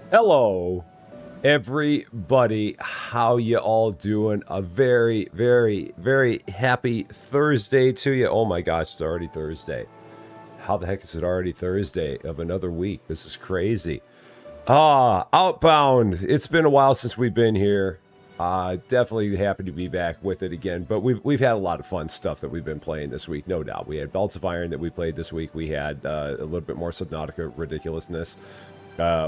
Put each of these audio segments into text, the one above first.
Hello, everybody. How you all doing? A very, very, very happy Thursday to you. Oh my gosh, it's already Thursday. How the heck is it already Thursday of another week? This is crazy. Outbound. It's been a while since we've been here. Definitely happy to be back with it again. But we've had a lot of fun stuff that we've been playing this week, no doubt. We had Belts of Iron that we played this week. We had a little bit more Subnautica ridiculousness.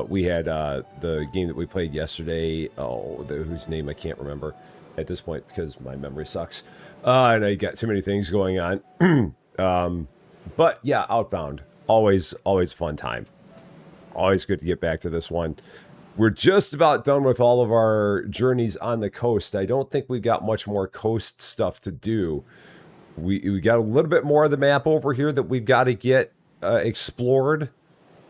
We had the game that we played yesterday, whose name I can't remember at this point because my memory sucks. And I got too many things going on. But yeah, Outbound, always a fun time. Always good to get back to this one. We're just about done with all of our journeys on the coast. I don't think we've got much more coast stuff to do. We got a little bit more of the map over here that we've got to get explored.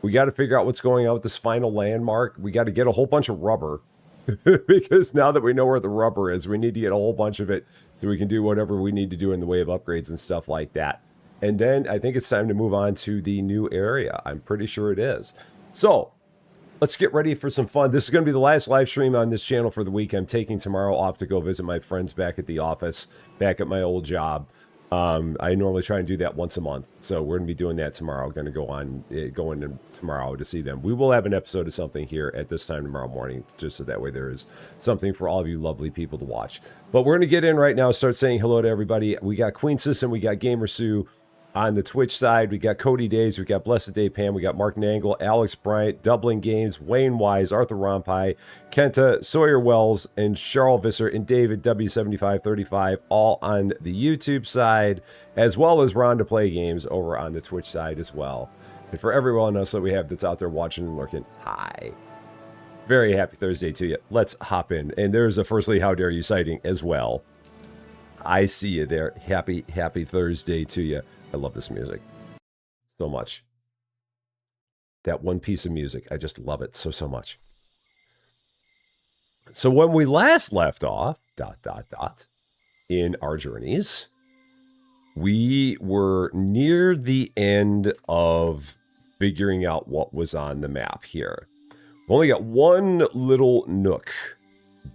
We got to figure out what's going on with this final landmark. We got to get a whole bunch of rubber because now that we know where the rubber is, we need to get a whole bunch of it so we can do whatever we need to do in the way of upgrades and stuff like that. And then I think it's time to move on to the new area. I'm pretty sure it is. So let's get ready for some fun. This is going to be the last live stream on this channel for the week. I'm taking tomorrow off to go visit my friends back at the office, back at my old job. I normally try and do that once a month, so we're going to be doing that tomorrow. Going to go in tomorrow to see them. We will have an episode of something here at this time tomorrow morning, just so that way there is something for all of you lovely people to watch. But we're going to get in right now, start saying hello to everybody. We got Queen System, we got Gamer Sue on the Twitch side. We got Cody Days, we got Blessed Day Pam, we got Mark Nangle, Alex Bryant, Dublin Games, Wayne Wise, Arthur Rompai, Kenta, Sawyer Wells, and Charles Visser, and David W7535, all on the YouTube side, as well as Ron to Play Games over on the Twitch side as well. And for everyone else that we have that's out there watching and lurking, hi. Very happy Thursday to you. Let's hop in. And there's a Firstly How Dare You sighting as well. I see you there. Happy Thursday to you. I love this music so much. That one piece of music, I just love it so much. So when we last left off, in our journeys, we were near the end of figuring out what was on the map here. We've only got one little nook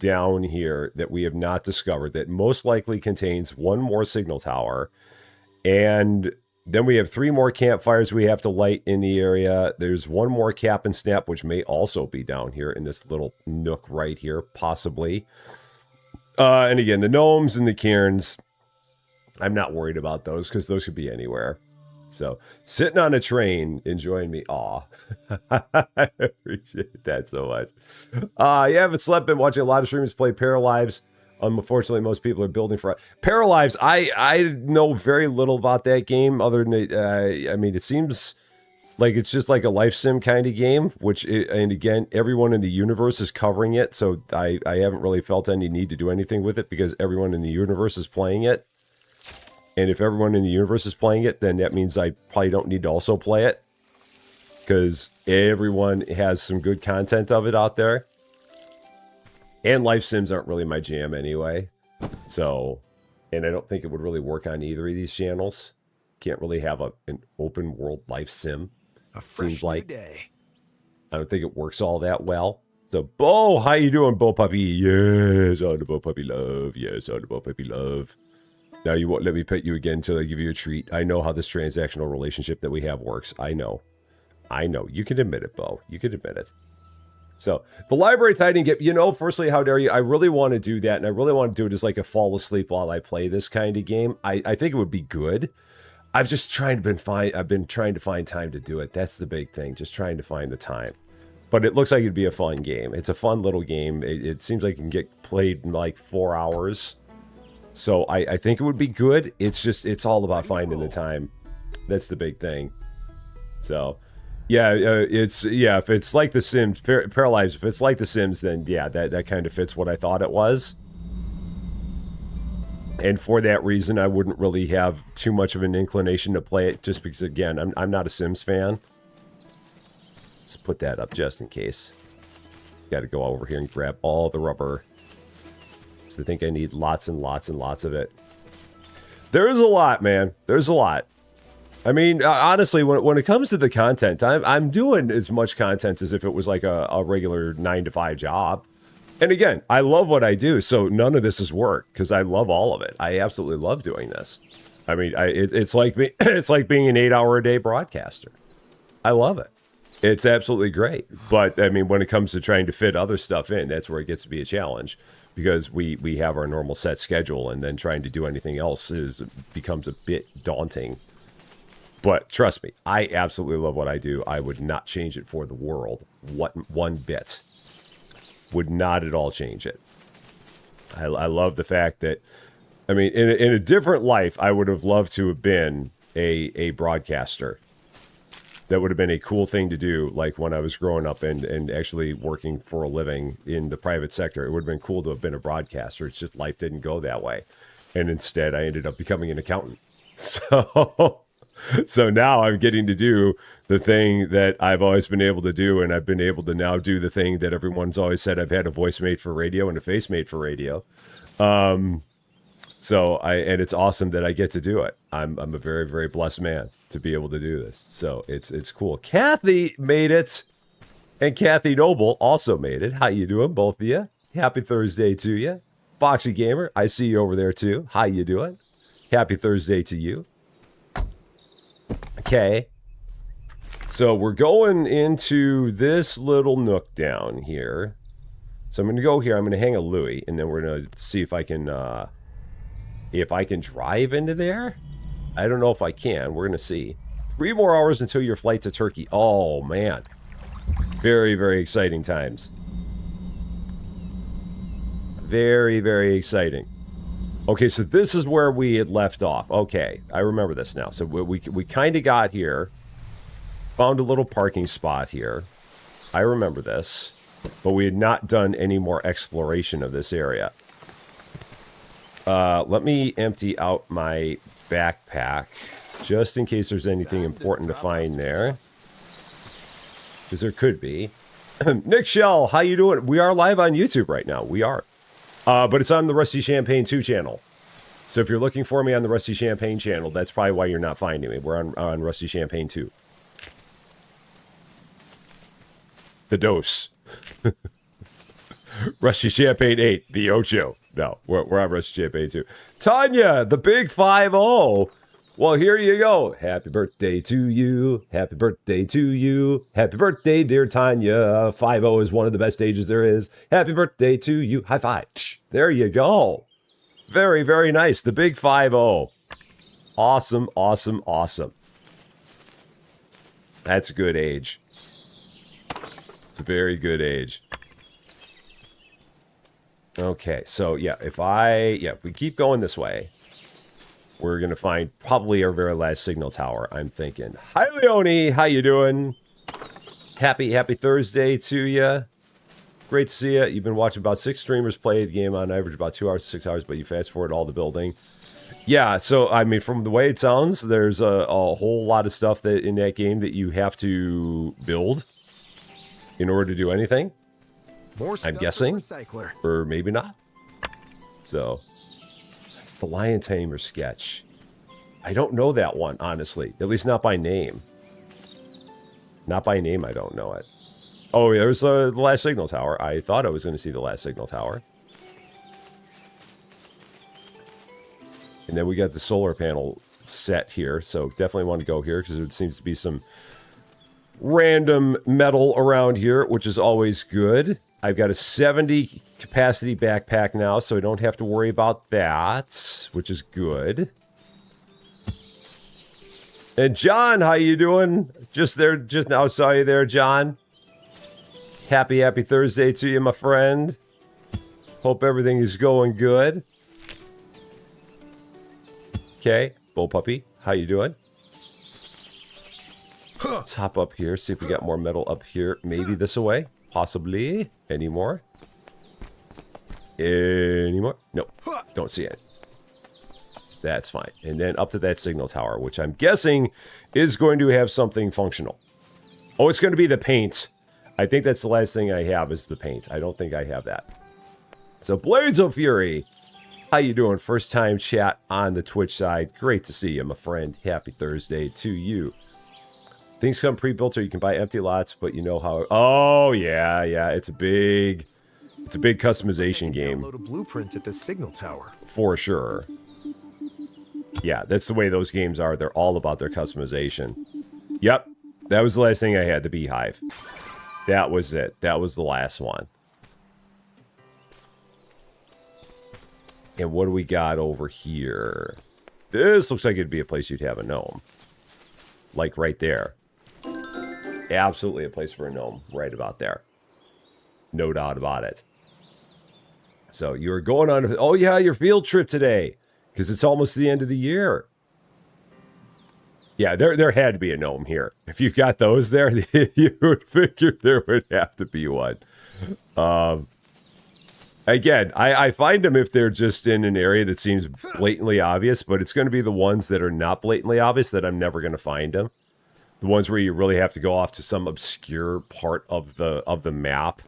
down here that we have not discovered that most likely contains one more signal tower. And then we have 3 more campfires we have to light in the area. There's one more cap and snap, which may also be down here in this little nook right here, possibly. And again, the gnomes and the cairns, I'm not worried about those because those could be anywhere. So, sitting on a train, enjoying me. Aw. I appreciate that so much. You haven't slept, been watching a lot of streamers play Paralives. Unfortunately, most people are building for Paralives. I know very little about that game other than, I mean, it seems like it's just like a life sim kind of game, and again, everyone in the universe is covering it, so I haven't really felt any need to do anything with it because everyone in the universe is playing it. And if everyone in the universe is playing it, then that means I probably don't need to also play it because everyone has some good content of it out there. And life sims aren't really my jam anyway. So, and I don't think it would really work on either of these channels. Can't really have an open world life sim. A fresh seems like new day. I don't think it works all that well. So, Bo, how you doing, Bo Puppy? Yes, on the Bo Puppy love. Yes, on the Bo Puppy love. Now you won't let me pet you again until I give you a treat. I know how this transactional relationship that we have works. I know. You can admit it, Bo. You can admit it. So, the library tidying get, Firstly, How Dare You? I really want to do that, and I really want to do it as like a fall asleep while I play this kind of game. I think it would be good. I've been trying to find time to do it. That's the big thing, just trying to find the time. But it looks like it'd be a fun game. It's a fun little game. It seems like it can get played in like 4 hours. So, I think it would be good. It's all about finding the time. That's the big thing. So... yeah, if it's like The Sims, Paralyzed, if it's like The Sims, then yeah, that kind of fits what I thought it was. And for that reason, I wouldn't really have too much of an inclination to play it, just because, again, I'm not a Sims fan. Let's put that up just in case. Got to go over here and grab all the rubber. So I think I need lots and lots and lots of it. There's a lot, man. There's a lot. I mean, honestly, when it comes to the content, I'm doing as much content as if it was like a regular 9-to-5 job. And again, I love what I do, so none of this is work because I love all of it. I absolutely love doing this. I mean, it's like it's like being an 8-hour-a-day broadcaster. I love it. It's absolutely great. But I mean, when it comes to trying to fit other stuff in, that's where it gets to be a challenge because we have our normal set schedule, and then trying to do anything else becomes a bit daunting. But trust me, I absolutely love what I do. I would not change it for the world. One bit. Would not at all change it. I love the fact that, I mean, in a different life, I would have loved to have been a broadcaster. That would have been a cool thing to do, like when I was growing up and actually working for a living in the private sector. It would have been cool to have been a broadcaster. It's just life didn't go that way. And instead, I ended up becoming an accountant. So now I'm getting to do the thing that I've always been able to do, and I've been able to now do the thing that everyone's always said I've had a voice made for radio and a face made for radio. And it's awesome that I get to do it. I'm a very, very blessed man to be able to do this. So it's cool. Kathy made it, and Kathy Noble also made it. How you doing, both of you? Happy Thursday to you. Foxy Gamer, I see you over there too. How you doing? Happy Thursday to you. Okay. So we're going into this little nook down here. So I'm going to go here. I'm going to hang a Louis, and then we're going to see if I can drive into there. I don't know if I can. We're going to see. 3 more hours until your flight to Turkey. Oh, man. Very, very exciting times. Very, very exciting. Okay, so this is where we had left off. Okay, I remember this now. So we kind of got here. Found a little parking spot here. I remember this. But we had not done any more exploration of this area. Let me empty out my backpack. Just in case there's anything important to find there. Because there could be. Nick Shell, how you doing? We are live on YouTube right now. We are. But it's on the Rusty Champaign 2 channel. So if you're looking for me on the Rusty Champaign channel, that's probably why you're not finding me. We're on Rusty Champaign 2. The dose. Rusty Champaign 8, the Ocho. No, we're on Rusty Champaign 2. Tanya, the big 5-0. Well, here you go. Happy birthday to you. Happy birthday to you. Happy birthday, dear Tanya. 5-0 is one of the best ages there is. Happy birthday to you. High five. There you go. Very, very nice. The big 5-0. Awesome, awesome, awesome. That's a good age. It's a very good age. Okay, so yeah, if we keep going this way, we're going to find probably our very last signal tower, I'm thinking. Hi, Leone. How you doing? Happy Thursday to you. Great to see you. You've been watching about 6 streamers play the game on average about 2 hours to 6 hours, but you fast forward all the building. Yeah, so, I mean, from the way it sounds, there's a whole lot of stuff that in that game that you have to build in order to do anything. I'm guessing. Or maybe not. So... The Lion Tamer sketch. I don't know that one, honestly. At least not by name. Not by name, I don't know it. Oh, yeah, there's the last signal tower. I thought I was going to see the last signal tower. And then we got the solar panel set here. So definitely want to go here because there seems to be some random metal around here, which is always good. I've got a 70 capacity backpack now, so I don't have to worry about that, which is good. And John, how you doing? Just now saw you there, John. Happy Thursday to you, my friend. Hope everything is going good. Okay, Bull Puppy, how you doing? Let's hop up here, see if we got more metal up here. Maybe this away. Possibly. Any more? Any more? No. Don't see it. That's fine. And then up to that signal tower, which I'm guessing is going to have something functional. Oh, it's going to be the paint. I think that's the last thing I have is the paint. I don't think I have that. So, Blades of Fury. How you doing? First time chat on the Twitch side. Great to see you, my friend. Happy Thursday to you. Things come pre-built or you can buy empty lots, but you know how... Oh, yeah. It's a big customization game. Download a blueprint at the signal tower. For sure. Yeah, that's the way those games are. They're all about their customization. Yep. That was the last thing I had, the beehive. That was it. That was the last one. And what do we got over here? This looks like it'd be a place you'd have a gnome. Like right there. Absolutely a place for a gnome. Right about there. No doubt about it. So you're going on... Oh yeah, your field trip today. Because it's almost the end of the year. Yeah, there had to be a gnome here. If you've got those there, you would figure there would have to be one. Again, I find them if they're just in an area that seems blatantly obvious, but it's going to be the ones that are not blatantly obvious that I'm never going to find them. The ones where you really have to go off to some obscure part of the map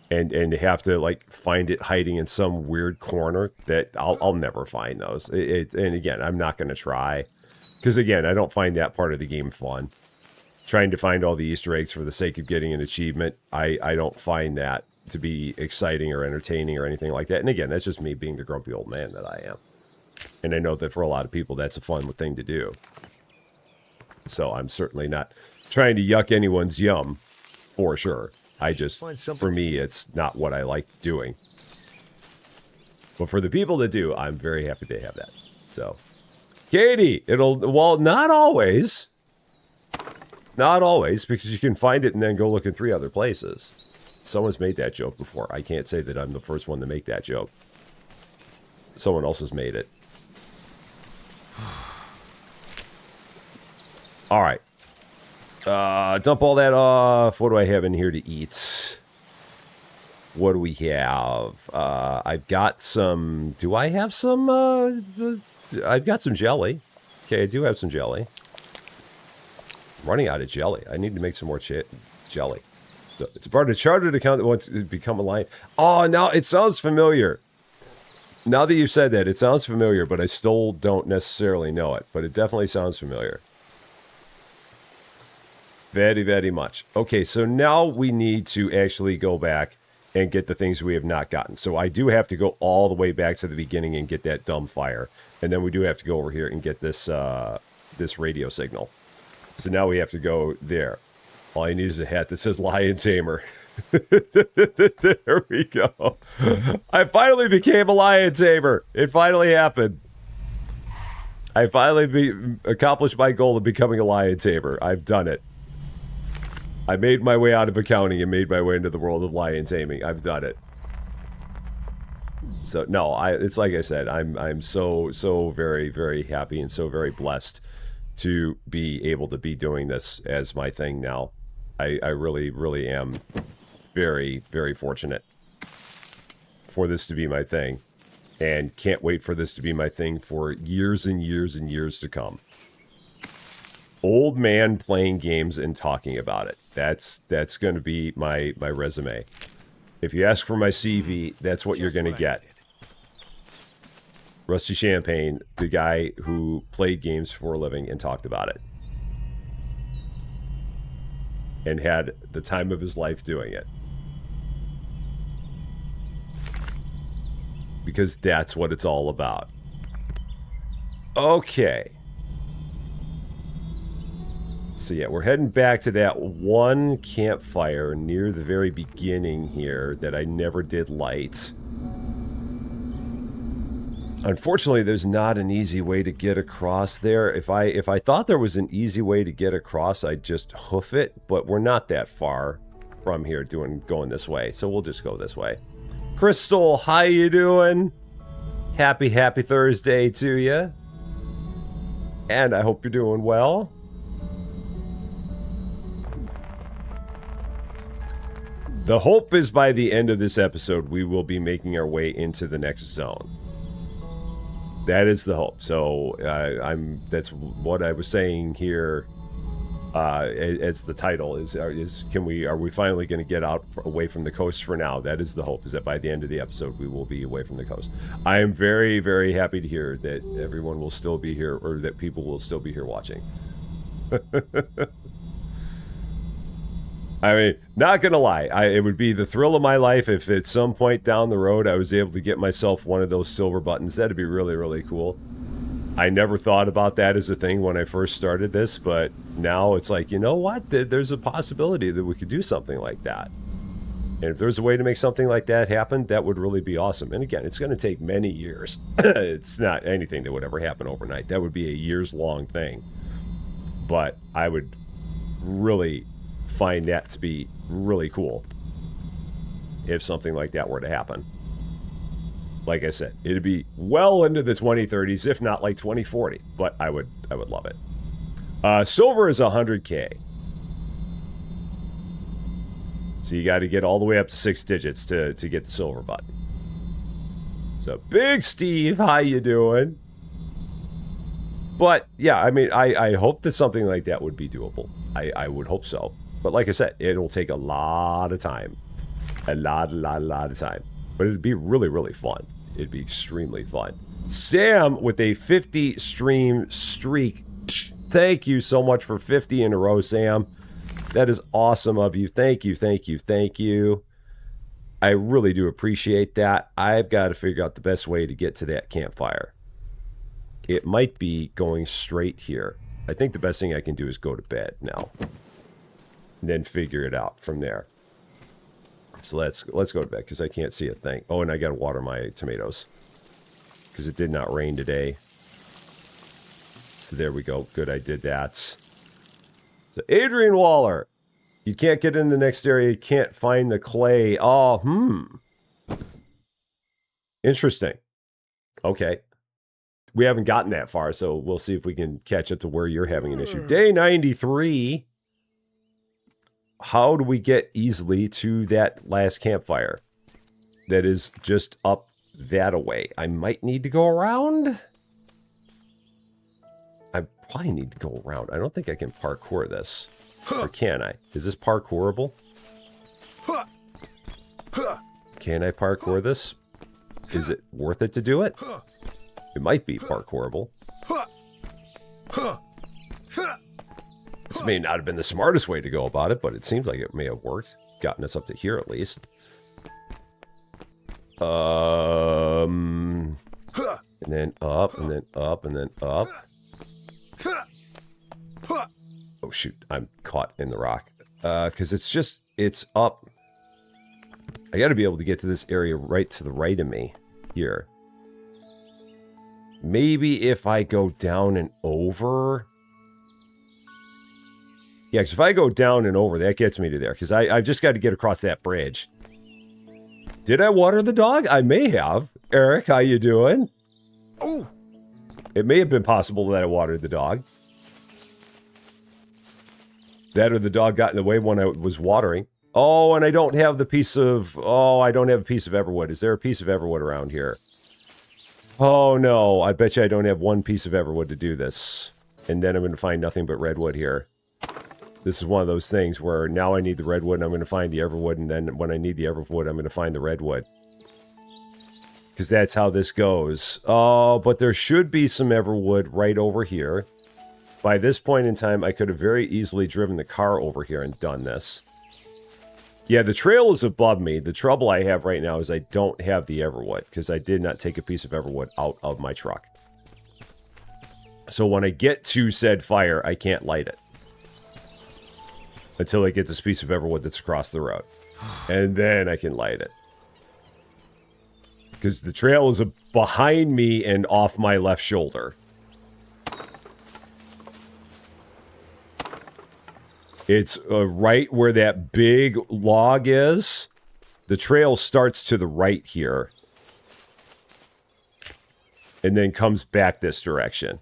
and have to like find it hiding in some weird corner that I'll never find those. And again, I'm not going to try because again, I don't find that part of the game fun. Trying to find all the Easter eggs for the sake of getting an achievement, I don't find that to be exciting or entertaining or anything like that. And again, that's just me being the grumpy old man that I am. And I know that for a lot of people, that's a fun thing to do. So I'm certainly not trying to yuck anyone's yum, for sure. I just, for me, it's not what I like doing. But for the people that do, I'm very happy to have that. So, Katie, well, not always. Not always, because you can find it and then go look in 3 other places. Someone's made that joke before. I can't say that I'm the first one to make that joke. Someone else has made it. All right. Dump all that off. What do I have in here to eat? What do we have? I've got some... Do I have some... I've got some jelly. Okay, I do have some jelly. I'm running out of jelly. I need to make some more jelly. So it's part of a chartered account that wants to become a lion. Oh, now it sounds familiar. Now that you've said that, it sounds familiar, but I still don't necessarily know it. But it definitely sounds familiar. Very, very much. Okay, so now we need to actually go back and get the things we have not gotten. So I do have to go all the way back to the beginning and get that dumb fire. And then we do have to go over here and get this this radio signal. So now we have to go there. All I need is a hat that says Lion Tamer. There we go. I finally became a Lion Tamer. It finally happened. I finally accomplished my goal of becoming a Lion Tamer. I've done it. I made my way out of accounting and made my way into the world of lion taming. I've done it. So no, it's like I said, I'm so very, very happy and so very blessed to be able to be doing this as my thing now. I really, really am very, very fortunate for this to be my thing, and can't wait for this to be my thing for years and years and years to come. Old man playing games and talking about it. That's going to be my resume. If you ask for my CV, that's what you're going to get. Rusty Champaign, the guy who played games for a living and talked about it. And had the time of his life doing it. Because that's what it's all about. Okay. So yeah, we're heading back to that one campfire near the very beginning here that I never did light. Unfortunately, there's not an easy way to get across there. If I thought there was an easy way to get across, I'd just hoof it, but we're not that far from here going this way, so we'll just go this way. Crystal, how you doing? Happy Thursday to you. And I hope you're doing well. The hope is by the end of this episode, we will be making our way into the next zone. That is the hope. So that's what I was saying here as the title is are we finally going to get out away from the coast for now? That is the hope, is that by the end of the episode we will be away from the coast. I am very, very happy to hear that everyone will still be here, or that people will still be here watching. I mean, not gonna lie, it would be the thrill of my life if at some point down the road I was able to get myself one of those silver buttons. That'd be really, really cool. I never thought about that as a thing when I first started this, but now it's like, you know what? There's a possibility that we could do something like that. And if there's a way to make something like that happen, that would really be awesome. And again, it's going to take many years. It's not anything that would ever happen overnight. That would be a years-long thing. But I would really find that to be really cool if something like that were to happen. Like I said, it'd be well into the 2030s, if not like 2040. But I would love it. Silver is 100K. So you got to get all the way up to 6 digits to get the silver button. So Big Steve, how you doing? But yeah, I mean, I hope that something like that would be doable. I would hope so. But like I said, it'll take a lot of time. A lot of time. But it'd be really, really fun. It'd be extremely fun. Sam with a 50 stream streak. Thank you so much for 50 in a row, Sam. That is awesome of you. Thank you, thank you, thank you. I really do appreciate that. I've got to figure out the best way to get to that campfire. It might be going straight here. I think the best thing I can do is go to bed now. And then figure it out from there. So let's go to bed, because I can't see a thing. Oh, and I got to water my tomatoes, because it did not rain today. So there we go. Good, I did that. So Adrian Waller, you can't get in the next area. You can't find the clay. Oh, interesting. Okay. We haven't gotten that far, so we'll see if we can catch up to where you're having an issue. Day 93. How do we get easily to that last campfire that is just up that away? I might need to go around. I probably need to go around. I don't think I can parkour this. Or can I? Is this parkourable? Can I parkour this? Is it worth it to do it? It might be parkourable. This may not have been the smartest way to go about it, but it seems like it may have worked. Gotten us up to here at least. And then up, and then up, and then up. Oh shoot, I'm caught in the rock. Because it's up. I gotta be able to get to this area right to the right of me. Here. Maybe if I go down and over... Yeah, because if I go down and over, that gets me to there. Because I've just got to get across that bridge. Did I water the dog? I may have. Eric, how you doing? Oh. It may have been possible that I watered the dog. That or the dog got in the way when I was watering. Oh, and I don't have the piece of... Oh, I don't have a piece of Everwood. Is there a piece of Everwood around here? Oh, no. I bet you I don't have one piece of Everwood to do this. And then I'm going to find nothing but redwood here. This is one of those things where now I need the redwood and I'm going to find the everwood, and then when I need the everwood, I'm going to find the redwood. Because that's how this goes. Oh, but there should be some everwood right over here. By this point in time, I could have very easily driven the car over here and done this. Yeah, the trail is above me. The trouble I have right now is I don't have the everwood, because I did not take a piece of everwood out of my truck. So when I get to said fire, I can't light it. Until I get this piece of everwood that's across the road. And then I can light it. Because the trail is behind me and off my left shoulder. It's right where that big log is. The trail starts to the right here. And then comes back this direction.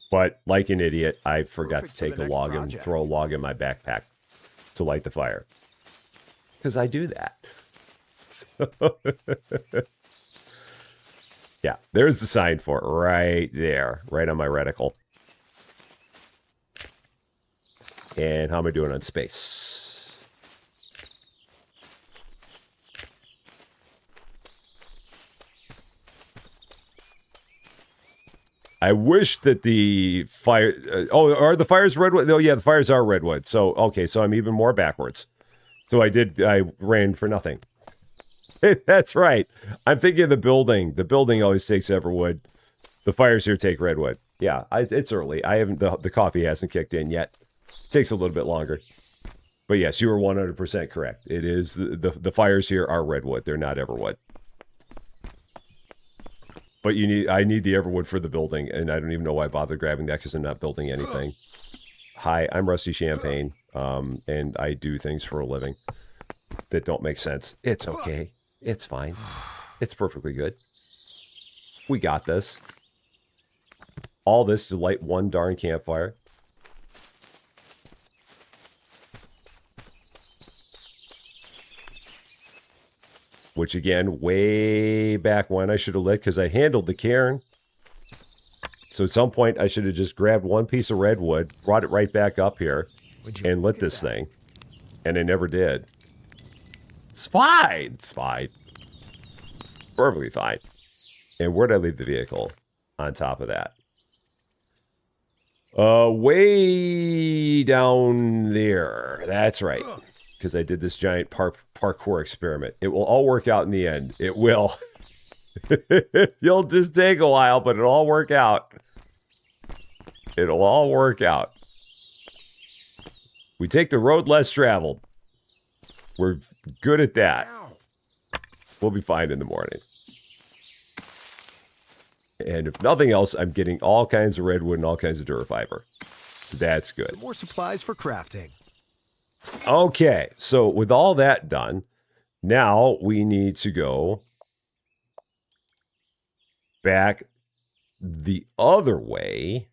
But, like an idiot, I forgot to take a log and throw a log in my backpack to light the fire. Because I do that. So yeah, there's the sign for it right there. Right on my reticle. And how am I doing on space? I wish that the fire... are the fires redwood? Oh, yeah, the fires are redwood. So, okay, so I'm even more backwards. So I ran for nothing. That's right. I'm thinking of the building. The building always takes everwood. The fires here take redwood. Yeah, it's early. I haven't... The coffee hasn't kicked in yet. It takes a little bit longer. But yes, you were 100% correct. It is... The fires here are redwood. They're not everwood. But I need the everwood for the building, and I don't even know why I bother grabbing that because I'm not building anything. Hi, I'm Rusty Champaign, and I do things for a living that don't make sense. It's okay. It's fine. It's perfectly good. We got this. All this to light one darn campfire. Which, again, way back when I should have lit, because I handled the cairn. So at some point, I should have just grabbed one piece of redwood, brought it right back up here, and lit this thing. And I never did. It's fine. It's fine. Perfectly fine. And where'd I leave the vehicle on top of that? Way down there. That's right. Because I did this giant parkour experiment. It will all work out in the end. It will. You'll just take a while, but it'll all work out. It'll all work out. We take the road less traveled. We're good at that. We'll be fine in the morning. And if nothing else, I'm getting all kinds of redwood and all kinds of durafiber. So that's good. Some more supplies for crafting. Okay, so with all that done, now we need to go back the other way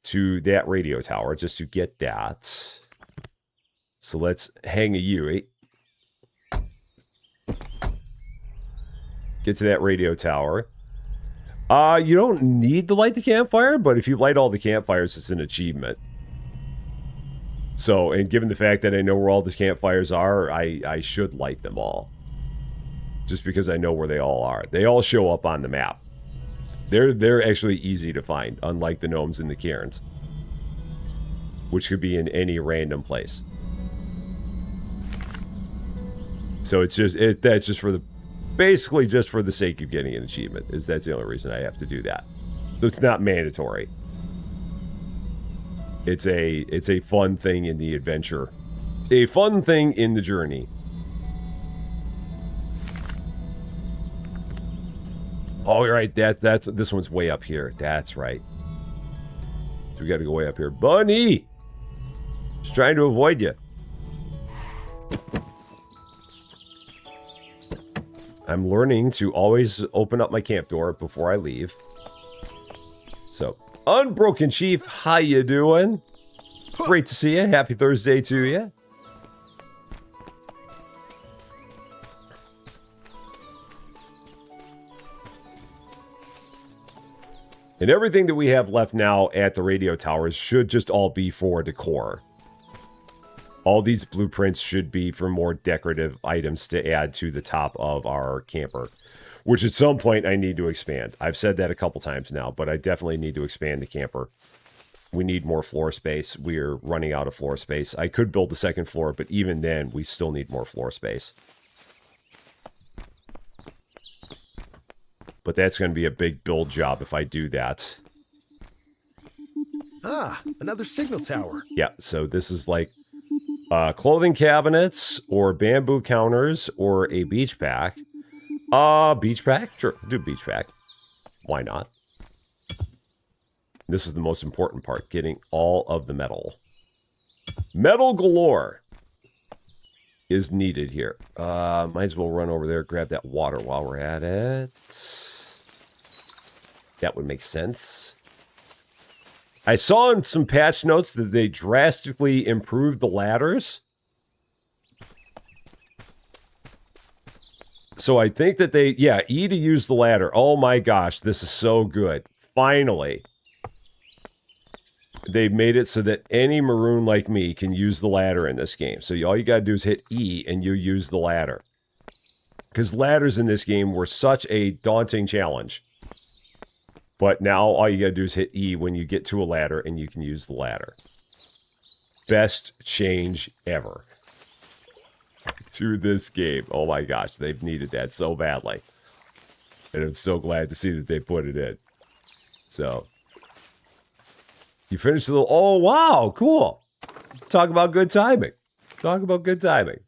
to that radio tower just to get that. So let's hang a U. Get to that radio tower. You don't need to light the campfire, but if you light all the campfires, it's an achievement. So, and given the fact that I know where all the campfires are, I should light them all. Just because I know where they all are. They all show up on the map. They're actually easy to find, unlike the gnomes and the cairns. Which could be in any random place. So it's just, that's just for the, basically just for the sake of getting an achievement. That's the only reason I have to do that. So it's not mandatory. It's a fun thing in the adventure. A fun thing in the journey. Oh, you're right. This one's way up here. That's right. So we got to go way up here. Bunny! Just trying to avoid you. I'm learning to always open up my camp door before I leave. So, Unbroken Chief, how you doing? Great to see you. Happy Thursday to you. And everything that we have left now at the radio towers should just all be for decor. All these blueprints should be for more decorative items to add to the top of our camper. Which at some point I need to expand. I've said that a couple times now, but I definitely need to expand the camper. We need more floor space. We're running out of floor space. I could build the second floor, but even then, we still need more floor space. But that's going to be a big build job if I do that. Ah, another signal tower. Yeah, so this is like clothing cabinets or bamboo counters or a beach pack. Beach pack? Sure, do beach pack. Why not? This is the most important part, getting all of the metal. Metal galore is needed here. Might as well run over there, grab that water while we're at it. That would make sense. I saw in some patch notes that they drastically improved the ladders. So I think that they, yeah, E to use the ladder. Oh my gosh, this is so good. Finally. they've made it so that any maroon like me can use the ladder in this game. So all you got to do is hit E and you use the ladder. Because ladders in this game were such a daunting challenge. But now all you got to do is hit E when you get to a ladder and you can use the ladder. Best change ever to this game. Oh my gosh, they've needed that so badly. And I'm so glad to see that they put it in. So, you finished the little... Oh, wow, cool. Talk about good timing. Talk about good timing.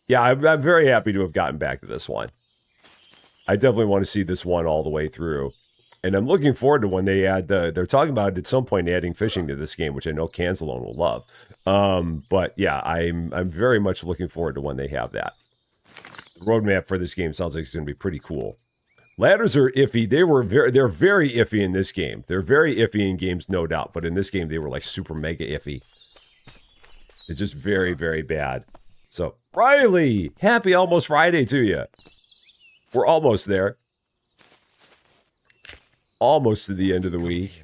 Yeah, I'm very happy to have gotten back to this one. I definitely want to see this one all the way through. And I'm looking forward to when they add the... They're talking about at some point adding fishing to this game, which I know Canzalone will love. But yeah, I'm very much looking forward to when they have that. The roadmap for this game sounds like it's going to be pretty cool. Ladders are iffy. They're very iffy in this game. They're very iffy in games, no doubt. But in this game, they were like super mega iffy. It's just very, very bad. So, Riley, happy almost Friday to you. We're almost there. Almost to the end of the week.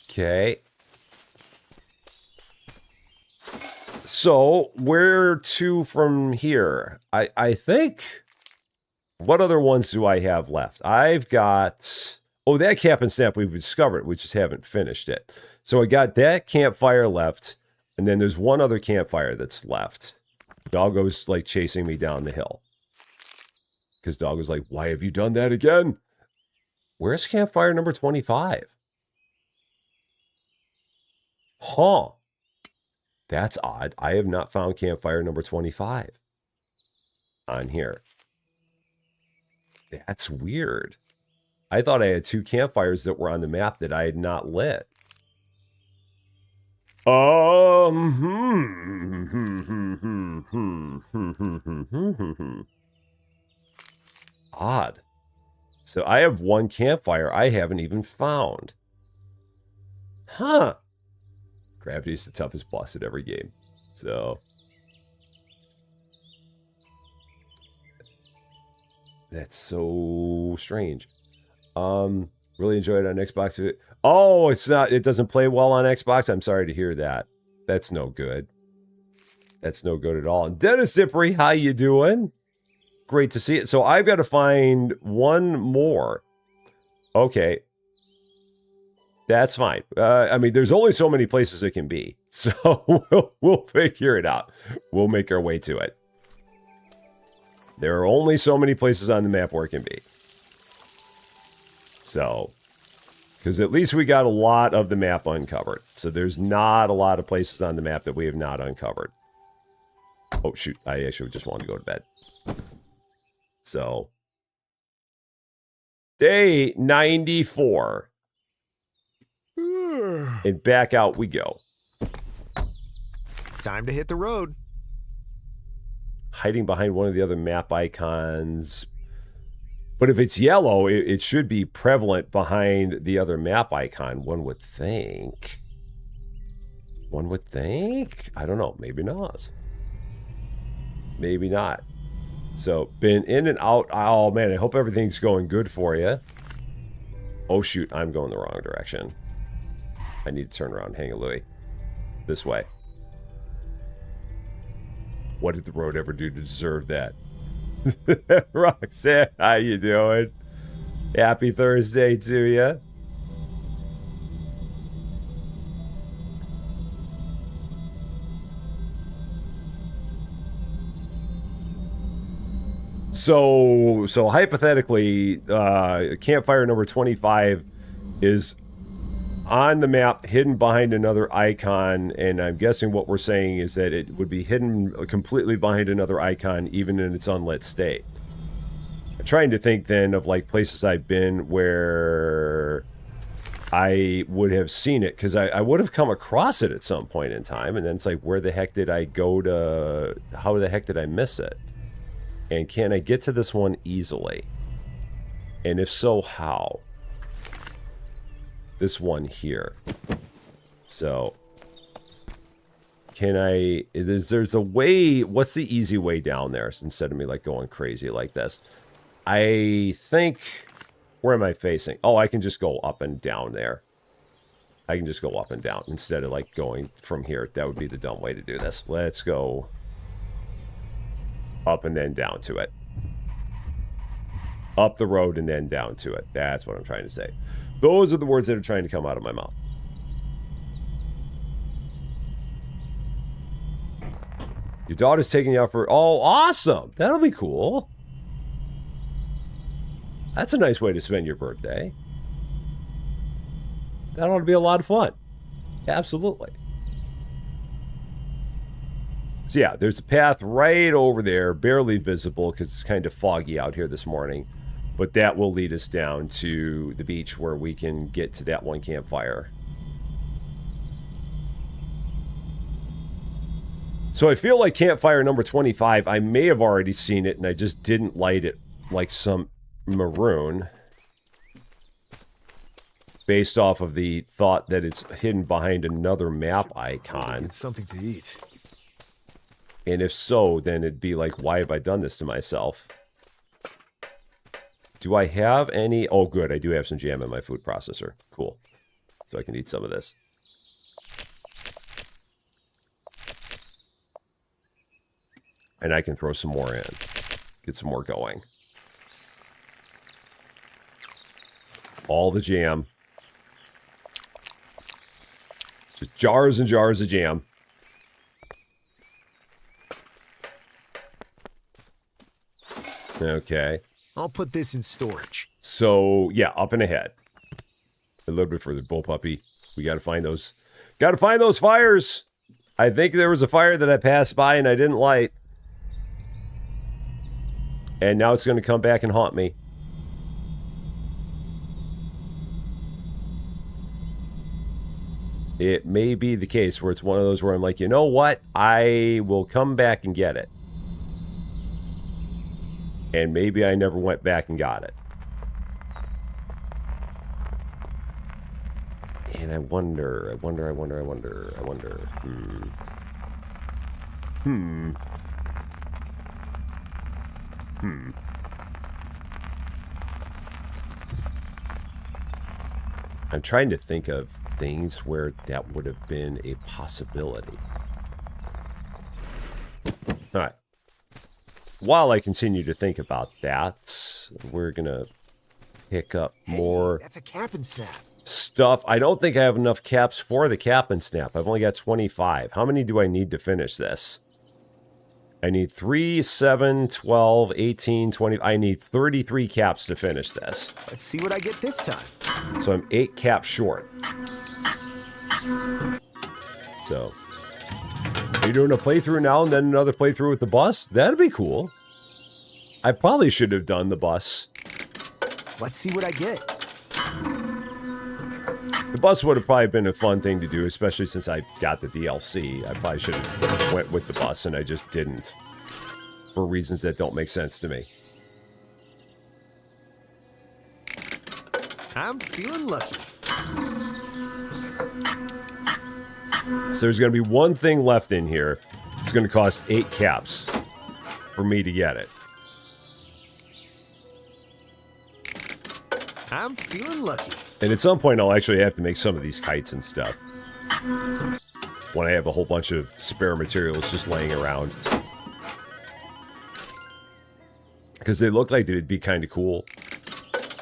Okay. So, where to from here? I think... What other ones do I have left? I've got... Oh, that Cap and Snap we've discovered. We just haven't finished it. So I got that campfire left. And then there's one other campfire that's left. Doggo's like chasing me down the hill. Because Doggo's like, why have you done that again? Where's campfire number 25? Huh. That's odd. I have not found campfire number 25 on here. That's weird. I thought I had 2 campfires that were on the map that I had not lit. Odd. So I have 1 campfire I haven't even found. Huh. Gravity's the toughest boss at every game. So... That's so strange. Really enjoyed it on Xbox. Oh, it's not. It doesn't play well on Xbox. I'm sorry to hear that. That's no good. That's no good at all. And Dennis Dippery, how you doing? Great to see it. So I've got to find one more. Okay. That's fine. I mean, there's only so many places it can be. So we'll figure it out. We'll make our way to it. There are only so many places on the map where it can be. So, because at least we got a lot of the map uncovered. So there's not a lot of places on the map that we have not uncovered. Oh, shoot. I actually just wanted to go to bed. So, day 94. And back out we go. Time to hit the road. Hiding behind one of the other map icons. But if it's yellow, it should be prevalent behind the other map icon, one would think. One would think? I don't know. Maybe not. Maybe not. So, been in and out. Oh, man, I hope everything's going good for you. Oh, shoot. I'm going the wrong direction. I need to turn around. Hang a Louie. This way. What did the road ever do to deserve that? Roxanne, how you doing? Happy Thursday to you. So hypothetically, campfire number 25 is on the map, hidden behind another icon, and I'm guessing what we're saying is that it would be hidden completely behind another icon, even in its unlit state. I'm trying to think then of like places I've been where I would have seen it, because I would have come across it at some point in time, and then it's like, where the heck did I go to, how the heck did I miss it? And can I get to this one easily? And if so, how? This one here. So, can I... There's a way... What's the easy way down there instead of me like going crazy like this? I think... Where am I facing? Oh, I can just go up and down there. I can just go up and down instead of like going from here. That would be the dumb way to do this. Let's go up and then down to it. Up the road and then down to it. That's what I'm trying to say. Those are the words that are trying to come out of my mouth. Your daughter's taking you out for... Oh, awesome! That'll be cool. That's a nice way to spend your birthday. That ought to be a lot of fun. Absolutely. So yeah, there's a path right over there, barely visible because it's kind of foggy out here this morning. But that will lead us down to the beach where we can get to that one campfire. So I feel like campfire number 25, I may have already seen it and I just didn't light it like some maroon. Based off of the thought that it's hidden behind another map icon. It's something to eat. And if so, then it'd be like, why have I done this to myself? Do I have any? Oh, good. I do have some jam in my food processor. Cool. So I can eat some of this. And I can throw some more in. Get some more going. All the jam. Just jars and jars of jam. Okay. I'll put this in storage. So, yeah, up and ahead. A little bit further. Bullpuppy. We gotta find those. Gotta find those fires! I think there was a fire that I passed by and I didn't light. And now it's gonna come back and haunt me. It may be the case where it's one of those where I'm like, you know what? I will come back and get it. And maybe I never went back and got it. And I wonder. I'm trying to think of things where that would have been a possibility. All right. While I continue to think about that, we're going to pick up more That's a cap and snap. stuff. I don't think I have enough caps for the cap and snap. I've only got 25. How many do I need to finish this? I need 3, 7, 12, 18, 20. I need 33 caps to finish this. Let's see what I get this time. So I'm 8 caps short. So, are you doing a playthrough now and then another playthrough with the bus? That'd be cool. I probably should have done the bus. Let's see what I get. The bus would have probably been a fun thing to do, especially since I got the DLC. I probably should have went with the bus, and I just didn't. For reasons that don't make sense to me. I'm feeling lucky. So there's going to be one thing left in here. It's going to cost 8 caps for me to get it. I'm feeling lucky. And at some point, I'll actually have to make some of these kites and stuff. When I have a whole bunch of spare materials just laying around. Because they look like they'd be kind of cool.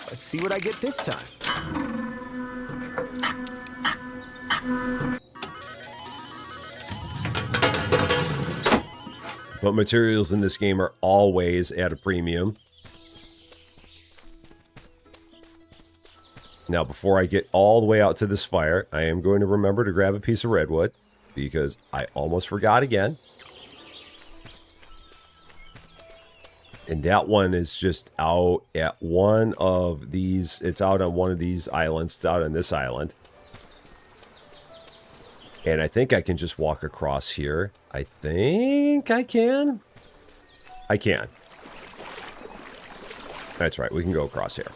Let's see what I get this time. But materials in this game are always at a premium. Now, before I get all the way out to this fire, I am going to remember to grab a piece of redwood, because I almost forgot again. And that one is just out at one of these, it's out on one of these islands, it's out on this island. And I think I can just walk across here. I think I can. I can. That's right, we can go across here.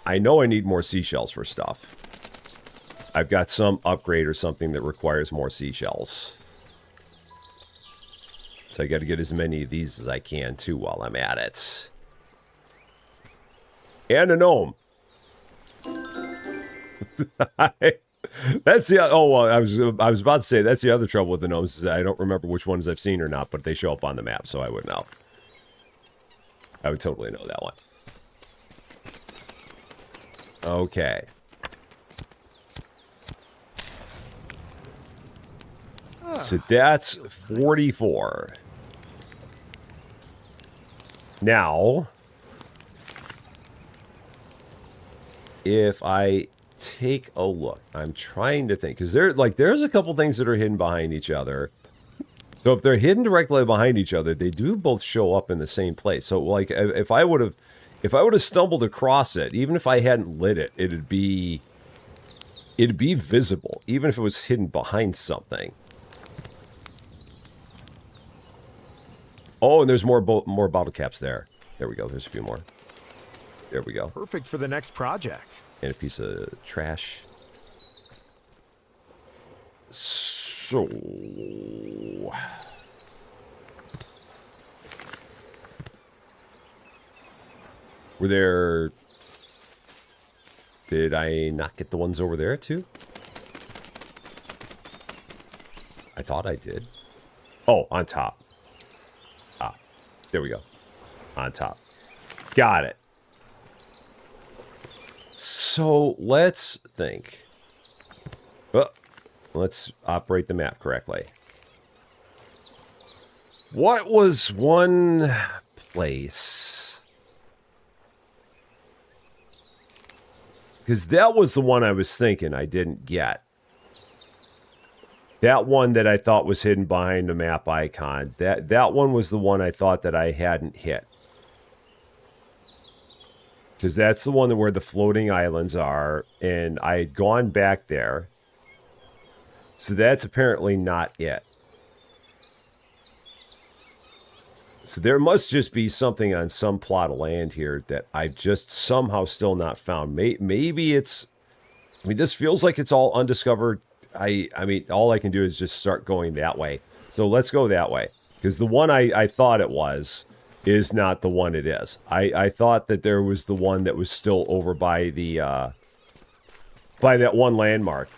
I know I need more seashells for stuff. I've got some upgrade or something that requires more seashells. So I got to get as many of these as I can too while I'm at it. And a gnome. That's the oh well. I was about to say that's the other trouble with the gnomes is that I don't remember which ones I've seen or not, but they show up on the map, so I would know. I would totally know that one. Okay. So that's 44. Now, if I take a look, I'm trying to think, because there's a couple things that are hidden behind each other. So if they're hidden directly behind each other, they do both show up in the same place. So like if I would have stumbled across it, even if I hadn't lit it, it'd be visible, even if it was hidden behind something. Oh, and there's more bottle caps there. There we go. There's a few more. There we go. Perfect for the next project. And a piece of trash. So... were there... did I not get the ones over there, too? I thought I did. Oh, on top. Ah, there we go. On top. Got it. So, let's think. Oh, let's operate the map correctly. What was one place? Because that was the one I was thinking I didn't get. That one that I thought was hidden behind the map icon. That one was the one I thought that I hadn't hit. Because that's the one where the floating islands are. And I had gone back there. So that's apparently not it. So there must just be something on some plot of land here that I've just somehow still not found. Maybe it's... I mean, this feels like it's all undiscovered. I mean, all I can do is just start going that way. So let's go that way. Because the one I thought it was is not the one it is. I thought that there was the one that was still over by the... by that one landmark.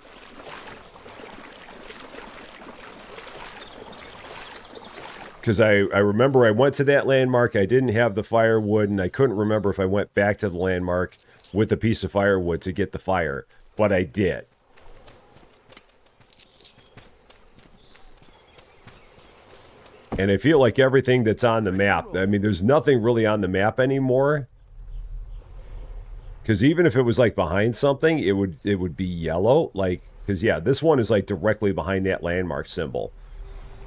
Because I remember I went to that landmark, I didn't have the firewood, and I couldn't remember if I went back to the landmark with a piece of firewood to get the fire. But I did. And I feel like everything that's on the map, I mean, there's nothing really on the map anymore. Because even if it was like behind something, it would be yellow. Like, because yeah, this one is like directly behind that landmark symbol.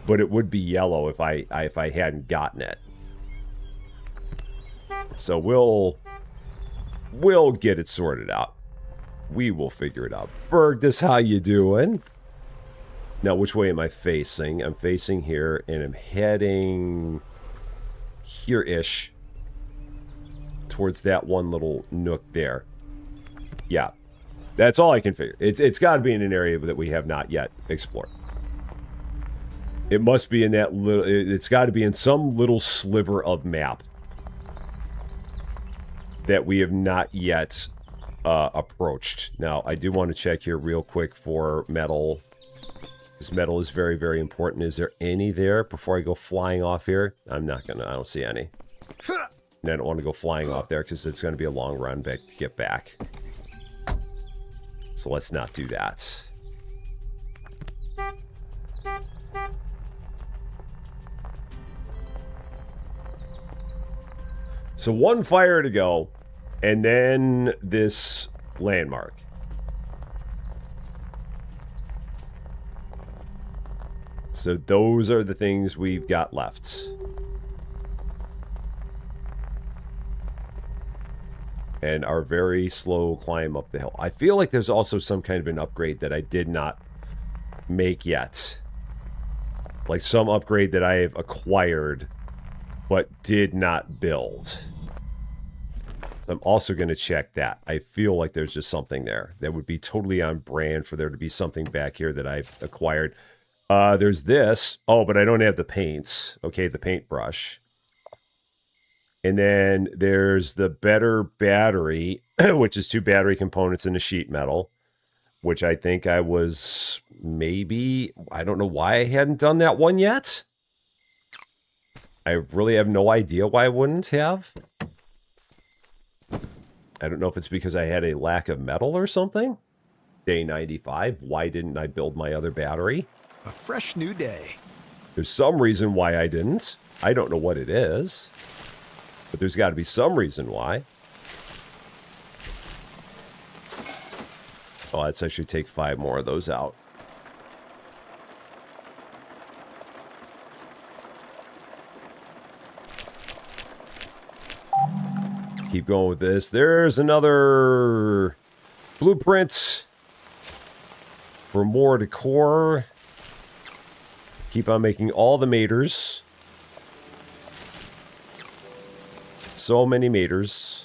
But it would be yellow if I hadn't gotten it. So we'll get it sorted out. We will figure it out. Berg, this how you doing? Now, which way am I facing? I'm facing here, and I'm heading here-ish towards that one little nook there. Yeah, that's all I can figure. It's got to be in an area that we have not yet explored. It must be in that little... it's got to be in some little sliver of map that we have not yet approached. Now, I do want to check here real quick for metal. This metal is very, very important. Is there any there before I go flying off here? I'm not going to... I don't see any. And I don't want to go flying off there because it's going to be a long run back to get back. So let's not do that. So one fire to go, and then this landmark. So those are the things we've got left. And our very slow climb up the hill. I feel like there's also some kind of an upgrade that I did not make yet. Like some upgrade that I have acquired, but did not build. I'm also going to check that. I feel like there's just something there that would be totally on brand for there to be something back here that I've acquired. There's this. Oh, but I don't have the paints. Okay, the paintbrush. And then there's the better battery, which is 2 battery components and a sheet metal. which I think I was maybe, I don't know why I hadn't done that one yet. I really have no idea why I wouldn't have. I don't know if it's because I had a lack of metal or something. Day 95, why didn't I build my other battery? A fresh new day. There's some reason why I didn't. I don't know what it is. But there's got to be some reason why. Oh, let's actually take 5 more of those out. Keep going with this. There's another blueprint for more decor. Keep on making all the maters. So many maters.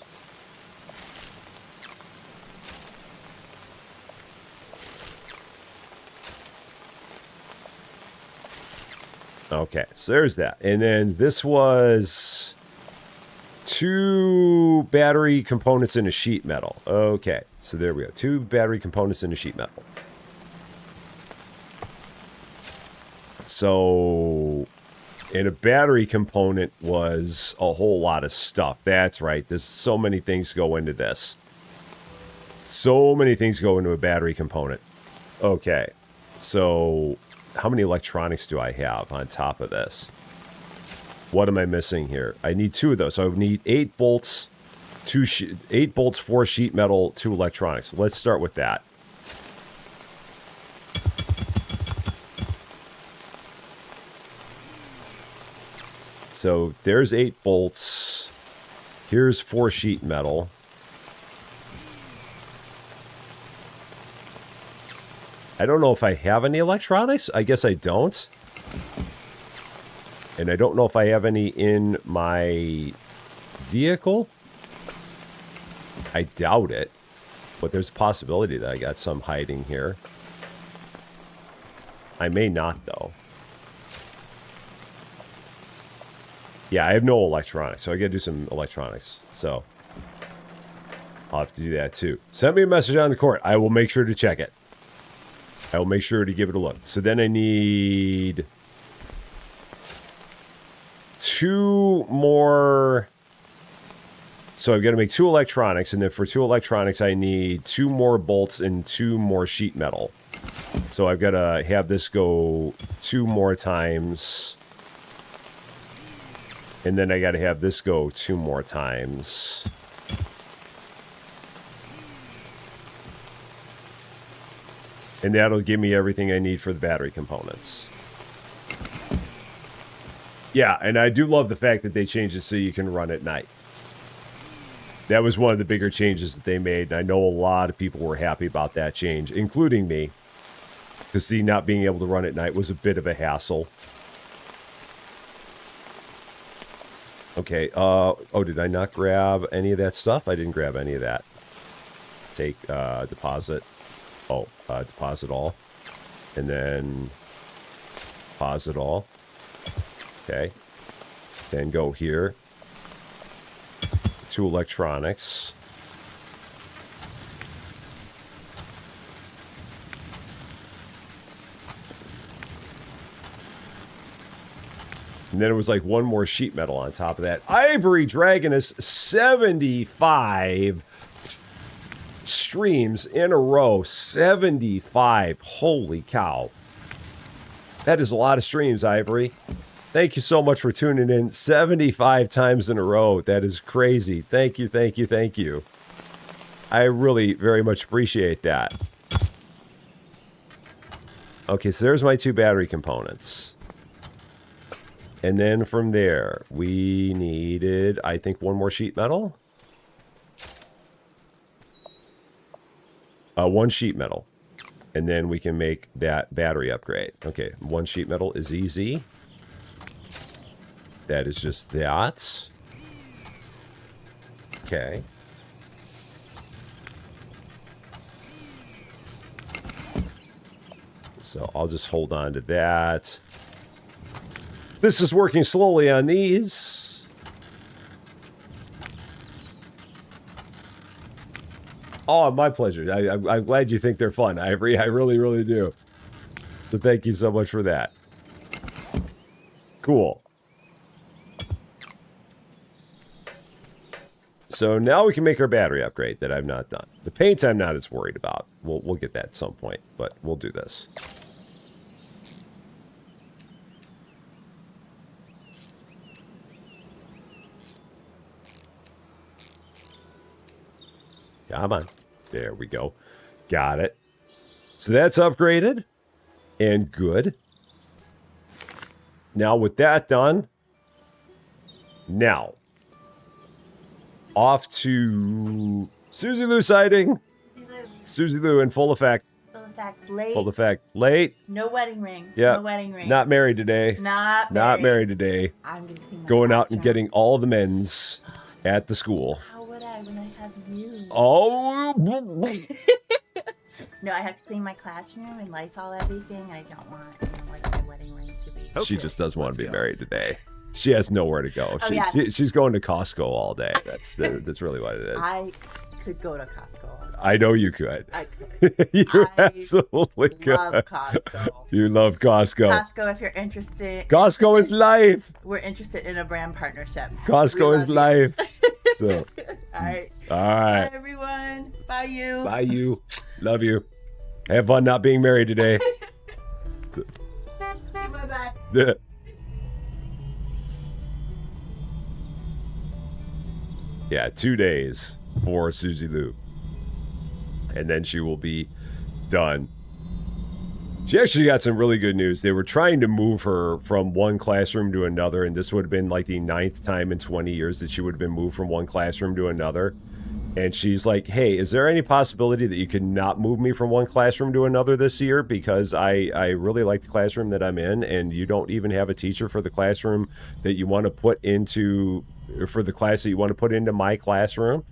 Okay, so there's that. And then this was 2 battery components in a sheet metal. Okay, so there we go. 2 battery components in a sheet metal. So, and a battery component was a whole lot of stuff. That's right. There's so many things go into this. So many things go into a battery component. Okay, so how many electronics do I have on top of this? What am I missing here? I need 2 of those. So I would need 8 bolts, 8 bolts, 4 sheet metal, 2 electronics. Let's start with that. So there's 8 bolts. Here's 4 sheet metal. I don't know if I have any electronics. I guess I don't. And I don't know if I have any in my vehicle. I doubt it. But there's a possibility that I got some hiding here. I may not, though. Yeah, I have no electronics, so I gotta do some electronics. So, I'll have to do that too. Send me a message on the court. I will make sure to check it. I will make sure to give it a look. So then I need 2 more. So I've got to make 2 electronics, and then for 2 electronics, I need 2 more bolts and 2 more sheet metal. So I've got to have this go 2 more times. And then I got to have this go 2 more times. And that'll give me everything I need for the battery components. Yeah, and I do love the fact that they changed it so you can run at night. That was one of the bigger changes that they made. And I know a lot of people were happy about that change, including me. Because see, not being able to run at night was a bit of a hassle. Okay, oh, did I not grab any of that stuff? I didn't grab any of that. Take, deposit. Oh, deposit all. And then deposit all. Okay. Then go here. 2 electronics. And then it was like 1 more sheet metal on top of that. Ivory Dragon is 75 streams in a row. 75. Holy cow. That is a lot of streams, Ivory. Thank you so much for tuning in 75 times in a row. That is crazy. Thank you, thank you, thank you. I really very much appreciate that. Okay, so there's my 2 battery components. And then from there, we needed, I think, 1 more sheet metal. 1 sheet metal. And then we can make that battery upgrade. Okay, 1 sheet metal is easy. That is just that. Okay. So I'll just hold on to that. This is working slowly on these. Oh, my pleasure. I'm glad you think they're fun, Ivory. I really, really do. So thank you so much for that. Cool. So now we can make our battery upgrade that I've not done. The paint I'm not as worried about. We'll get that at some point, but we'll do this. Come on. There we go. Got it. So that's upgraded and good. Now with that done, now off to Susie Lou sighting. Susie Lou in full effect. Full effect. Late. Full effect. Late. No wedding ring. Yeah. No wedding ring. Not married today. Not Not married today. I'm gonna clean my Going out and classroom. getting all the men's at the school. How would I when I have you? Oh. No, I have to clean my classroom and Lysol everything. And I don't want like my wedding ring to be. Okay, She just doesn't want to be let's go. married today. She has nowhere to go. Oh, yeah. She's going to Costco all day. That's really what it is. I could go to Costco. I know you could. I could. You I absolutely could. Love Costco. You love Costco. Costco, if you're interested. Costco is life. We're interested in a brand partnership. Costco We is love you. life. So, All right. all Bye, right. everyone. Bye, you. Bye, you. Love you. Have fun not being married today. Bye-bye. Yeah. Yeah, 2 days for Susie Lou. And then she will be done. She actually got some really good news. They were trying to move her from one classroom to another, and this would have been like the 9th time in 20 years that she would have been moved from one classroom to another. And she's like, hey, is there any possibility that you could not move me from one classroom to another this year? Because I really like the classroom that I'm in, and you don't even have a teacher for the classroom that you want to put into, or for the class that you want to put into my classroom.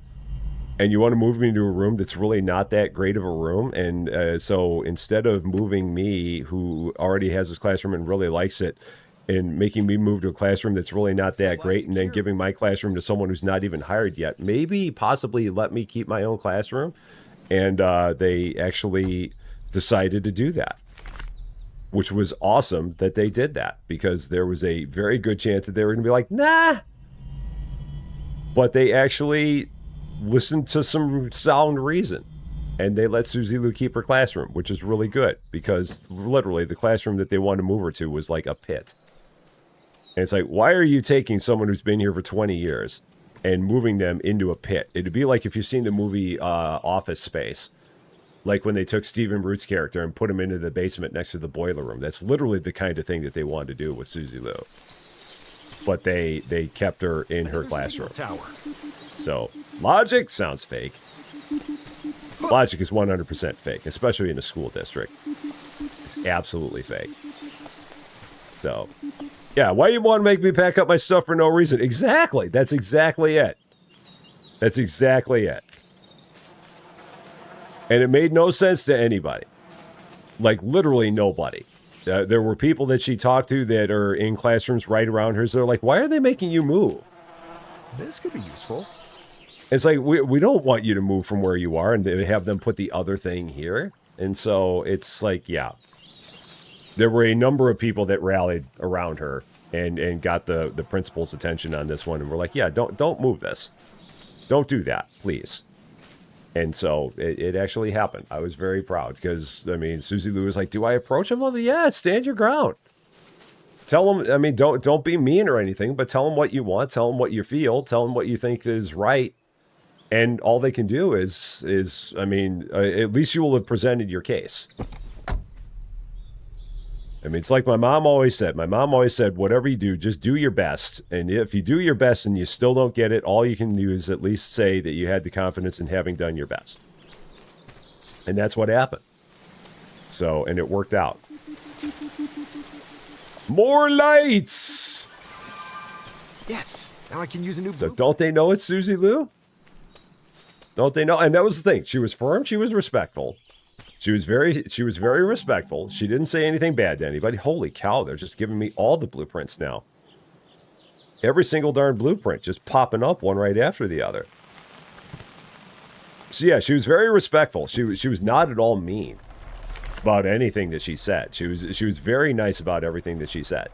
And you want to move me into a room that's really not that great of a room. And so instead of moving me, who already has this classroom and really likes it, and making me move to a classroom that's really not that great, and then giving my classroom to someone who's not even hired yet, maybe possibly let me keep my own classroom. And they actually decided to do that, which was awesome that they did that, because there was a very good chance that they were going to be like, nah. But they actually listened to some sound reason, and they let Susie Lou keep her classroom, which is really good, because literally the classroom that they wanted to move her to was like a pit. And it's like, why are you taking someone who's been here for 20 years and moving them into a pit? It'd be like if you've seen the movie Office Space, like when they took Stephen Root's character and put him into the basement next to the boiler room. That's literally the kind of thing that they wanted to do with Susie Lou. But they kept her in her classroom. Tower. So, logic sounds fake. Logic is 100% fake, especially in a school district. It's absolutely fake. So, yeah, why you want to make me pack up my stuff for no reason? Exactly. That's exactly it. That's exactly it. And it made no sense to anybody. Like, literally nobody. There were people that she talked to that are in classrooms right around her. So they're like, why are they making you move? This could be useful. It's like, we don't want you to move from where you are, and they have them put the other thing here. And so it's like, yeah. There were a number of people that rallied around her and got the principal's attention on this one. And we're like, yeah, don't move this. Don't do that, please. And so it actually happened. I was very proud because, I mean, Susie Lou was like, do I approach him? Well, yeah, stand your ground. Tell him, I mean, don't be mean or anything, but tell him what you want. Tell him what you feel. Tell him what you think is right. And all they can do is I mean, at least you will have presented your case. I mean, it's like my mom always said. My mom always said, whatever you do, just do your best. And if you do your best and you still don't get it, all you can do is at least say that you had the confidence in having done your best. And that's what happened. So, and it worked out. More lights! Yes. Now I can use a new So blueprint. don't they know it's Susie Lou? Don't they know? And that was the thing. She was firm. She was respectful. She was very respectful. She didn't say anything bad to anybody. Holy cow, they're just giving me all the blueprints now. Every single darn blueprint just popping up one right after the other. So yeah, she was very respectful. She was not at all mean about anything that she said. She was very nice about everything that she said.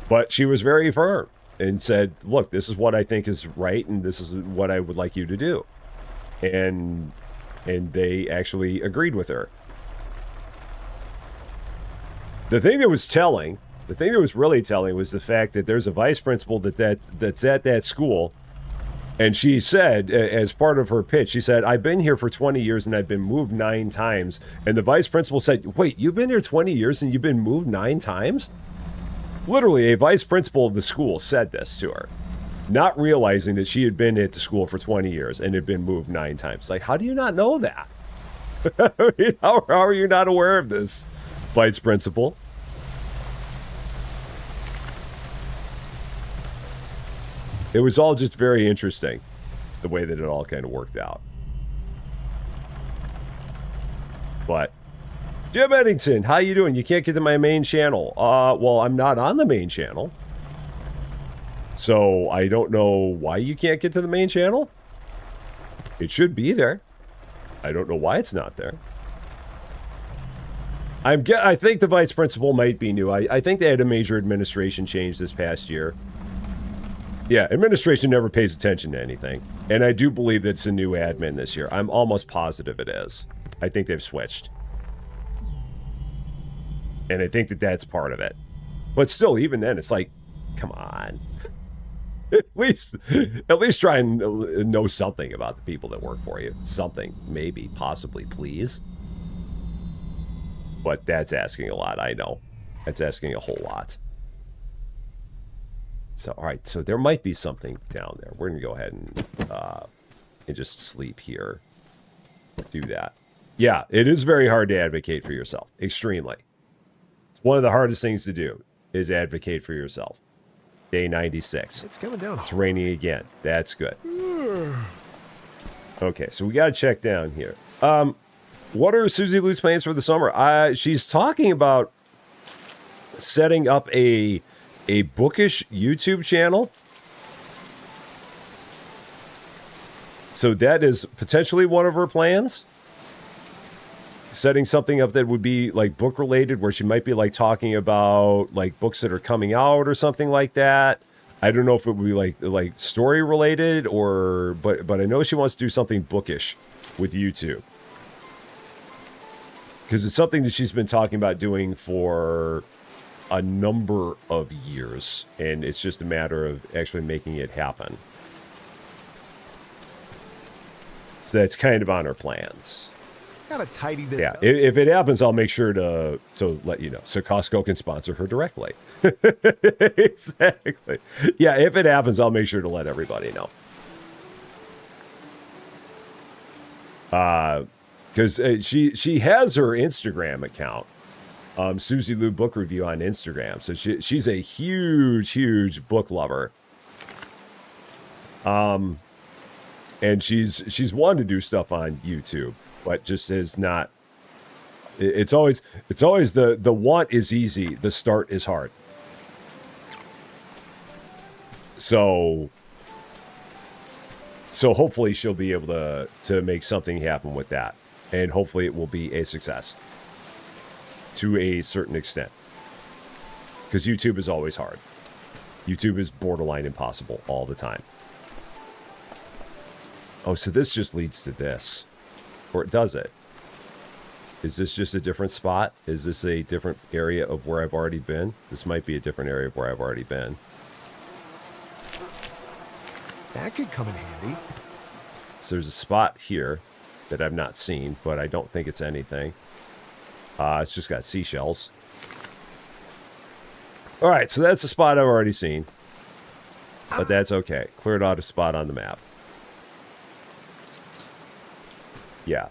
But she was very firm and said, "Look, this is what I think is right, and this is what I would like you to do." And they actually agreed with her. The thing that was really telling was the fact that there's a vice principal that's at that school. And she said, as part of her pitch, she said, "I've been here for 20 years and I've been moved 9 times. And the vice principal said, "Wait, you've been here 20 years and you've been moved 9 times? Literally, a vice principal of the school said this to her, not realizing that she had been at the school for 20 years and had been moved 9 times. Like, how do you not know that? I mean, how are you not aware of this, vice principal? It was all just very interesting, the way that it all kind of worked out. But, Jim Eddington, how you doing? You can't get to my main channel. Well, I'm not on the main channel. So, I don't know why you can't get to the main channel. It should be there. I don't know why it's not there. I think the vice principal might be new. I think they had a major administration change this past year. Yeah, administration never pays attention to anything. And I do believe that it's a new admin this year. I'm almost positive it is. I think they've switched. And I think that that's part of it. But still, even then, it's like, come on. at least try and know something about the people that work for you. Something, maybe, possibly, please. But that's asking a lot, I know. That's asking a whole lot. So, all right, so there might be something down there. We're going to go ahead and just sleep here. Do that. Yeah, it is very hard to advocate for yourself. Extremely. It's one of the hardest things to do is advocate for yourself. Day 96. It's coming down. It's raining again. That's good. Okay, so we got to check down here. What are Susie Lou's plans for the summer? She's talking about setting up a bookish YouTube channel. So that is potentially one of her plans. Setting something up that would be like book related, where she might be like talking about like books that are coming out or something like that. I don't know if it would be like story related but I know she wants to do something bookish with YouTube. Because it's something that she's been talking about doing for a number of years, and it's just a matter of actually making it happen. So that's kind of on her plans. Gotta tidy this Yeah, up. if it happens, I'll make sure to let you know, so Costco can sponsor her directly. Exactly. Yeah, if it happens, I'll make sure to let everybody know. Because she has her Instagram account. Susie Lou Book Review on Instagram. So she's a huge book lover. And she's wanted to do stuff on YouTube, but just is not. It's always the want is easy, the start is hard. So hopefully she'll be able to make something happen with that, and hopefully it will be a success. To a certain extent. Because YouTube is always hard. YouTube is borderline impossible all the time. Oh, so this just leads to this. Or does it? Is this just a different spot? Is this a different area of where I've already been? This might be a different area of where I've already been. That could come in handy. So there's a spot here that I've not seen, but I don't think it's anything. It's just got seashells. All right, so that's a spot I've already seen. But that's okay. Cleared out a spot on the map. Yeah.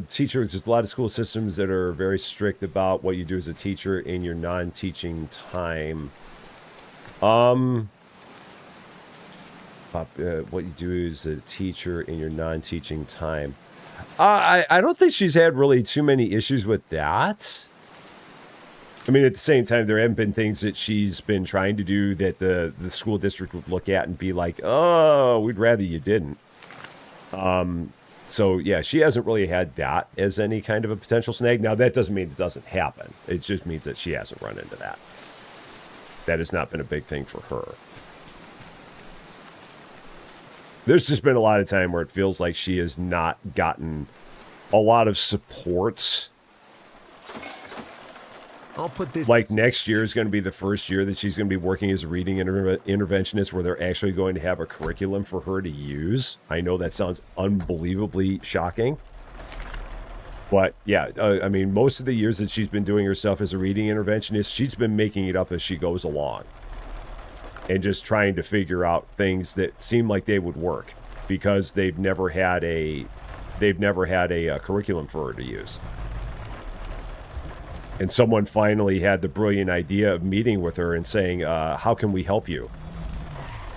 Teacher, there's a lot of school systems that are very strict about what you do as a teacher in your non-teaching time. What you do as a teacher in your non-teaching time. I don't think she's had really too many issues with that. I mean, at the same time, there haven't been things that she's been trying to do that the school district would look at and be like, oh, we'd rather you didn't. So, yeah, she hasn't really had that as any kind of a potential snag. Now, that doesn't mean it doesn't happen. It just means that she hasn't run into that. That has not been a big thing for her. There's just been a lot of time where it feels like she has not gotten a lot of supports. I'll put this. Like next year is going to be the first year that she's going to be working as a reading interventionist where they're actually going to have a curriculum for her to use. I know that sounds unbelievably shocking. But yeah, I mean, most of the years that she's been doing her stuff as a reading interventionist, she's been making it up as she goes along. And just trying to figure out things that seem like they would work because they've never had a curriculum for her to use. And someone finally had the brilliant idea of meeting with her and saying, how can we help you?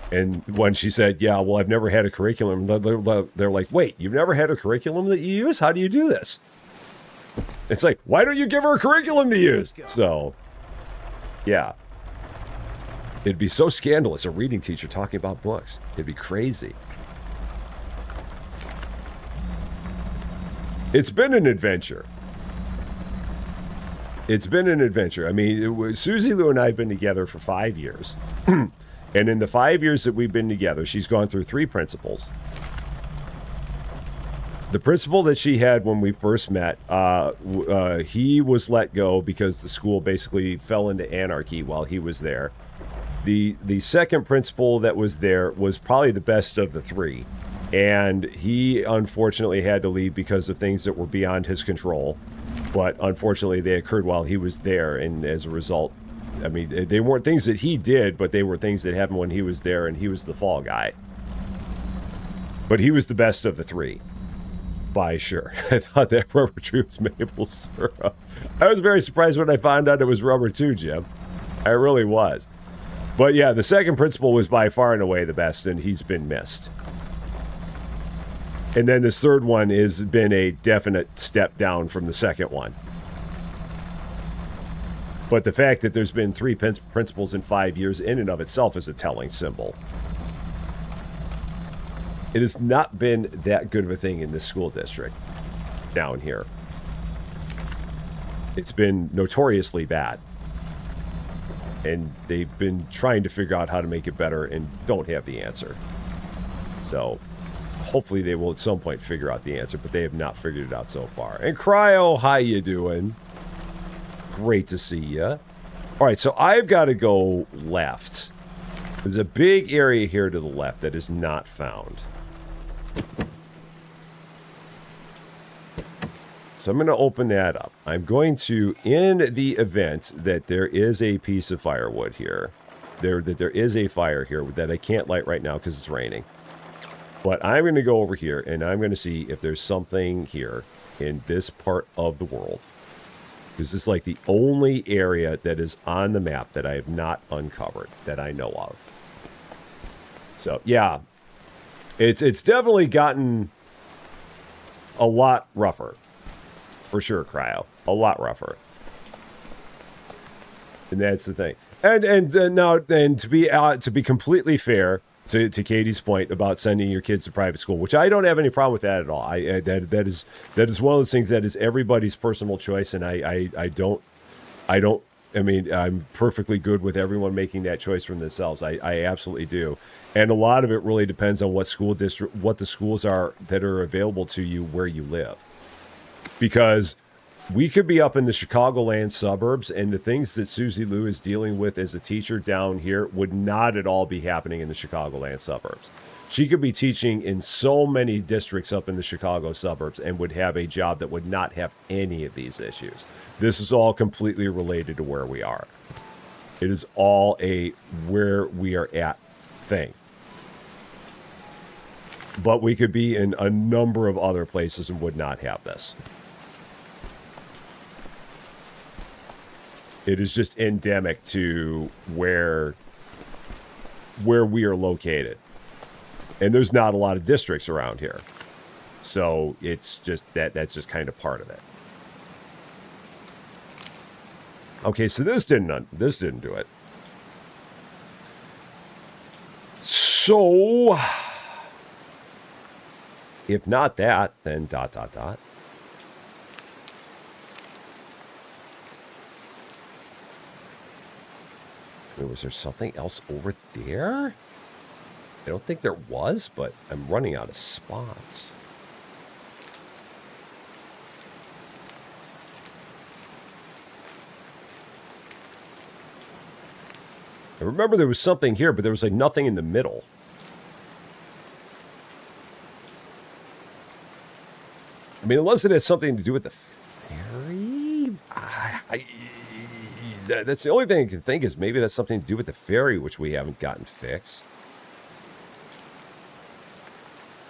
And when she said, yeah, well, I've never had a curriculum, they're like, wait, you've never had a curriculum that you use? How do you do this? It's like, why don't you give her a curriculum to use? So, yeah. It'd be so scandalous, a reading teacher talking about books. It'd be crazy. It's been an adventure. It's been an adventure. I mean, Susie Lou and I have been together for 5 years. And in the 5 years that we've been together, she's gone through 3 principals. The principal that she had when we first met, he was let go because the school basically fell into anarchy while he was there. The second principal that was there was probably the best of the 3. And he unfortunately had to leave because of things that were beyond his control. But unfortunately, they occurred while he was there. And as a result, I mean, they weren't things that he did, but they were things that happened when he was there and he was the fall guy. But he was the best of the 3. By sure. I thought that rubber tree was maple syrup. I was very surprised when I found out it was rubber too, Jim. I really was. But yeah, the second principal was by far and away the best, and he's been missed. And then this third one has been a definite step down from the second one. But the fact that there's been 3 principals in 5 years in and of itself is a telling symbol. It has not been that good of a thing in this school district down here. It's been notoriously bad. And they've been trying to figure out how to make it better and don't have the answer. So hopefully they will at some point figure out the answer, but they have not figured it out so far. And Cryo, how you doing? Great to see you. All right, so I've got to go left. There's a big area here to the left that is not found. So I'm going to open that up. I'm going to, in the event that there is a piece of firewood here, that there is a fire here that I can't light right now because it's raining. But I'm going to go over here and I'm going to see if there's something here in this part of the world. This is like the only area that is on the map that I have not uncovered that I know of. So, yeah. It's definitely gotten a lot rougher. For sure, Cryo. A lot rougher. And that's the thing. And now, and to be completely fair to Katie's point about sending your kids to private school, which I don't have any problem with that at all. That is one of those things that is everybody's personal choice, and I mean, I'm perfectly good with everyone making that choice for themselves. I absolutely do. And a lot of it really depends on what school district, what the schools are that are available to you where you live. Because we could be up in the Chicagoland suburbs, and the things that Susie Lou is dealing with as a teacher down here would not at all be happening in the Chicagoland suburbs. She could be teaching in so many districts up in the Chicago suburbs and would have a job that would not have any of these issues. This is all completely related to where we are. It is all a where we are at thing. But we could be in a number of other places and would not have this. It is just endemic to where we are located. And there's not a lot of districts around here. So it's just that's just kind of part of it. Okay, so this didn't do it. So, if not that, then ... Wait, was there something else over there? I don't think there was, but I'm running out of spots. I remember there was something here, but there was like nothing in the middle. I mean, unless it has something to do with the ferry? That's the only thing I can think is maybe that's something to do with the ferry, which we haven't gotten fixed.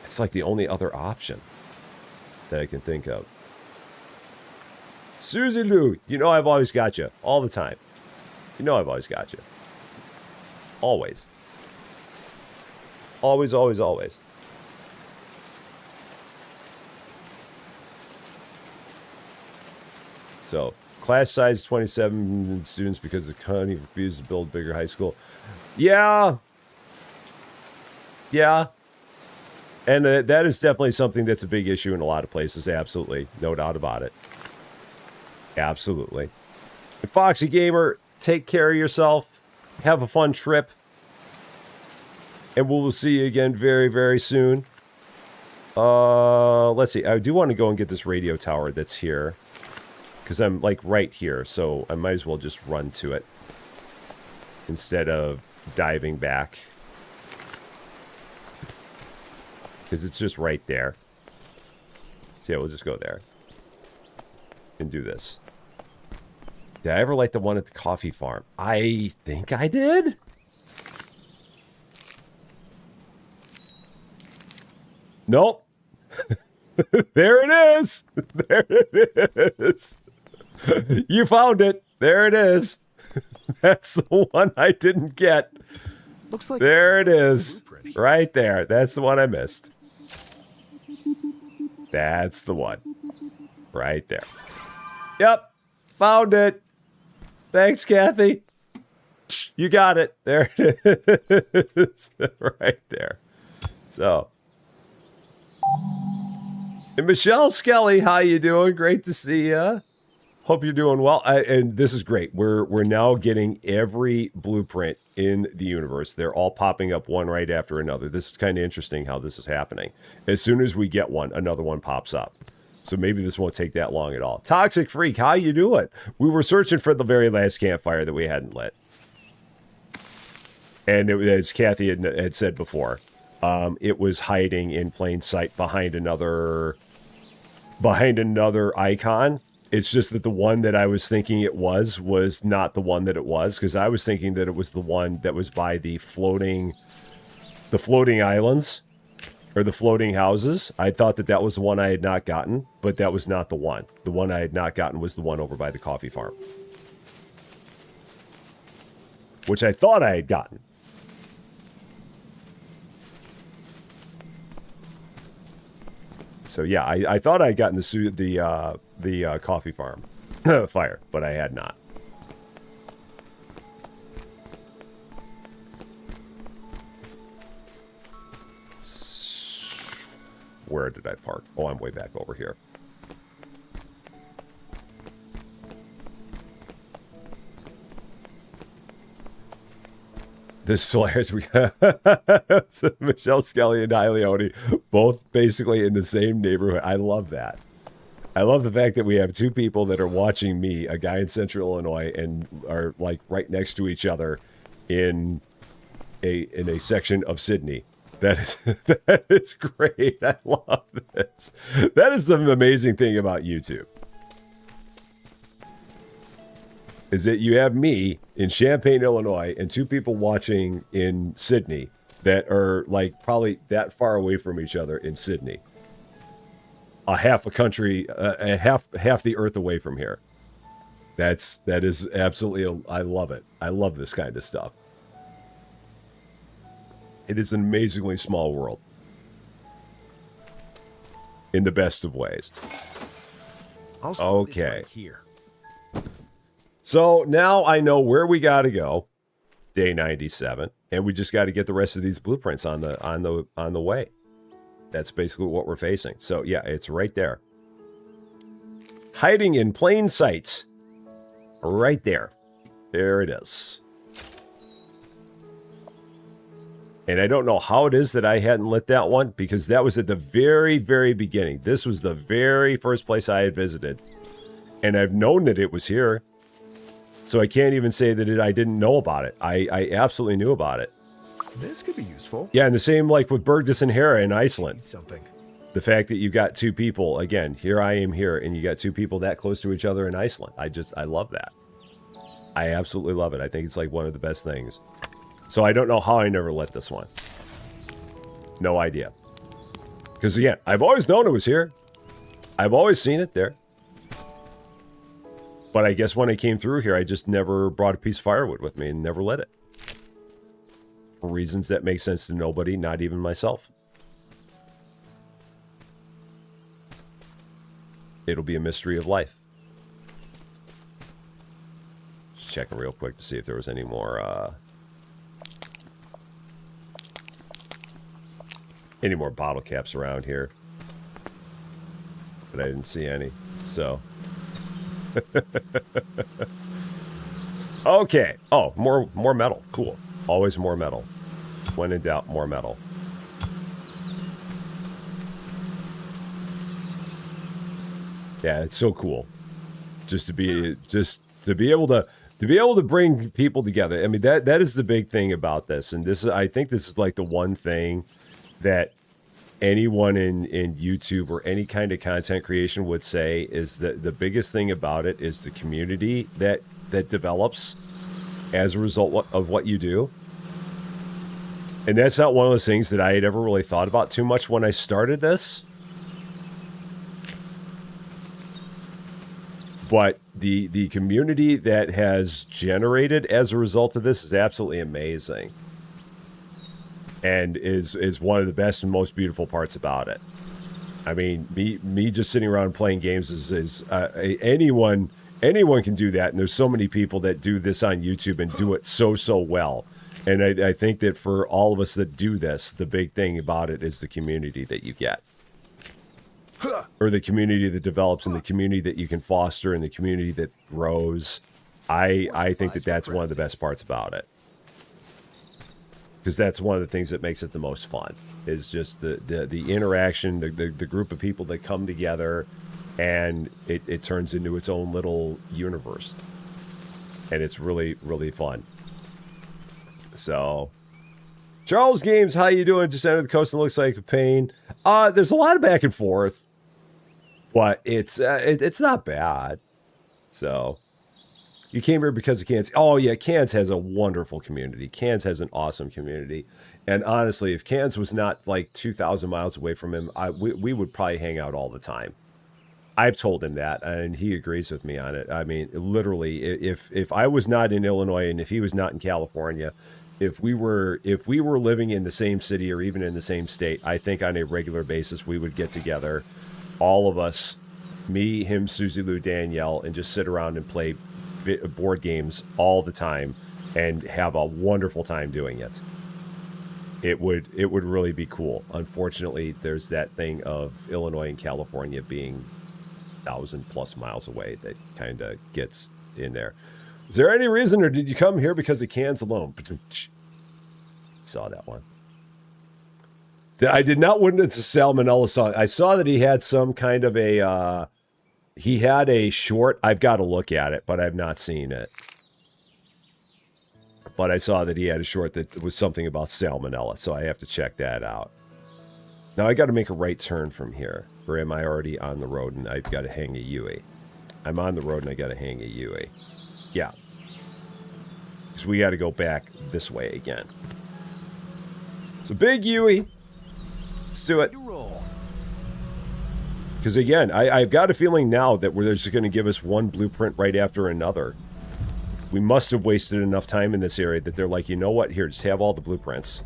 It's like the only other option that I can think of. Susie Lou, you know I've always got you. All the time. You know I've always got you. Always. Always, always, always. So, class size 27 students because the county refused to build bigger high school. Yeah. Yeah. And that is definitely something that's a big issue in a lot of places. Absolutely. No doubt about it. Absolutely. And Foxy Gamer, take care of yourself. Have a fun trip. And we'll see you again very, very soon. Let's see. I do want to go and get this radio tower that's here. Because I'm, like, right here. So I might as well just run to it. Instead of diving back. Because it's just right there. So yeah, we'll just go there. And do this. Did I ever like the one at the coffee farm? I think I did. Nope. There it is. There it is. You found it. There it is. That's the one I didn't get. Looks like there it is. Right there. That's the one I missed. That's the one. Right there. Yep. Found it. Thanks, Kathy. You got it. There it is. Right there. So. And Michelle Skelly, how you doing? Great to see you. Hope you're doing well. And this is great. We're now getting every blueprint in the universe. They're all popping up one right after another. This is kind of interesting how this is happening. As soon as we get one, another one pops up. So maybe this won't take that long at all. Toxic Freak, how you doing? We were searching for the very last campfire that we hadn't lit. And it, as Kathy had said before, it was hiding in plain sight behind another icon. It's just that the one that I was thinking it was not the one that it was, because I was thinking that it was the one that was by the floating islands or the floating houses. I thought that that was the one I had not gotten, but that was not the one. The one I had not gotten was the one over by the coffee farm, which I thought I had gotten. So yeah, I thought I had gotten the coffee farm fire, but I had not. Where did I park? Oh, I'm way back over here. This is hilarious. We Michelle Skelly and Ileone, both basically in the same neighborhood. I love that. I love the fact that we have two people that are watching me, a guy in Central Illinois, and are like right next to each other in a section of Sydney. That is great. I love this. That is the amazing thing about YouTube. Is that you have me in Champaign, Illinois, and two people watching in Sydney that are like probably that far away from each other in Sydney. A half a country, half the earth away from here. That is absolutely, I love it. I love this kind of stuff. It is an amazingly small world. In the best of ways. Okay. Here. So now I know where we got to go. Day 97, and we just got to get the rest of these blueprints on the way. That's basically what we're facing. So yeah, it's right there. Hiding in plain sight. Right there. There it is. And I don't know how it is that I hadn't lit that one, because that was at the very, very beginning. This was the very first place I had visited. And I've known that it was here. So I can't even say that I didn't know about it. I absolutely knew about it. This could be useful. Yeah, and the same like with Bergdus and Hera in Iceland. Something. The fact that you got two people, again, here I am here, and you got two people that close to each other in Iceland. I love that. I absolutely love it. I think it's like one of the best things. So I don't know how I never lit this one. No idea. Because again, I've always known it was here. I've always seen it there. But I guess when I came through here, I just never brought a piece of firewood with me and never lit it. For reasons that make sense to nobody, not even myself. It'll be a mystery of life. Just checking real quick to see if there was any more bottle caps around here. But I didn't see any, so... Okay. Oh, more metal. Cool. Always more metal. When in doubt, more metal. Yeah, it's so cool. Just to be able to bring people together. I mean, that is the big thing about this. And I think this is like the one thing that anyone in YouTube or any kind of content creation would say is that the biggest thing about it is the community that develops as a result of what you do. And that's not one of those things that I had ever really thought about too much when I started this. But the community that has generated as a result of this is absolutely amazing. And is one of the best and most beautiful parts about it. I mean, me just sitting around playing games is anyone can do that, and there's so many people that do this on YouTube and do it so well. And I think that for all of us that do this, the big thing about it is the community that you get, or the community that develops, and the community that you can foster, and the community that grows. I think that that's one of the best parts about it. Because that's one of the things that makes it the most fun, is just the interaction, the group of people that come together, and it turns into its own little universe. And it's really, really fun. So, Charles Games, how you doing? Just entered the coast and looks like a pain. There's a lot of back and forth, but it's not bad. So... You came here because of Cairns. Oh, yeah, Cairns has a wonderful community. Cairns has an awesome community. And honestly, if Cairns was not like 2,000 miles away from him, we would probably hang out all the time. I've told him that, and he agrees with me on it. I mean, literally, if I was not in Illinois and if he was not in California, if we were living in the same city or even in the same state, I think on a regular basis we would get together, all of us, me, him, Susie Lou, Danielle, and just sit around and play board games all the time and have a wonderful time doing it. It would really be cool. Unfortunately, there's that thing of Illinois and California being 1,000+ miles away that kind of gets in there. Is there any reason, or did you come here because of Cairns alone? Saw that one. I did not witness the Salmonella song. I saw that he had some kind of a he had a short. I've got to look at it, but I've not seen it. But I saw that he had a short that was something about salmonella, so I have to check that out. Now I got to make a right turn from here, or am I already on the road and I've got to hang a Yui? I'm on the road and I got to hang a Yui. Yeah. Because we got to go back this way again. So big Yui. Let's do it. Because again, I've got a feeling now that they're just going to give us one blueprint right after another. We must have wasted enough time in this area that they're like, you know what? Here, just have all the blueprints.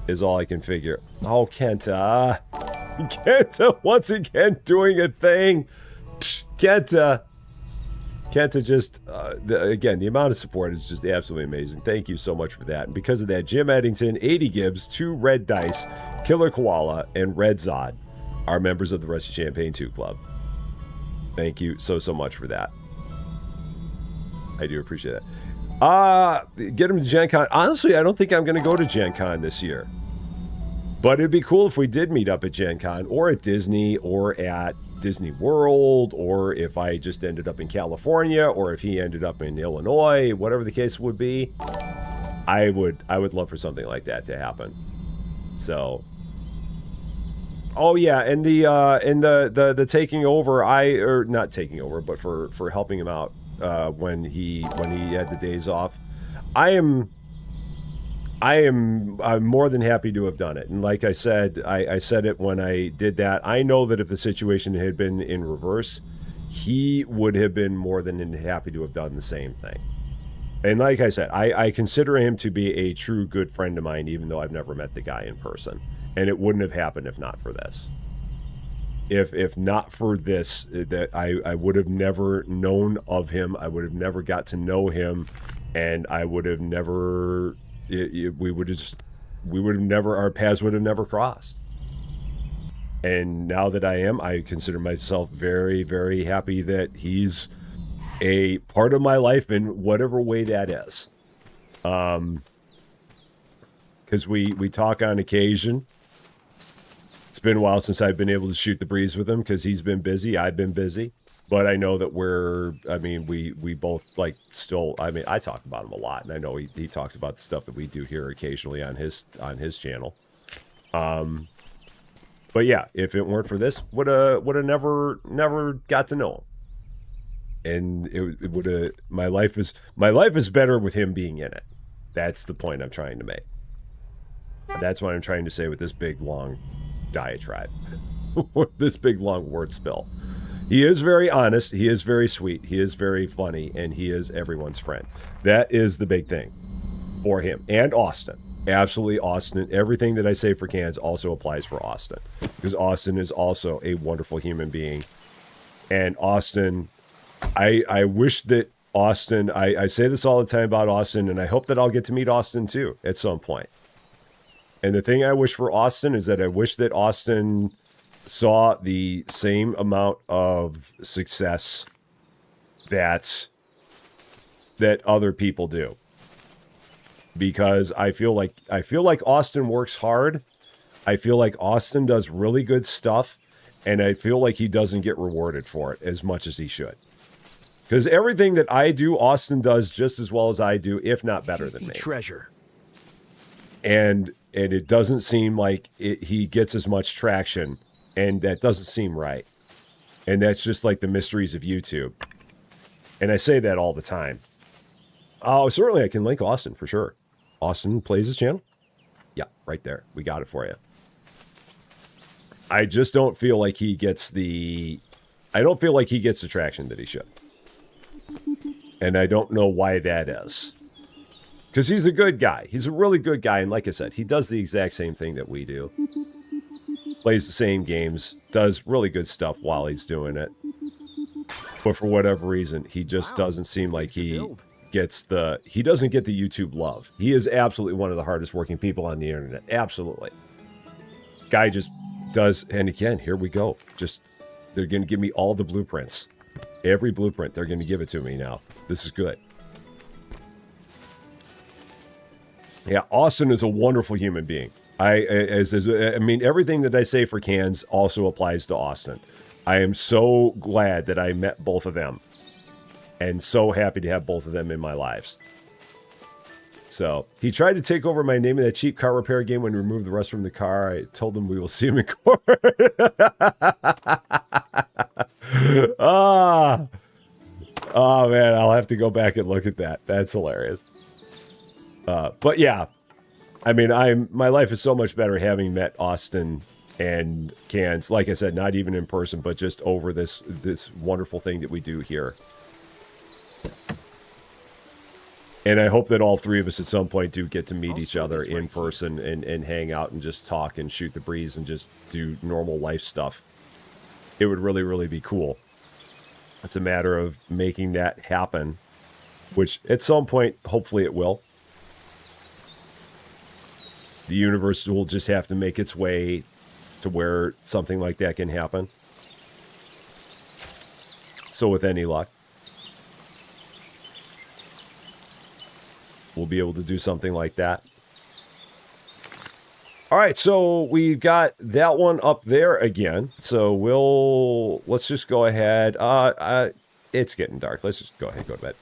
Is all I can figure. Oh, Kenta. Kenta once again doing a thing. Kenta. Kenta just, again, the amount of support is just absolutely amazing. Thank you so much for that. And because of that, Jim Eddington, 80 Gibbs, 2 Red Dice, Killer Koala, and Red Zod are members of the Rusty Champagne 2 Club. Thank you so much for that. I do appreciate that. Get him to Gen Con. Honestly, I don't think I'm going to go to Gen Con this year. But it'd be cool if we did meet up at Gen Con or at Disney or at Disney World, or if I just ended up in California, or if he ended up in Illinois, whatever the case would be. I would love for something like that to happen. So, oh yeah, and the taking over, or not taking over, but for helping him out when he had the days off. I'm more than happy to have done it. And like I said, I said it when I did that. I know that if the situation had been in reverse, he would have been more than happy to have done the same thing. And like I said, I consider him to be a true good friend of mine, even though I've never met the guy in person. And it wouldn't have happened if not for this. If not for this, that I would have never known of him. I would have never got to know him. And I would have never... our paths would have never crossed. And now that I am, I consider myself very, very happy that he's a part of my life in whatever way that is. Because we talk on occasion. It's been a while since I've been able to shoot the breeze with him because he's been busy, I've been busy. But I know that we both still, I talk about him a lot, and I know he talks about the stuff that we do here occasionally on his channel. But yeah, if it weren't for this, would have never got to know him. And it would have, my life is better with him being in it. That's the point I'm trying to make. That's what I'm trying to say with this big long diatribe. This big long word spill. He is very honest, he is very sweet, he is very funny, and he is everyone's friend. That is the big thing for him. And Austin. Absolutely Austin. Everything that I say for Cans also applies for Austin. Because Austin is also a wonderful human being. And Austin, I wish that Austin, I say this all the time about Austin, and I hope that I'll get to meet Austin too at some point. And the thing I wish for Austin is that I wish that Austin saw the same amount of success that other people do, because I feel like Austin works hard. I feel like Austin does really good stuff, and I feel like he doesn't get rewarded for it as much as he should. Because everything that I do, Austin does just as well as I do, if not better than me. Treasure. And it doesn't seem like he gets as much traction. And that doesn't seem right. And that's just like the mysteries of YouTube. And I say that all the time. Oh, certainly I can link Austin for sure. Austin plays his channel? Yeah, right there. We got it for you. I just don't feel like he gets the... I don't feel like he gets the traction that he should. And I don't know why that is. Because he's a good guy. He's a really good guy. And like I said, he does the exact same thing that we do. Plays the same games, does really good stuff while he's doing it. But for whatever reason, he just doesn't seem like he doesn't get the YouTube love. He is absolutely one of the hardest working people on the internet. Absolutely. Guy just does, and again, here we go. They're going to give me all the blueprints. Every blueprint, they're going to give it to me now. This is good. Yeah, Austin is a wonderful human being. Everything that I say for Cans also applies to Austin. I am so glad that I met both of them. And so happy to have both of them in my lives. So, he tried to take over my name in that cheap car repair game when we removed the rust from the car. I told him we will see him in court. Oh, man, I'll have to go back and look at that. That's hilarious. But yeah. My life is so much better having met Austin and Cans. Like I said, not even in person, but just over this wonderful thing that we do here. And I hope that all three of us at some point do get to meet each other in person and hang out and just talk and shoot the breeze and just do normal life stuff. It would really, really be cool. It's a matter of making that happen, which at some point, hopefully it will. The universe will just have to make its way to where something like that can happen. So with any luck, we'll be able to do something like that. All right, so we've got that one up there again. So let's just go ahead. It's getting dark. Let's just go ahead and go to bed.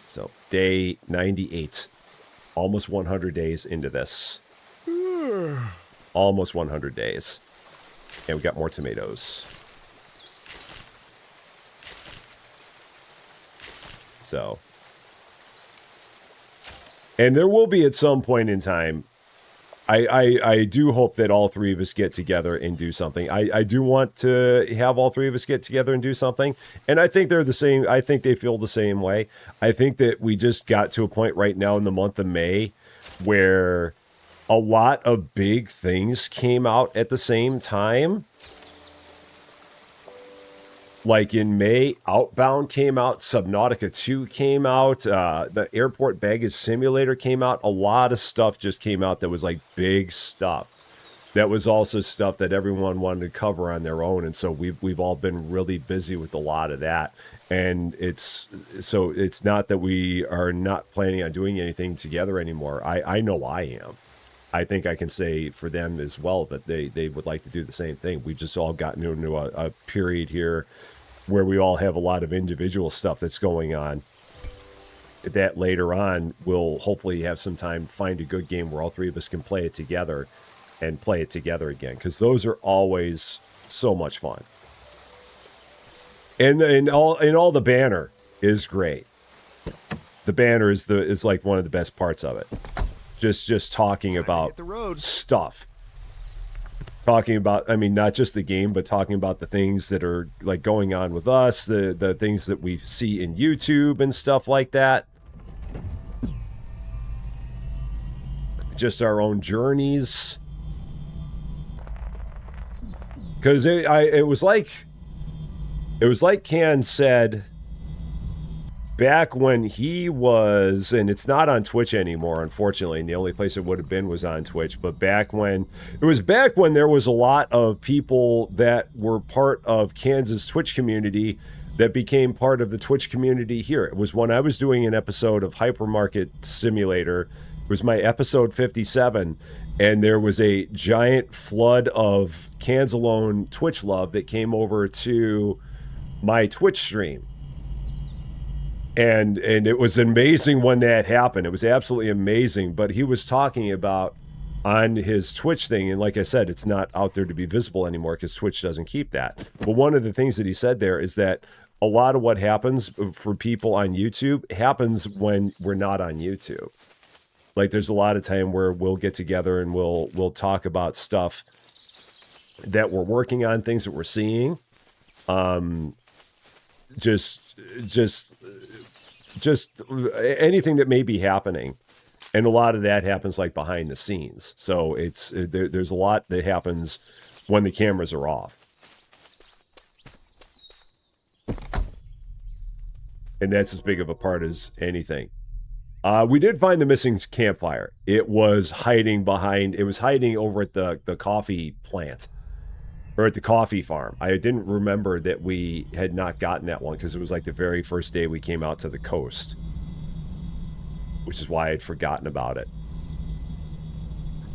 So day 98, almost 100 days into this. Almost 100 days. And we got more tomatoes. So, and there will be at some point in time, I do hope that all three of us get together and do something. I do want to have all three of us get together and do something. And I think they're the same. I think they feel the same way. I think that we just got to a point right now in the month of May where a lot of big things came out at the same time. Like in May, Outbound came out, Subnautica 2 came out, the Airport Baggage Simulator came out. A lot of stuff just came out that was like big stuff. That was also stuff that everyone wanted to cover on their own, and so we've all been really busy with a lot of that. And it's not that we are not planning on doing anything together anymore. I know I am. I think I can say for them as well that they would like to do the same thing. We've just all gotten into a period here where we all have a lot of individual stuff that's going on, that later on we'll hopefully have some time to find a good game where all three of us can play it together and play it together again, because those are always so much fun. And all the banner is great. The banner is like one of the best parts of it. Just talking about stuff. Talking about, I mean, not just the game, but talking about the things that are like going on with us, the things that we see in YouTube and stuff like that. Just our own journeys. Because it was like Can said back when he was, and it's not on Twitch anymore, unfortunately, and the only place it would have been was on Twitch, but back when there was a lot of people that were part of Kansas Twitch community that became part of the Twitch community here. It was when I was doing an episode of Hypermarket Simulator. It was my episode 57, and there was a giant flood of Kansalone Twitch love that came over to my Twitch stream. And it was amazing when that happened. It was absolutely amazing. But he was talking about on his Twitch thing, and like I said, it's not out there to be visible anymore because Twitch doesn't keep that. But one of the things that he said there is that a lot of what happens for people on YouTube happens when we're not on YouTube. Like there's a lot of time where we'll get together and we'll talk about stuff that we're working on, things that we're seeing. Just anything that may be happening, and a lot of that happens like behind the scenes. So there's a lot that happens when the cameras are off, and that's as big of a part as anything. We did find the missing campfire. It was hiding over at the coffee plant. Or at the coffee farm. I didn't remember that we had not gotten that one because it was like the very first day we came out to the coast. Which is why I'd forgotten about it.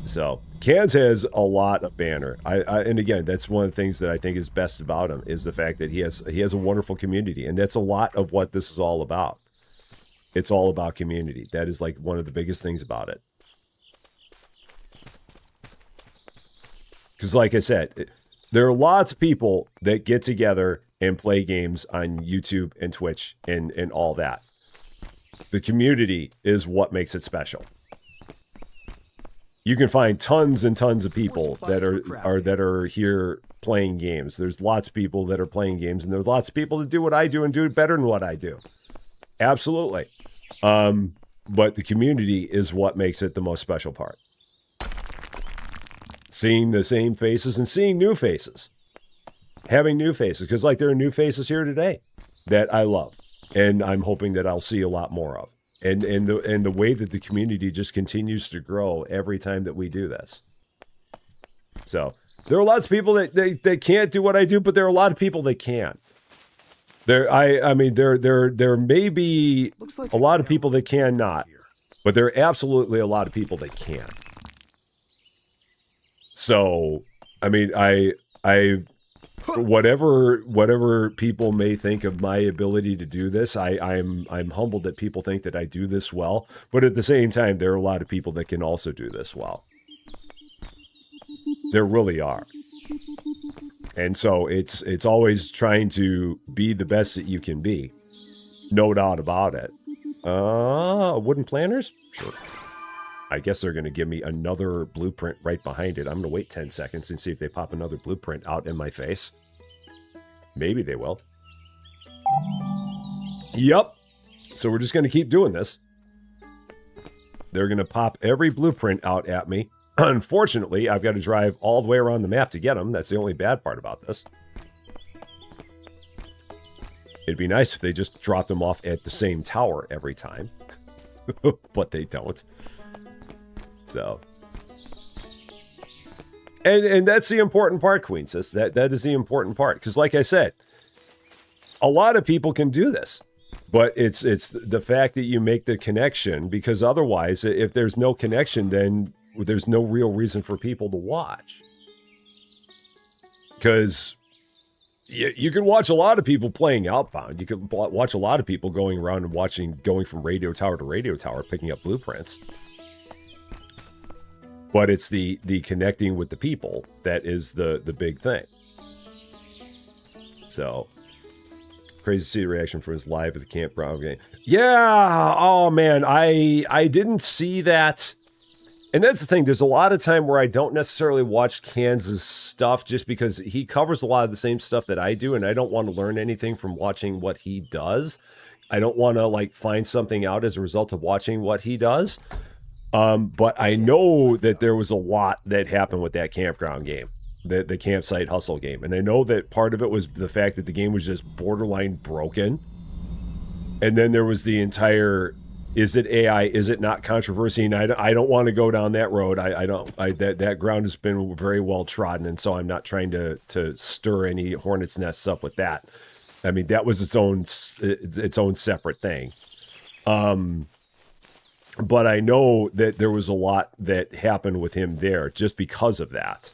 So, Cans has a lot of banner. And again, that's one of the things that I think is best about him, is the fact that he has a wonderful community. And that's a lot of what this is all about. It's all about community. That is like one of the biggest things about it. Because like I said, there are lots of people that get together and play games on YouTube and Twitch and all that. The community is what makes it special. You can find tons and tons of people that are here playing games. There's lots of people that are playing games, and there's lots of people that do what I do and do it better than what I do. Absolutely. But the community is what makes it the most special part. Seeing the same faces and seeing new faces. having new faces, because like there are new faces here today that I love, and I'm hoping that I'll see a lot more of. And the way that the community just continues to grow every time that we do this. So there are lots of people that can't do what I do, but there are a lot of people that can. I mean there may be a lot of people that cannot, but there are absolutely a lot of people that can. So I mean I whatever people may think of my ability to do this, I'm humbled that people think that I do this well, but at the same time there are a lot of people that can also do this well. There really are. And so it's always trying to be the best that you can be. No doubt about it. Wooden planters? Sure. I guess they're going to give me another blueprint right behind it. I'm going to wait 10 seconds and see if they pop another blueprint out in my face. Maybe they will. Yep. So we're just going to keep doing this. They're going to pop every blueprint out at me. Unfortunately, I've got to drive all the way around the map to get them. That's the only bad part about this. It'd be nice if they just dropped them off at the same tower every time. But they don't. So. And that's the important part, Queen Sis. That is the important part. Because like I said, a lot of people can do this. But it's the fact that you make the connection. Because otherwise, if there's no connection, then there's no real reason for people to watch. Because you can watch a lot of people playing Outbound. You can watch a lot of people going around and going from radio tower to radio tower, picking up blueprints. But it's the connecting with the people that is the big thing. So, crazy to see the reaction for his live at the campground game. Yeah, oh man, I didn't see that. And that's the thing, there's a lot of time where I don't necessarily watch Kansas stuff just because he covers a lot of the same stuff that I do, and I don't want to learn anything from watching what he does. I don't want to like find something out as a result of watching what he does. But I know that there was a lot that happened with that campground game, the campsite hustle game. And I know that part of it was the fact that the game was just borderline broken. And then there was the entire, is it AI, is it not controversy? And I don't want to go down that road. That ground has been very well trodden. And so I'm not trying to stir any hornet's nests up with that. I mean, that was its own separate thing. But I know that there was a lot that happened with him there just because of that.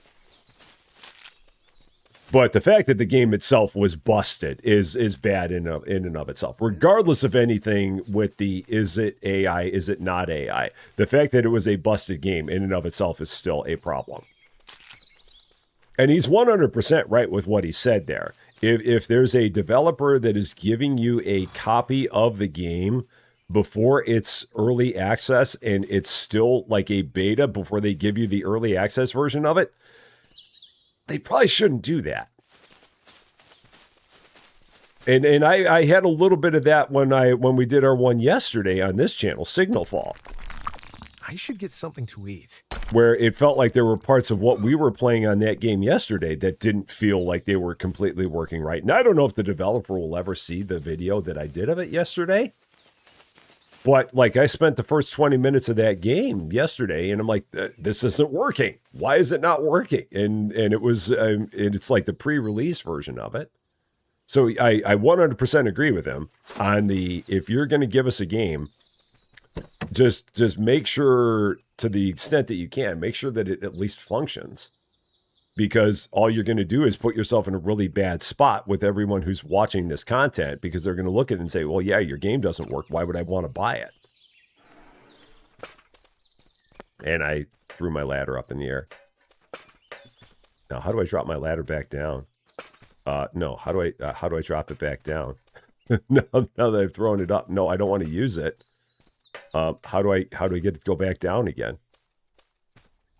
But the fact that the game itself was busted is bad in and of itself. Regardless of anything with the is it AI, is it not AI, the fact that it was a busted game in and of itself is still a problem. And he's 100% right with what he said there. If there's a developer that is giving you a copy of the game before it's early access and it's still like a beta before they give you the early access version of it, they probably shouldn't do that. And I had a little bit of that when we did our one yesterday on this channel, Signal Fall. I should get something to eat. Where it felt like there were parts of what we were playing on that game yesterday that didn't feel like they were completely working right. And I don't know if the developer will ever see the video that I did of it yesterday. But like I spent the first 20 minutes of that game yesterday and I'm like, this isn't working. Why is it not working? And it was, it's like the pre-release version of it. So I 100% agree with him on if you're going to give us a game, just make sure to the extent that you can, make sure that it at least functions. Because all you're going to do is put yourself in a really bad spot with everyone who's watching this content because they're going to look at it and say, well, yeah, your game doesn't work. Why would I want to buy it? And I threw my ladder up in the air. Now, how do I drop my ladder back down? No, how do I drop it back down? now that I've thrown it up, no, I don't want to use it. How do I get it to go back down again?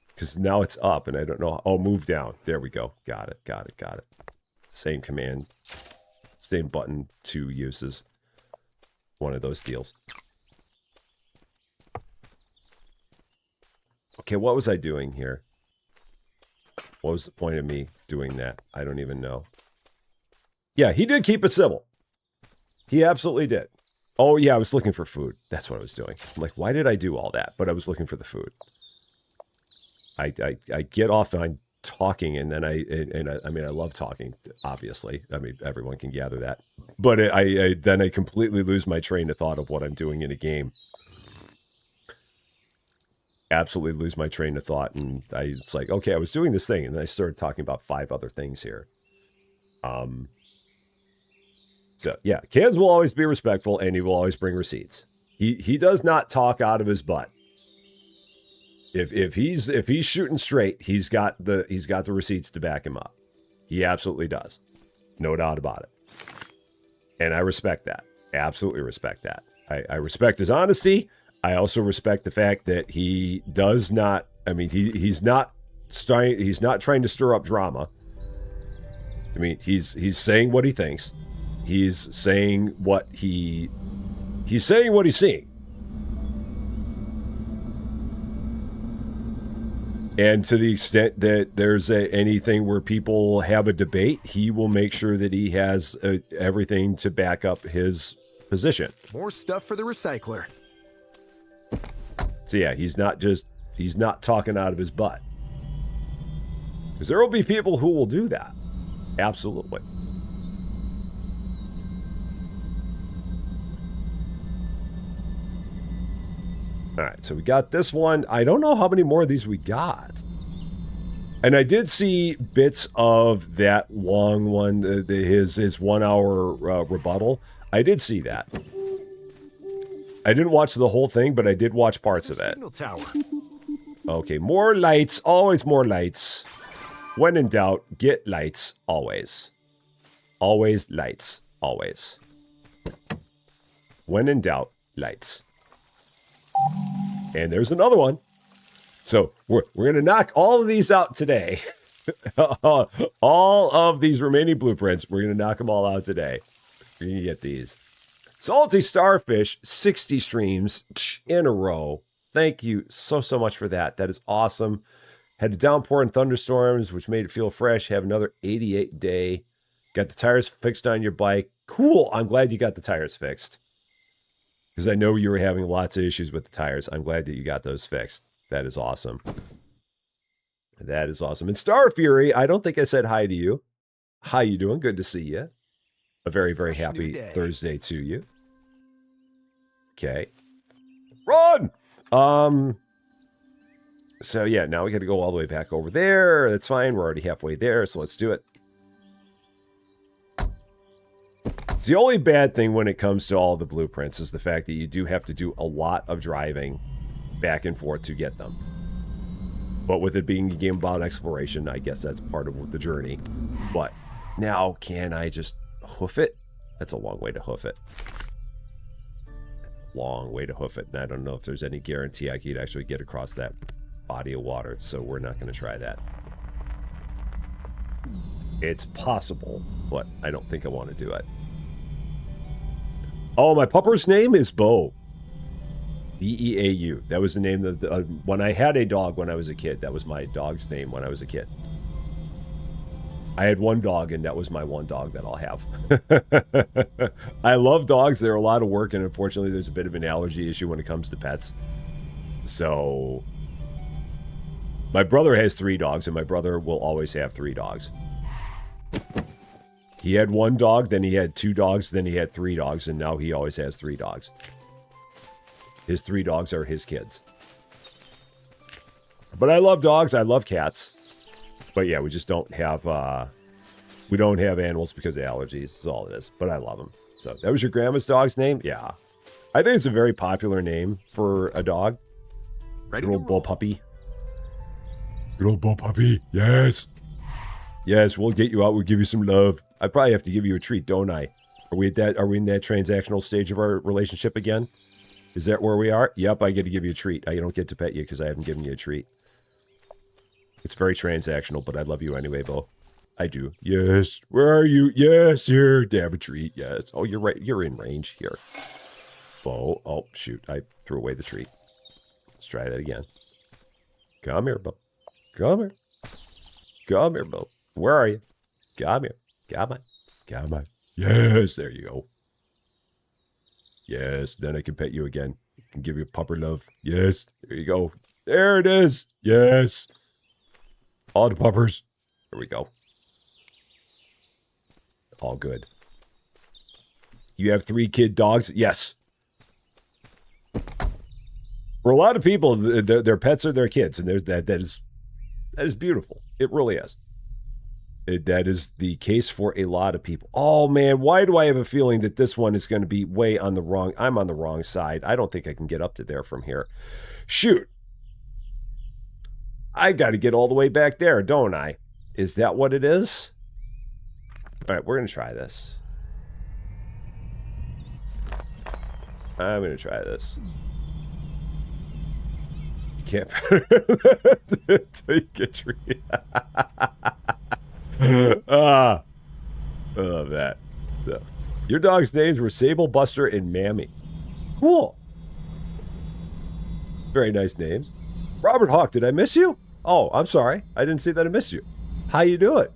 Because now it's up and I don't know. Oh, move down. There we go. Got it. Same command. Same button, 2 uses. One of those deals. Okay, what was I doing here? What was the point of me doing that? I don't even know. Yeah, he did keep it civil. He absolutely did. Oh, yeah, I was looking for food. That's what I was doing. I'm like, why did I do all that? But I was looking for the food. I get off on talking, and then I mean, I love talking, obviously. I mean, everyone can gather that. But then I completely lose my train of thought of what I'm doing in a game. Absolutely lose my train of thought, and it's like, okay, I was doing this thing, and then I started talking about 5 other things here. So yeah, Cans will always be respectful, and he will always bring receipts. He does not talk out of his butt. If he's shooting straight, he's got the receipts to back him up. He absolutely does, no doubt about it. And I respect that. Absolutely respect that. I respect his honesty. I also respect the fact that he does not. I mean, he's not trying to stir up drama. I mean, he's saying what he thinks. He's saying what he's seeing. And to the extent that there's anything where people have a debate, he will make sure that he has everything to back up his position. More stuff for the recycler. So yeah, he's not talking out of his butt. Because there will be people who will do that. Absolutely. All right, so we got this one. I don't know how many more of these we got. And I did see bits of that long one, his 1 hour rebuttal. I did see that. I didn't watch the whole thing, but I did watch parts of it. Signal tower. Okay, more lights. Always more lights. When in doubt, get lights. Always. Always lights. Always. When in doubt, lights. And there's another one. So we're going to knock all of these out today. All of these remaining blueprints, we're going to knock them all out today. We're going to get these. Salty Starfish, 60 streams in a row. Thank you so much for that. That is awesome. Had a downpour and thunderstorms, which made it feel fresh. Have another 88 day. Got the tires fixed on your bike. Cool. I'm glad you got the tires fixed. Because I know you were having lots of issues with the tires. I'm glad that you got those fixed. That is awesome. That is awesome. And Star Fury, I don't think I said hi to you. How you doing? Good to see you. A very, very happy Thursday to you. Okay. Run! So yeah, now we got to go all the way back over there. That's fine. We're already halfway there, so let's do it. It's the only bad thing when it comes to all the blueprints is the fact that you do have to do a lot of driving back and forth to get them. But with it being a game about exploration, I guess that's part of the journey. But now, can I just hoof it? That's a long way to hoof it. That's a long way to hoof it. And I don't know if there's any guarantee I could actually get across that body of water. So we're not going to try that. It's possible, but I don't think I want to do it. Oh, my pupper's name is Bo. B-E-A-U. That was the name of the, when I had a dog when I was a kid. That was my dog's name when I was a kid. I had one dog, and that was my one dog that I'll have. I love dogs. They're a lot of work, and unfortunately, there's a bit of an allergy issue when it comes to pets. So, my brother has 3 dogs, and my brother will always have 3 dogs. He had 1 dog, then he had 2 dogs, then he had 3 dogs, and now he always has 3 dogs. His 3 dogs are his kids. But I love dogs. I love cats. But yeah, we just don't have animals because of allergies. That's all it is. But I love them. So that was your grandma's dog's name? Yeah. I think it's a very popular name for a dog. Good old bull puppy. Good old bull puppy. Yes. Yes, we'll get you out. We'll give you some love. I probably have to give you a treat, don't I? Are we in that transactional stage of our relationship again? Is that where we are? Yep, I get to give you a treat. I don't get to pet you because I haven't given you a treat. It's very transactional, but I love you anyway, Bo. I do. Yes. Where are you? Yes, here. To have a treat. Yes. Oh, you're right. You're in range. Here. Bo. Oh, shoot. I threw away the treat. Let's try that again. Come here, Bo. Come here. Come here, Bo. Where are you? Come here. Come on. Come on. Yes, there you go. Yes, then I can pet you again. I can give you a pupper love. Yes, there you go. There it is. Yes. All the puppers. There we go. All good. You have 3 kid dogs? Yes. For a lot of people, their pets are their kids, and that is beautiful. It really is. That is the case for a lot of people. Oh man, why do I have a feeling that this one is going to be way on the wrong? I'm on the wrong side. I don't think I can get up to there from here. Shoot. I got to get all the way back there, don't I? Is that what it is? All right, we're going to try this. I'm going to try this. You can't take a tree. I love that. So, your dog's names were Sable, Buster, and Mammy. Cool. Very nice names. Robert Hawk, did I miss you? Oh, I'm sorry. I didn't see that I missed you. How you doing?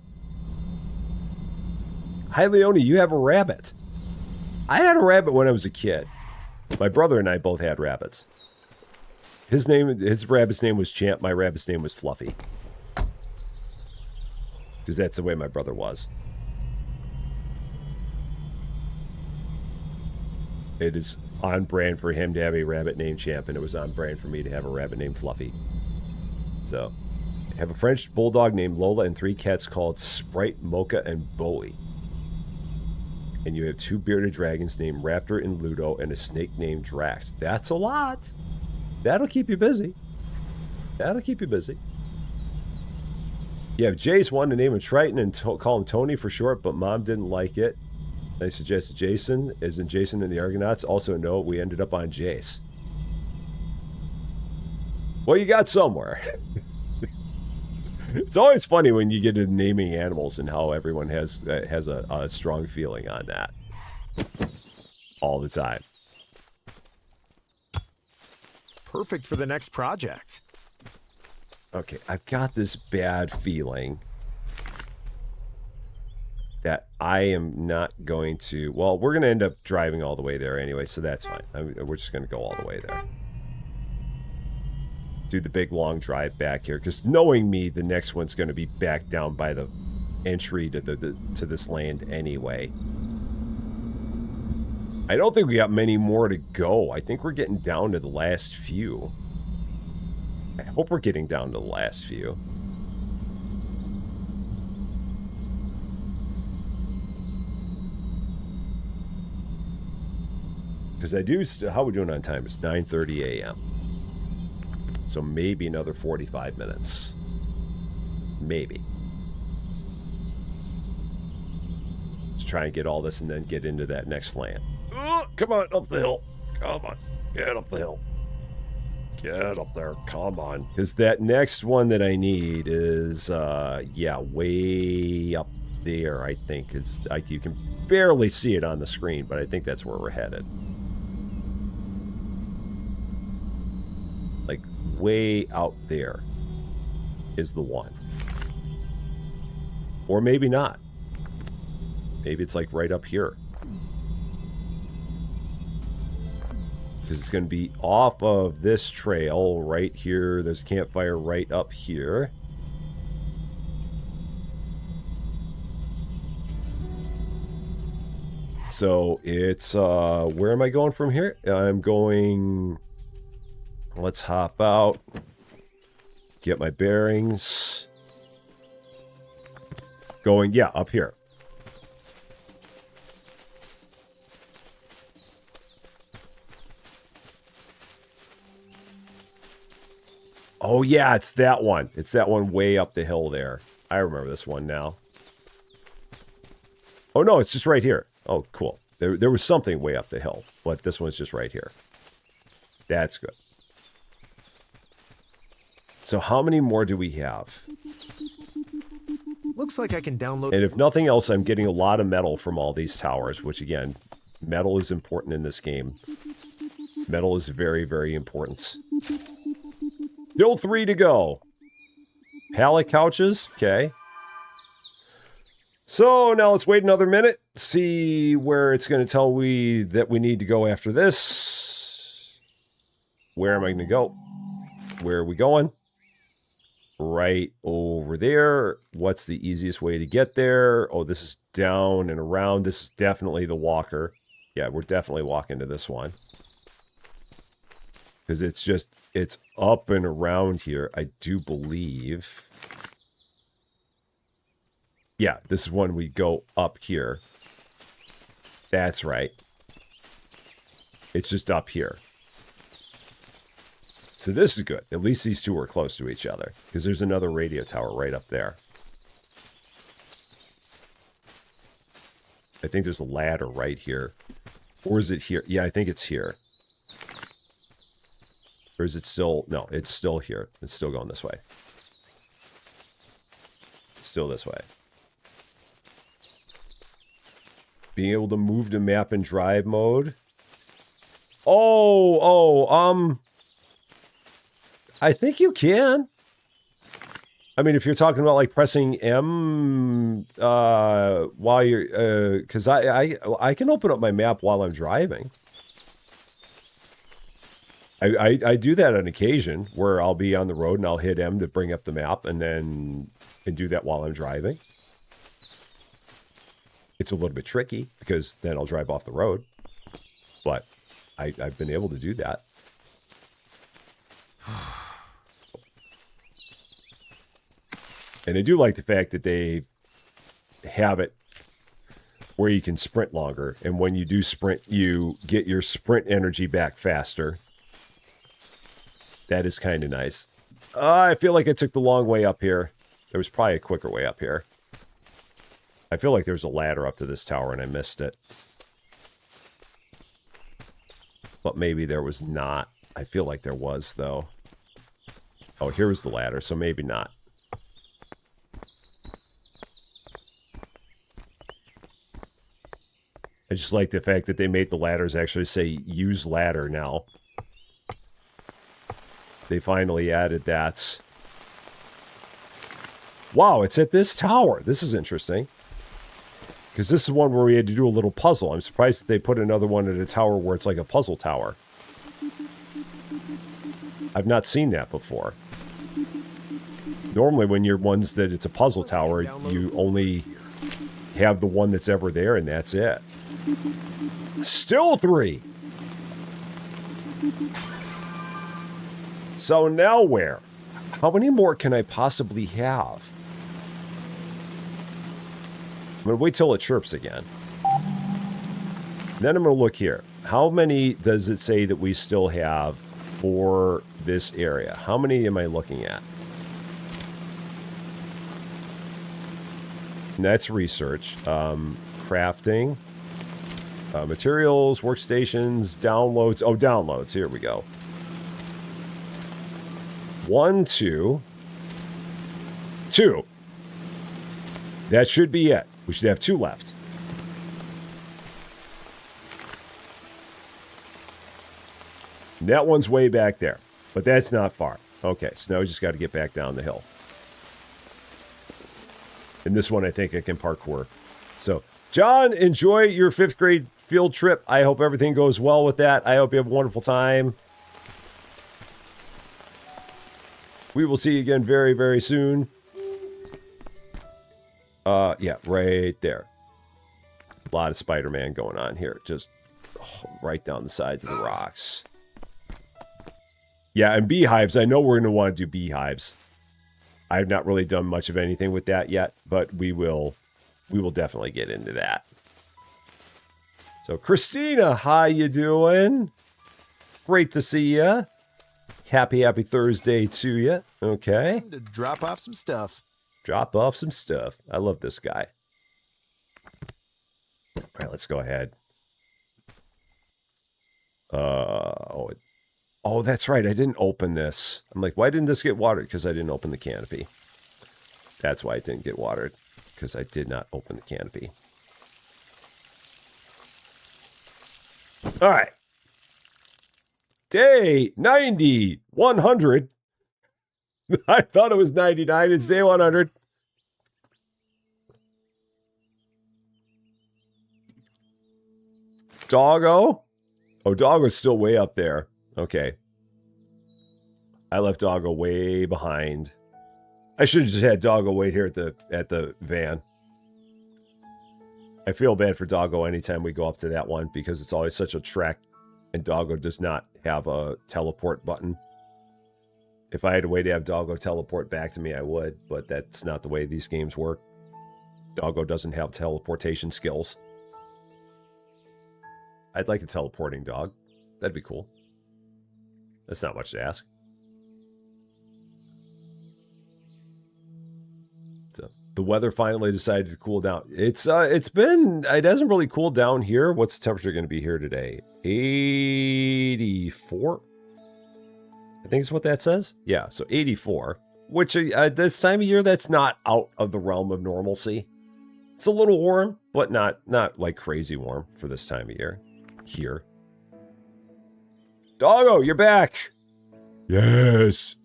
Hi, Leone, you have a rabbit. I had a rabbit when I was a kid. My brother and I both had rabbits. His rabbit's name was Champ. My rabbit's name was Fluffy. Because that's the way my brother was. It is on brand for him to have a rabbit named Champ, and it was on brand for me to have a rabbit named Fluffy. So, I have a French bulldog named Lola and 3 cats called Sprite, Mocha, and Bowie. And you have 2 bearded dragons named Raptor and Ludo and a snake named Drax. That's a lot. That'll keep you busy. That'll keep you busy. You have Jace, wanted to name him Triton and call him Tony for short, but Mom didn't like it. I suggested Jason, as in Jason and the Argonauts. Also, no, we ended up on Jace. Well, you got somewhere. It's always funny when you get into naming animals and how everyone has a strong feeling on that. All the time. Perfect for the next project. Okay, I've got this bad feeling that I am not going to... Well, we're going to end up driving all the way there anyway, so that's fine. We're just going to go all the way there. Do the big long drive back here, because knowing me, the next one's going to be back down by the entry to this land anyway. I don't think we got many more to go. I think we're getting down to the last few. I hope we're getting down to the last few. Because I do... How are we doing on time? It's 9:30 a.m. So maybe another 45 minutes. Maybe. Let's try and get all this and then get into that next land. Oh, come on, up the hill. Come on. Get up the hill. Get up there. Come on. Because that next one that I need is, yeah, way up there, I think. It's like you can barely see it on the screen, but I think that's where we're headed. Like, way out there is the one. Or maybe not. Maybe it's like right up here. Because it's going to be off of this trail right here. There's a campfire right up here. So it's, where am I going from here? I'm going... Let's hop out. Get my bearings. Going, yeah, up here. Oh, yeah, it's that one. It's that one way up the hill there. I remember this one now. Oh, no, it's just right here. Oh, cool. There was something way up the hill, but this one's just right here. That's good. So how many more do we have? Looks like I can download... And if nothing else, I'm getting a lot of metal from all these towers, which, again, metal is important in this game. Metal is very, very important. Still 3 to go. Pallet couches. Okay. So now let's wait another minute. see where it's going to tell we that we need to go after this. Where am I going to go? Where are we going? Right over there. What's the easiest way to get there? Oh, this is down and around. This is definitely the walker. Yeah, we're definitely walking to this one. Because it's up and around here, I do believe. Yeah, this is when we go up here. That's right. It's just up here. So this is good. At least these two are close to each other. Because there's another radio tower right up there. I think there's a ladder right here. Or is it here? Yeah, I think it's here. Or is it still... No, it's still here. It's still going this way. It's still this way. Being able to move to map and drive mode. I think you can. I mean, if you're talking about like pressing M while you're, because I can open up my map while I'm driving. I do that on occasion where I'll be on the road and I'll hit M to bring up the map and do that while I'm driving. It's a little bit tricky because then I'll drive off the road, but I've been able to do that. And I do like the fact that they have it where you can sprint longer. And when you do sprint, you get your sprint energy back faster. That is kind of nice. I feel like I took the long way up here. There was probably a quicker way up here. I feel like there was a ladder up to this tower and I missed it. But maybe there was not. I feel like there was, though. Oh, here was the ladder, so maybe not. I just like the fact that they made the ladders actually say use ladder now. They finally added that. Wow, it's at this tower. This is interesting. Because this is one where we had to do a little puzzle. I'm surprised that they put another one at a tower where it's like a puzzle tower. I've not seen that before. Normally when you're ones that it's a puzzle tower, you only have the one that's ever there and that's it. Still 3. So now where? How many more can I possibly have? I'm going to wait till it chirps again. Then I'm going to look here. How many does it say that we still have for this area? How many am I looking at? And that's research. Crafting. Materials, workstations, downloads. Oh, downloads. Here we go. 1, 2. 2. That should be it. We should have 2 left. That one's way back there. But that's not far. Okay, so now we just got to get back down the hill. And this one I think I can parkour. So, John, enjoy your 5th grade field trip. I hope everything goes well with that. I hope you have a wonderful time. We will see you again very, very soon. Yeah, right there. A lot of Spider-Man going on here. Just right down the sides of the rocks. Yeah, and beehives. I know we're going to want to do beehives. I have not really done much of anything with that yet, but we will definitely get into that. So, Christina, how you doing? Great to see you. Happy Thursday to you. Okay. Time to drop off some stuff. Drop off some stuff. I love this guy. All right, let's go ahead. Oh, that's right. I didn't open this. I'm like, why didn't this get watered? Because I didn't open the canopy. That's why it didn't get watered. Because I did not open the canopy. All right. Day 90, 100. I thought it was 99. It's day 100. Doggo? Oh, Doggo's still way up there. Okay. I left Doggo way behind. I should have just had Doggo wait here at the van. I feel bad for Doggo anytime we go up to that one because it's always such a trek, and Doggo does not have a teleport button. If I had a way to have Doggo teleport back to me, I would, but that's not the way these games work. Doggo doesn't have teleportation skills. I'd like a teleporting dog. That'd be cool. That's not much to ask. So the weather finally decided to cool down. It hasn't really cooled down here. What's the temperature going to be here today? 84? I think is what that says. Yeah, so 84. Which this time of year, that's not out of the realm of normalcy. It's a little warm, but not like crazy warm for this time of year. Here. Doggo, you're back! Yes!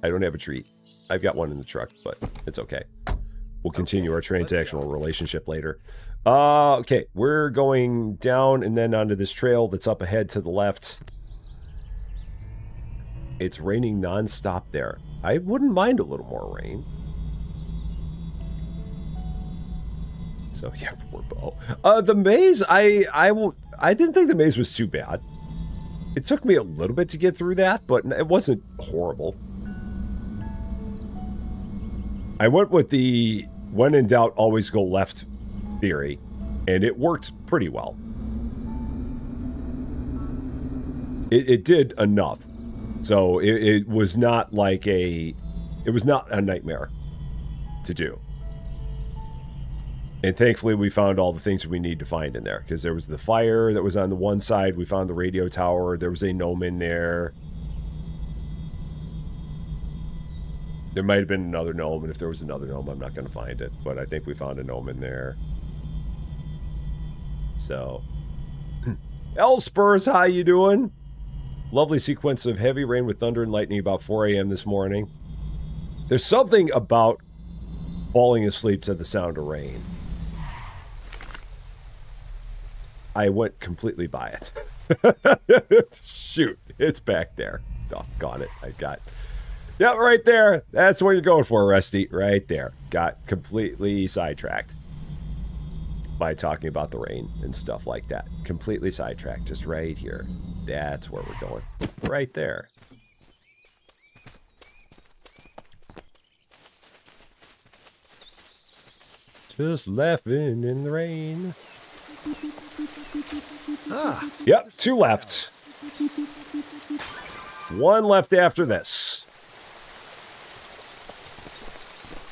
I don't have a treat. I've got one in the truck, but it's okay. We'll continue our transactional relationship later. Okay, we're going down and then onto this trail that's up ahead to the left. It's raining non-stop there. I wouldn't mind a little more rain. So yeah, poor Bo. The maze, I didn't think the maze was too bad. It took me a little bit to get through that, but it wasn't horrible. I went with the when in doubt, always go left theory, and it worked pretty well. It did enough. So it was not like it was not a nightmare to do. And thankfully, we found all the things we need to find in there. Because there was the fire that was on the one side. We found the radio tower. There was a gnome in there. There might have been another gnome. And if there was another gnome, I'm not going to find it. But I think we found a gnome in there. So. Elspurs, how you doing? Lovely sequence of heavy rain with thunder and lightning about 4 a.m. this morning. There's something about falling asleep to the sound of rain. I went completely by it. Shoot, it's back there. Doggone it. I got... Yep, right there. That's what you're going for, Rusty. Right there. Got completely sidetracked by talking about the rain and stuff like that. Completely sidetracked. Just right here. That's where we're going. Right there. Just laughing in the rain. Ah. Yep, 2 left. 1 left after this.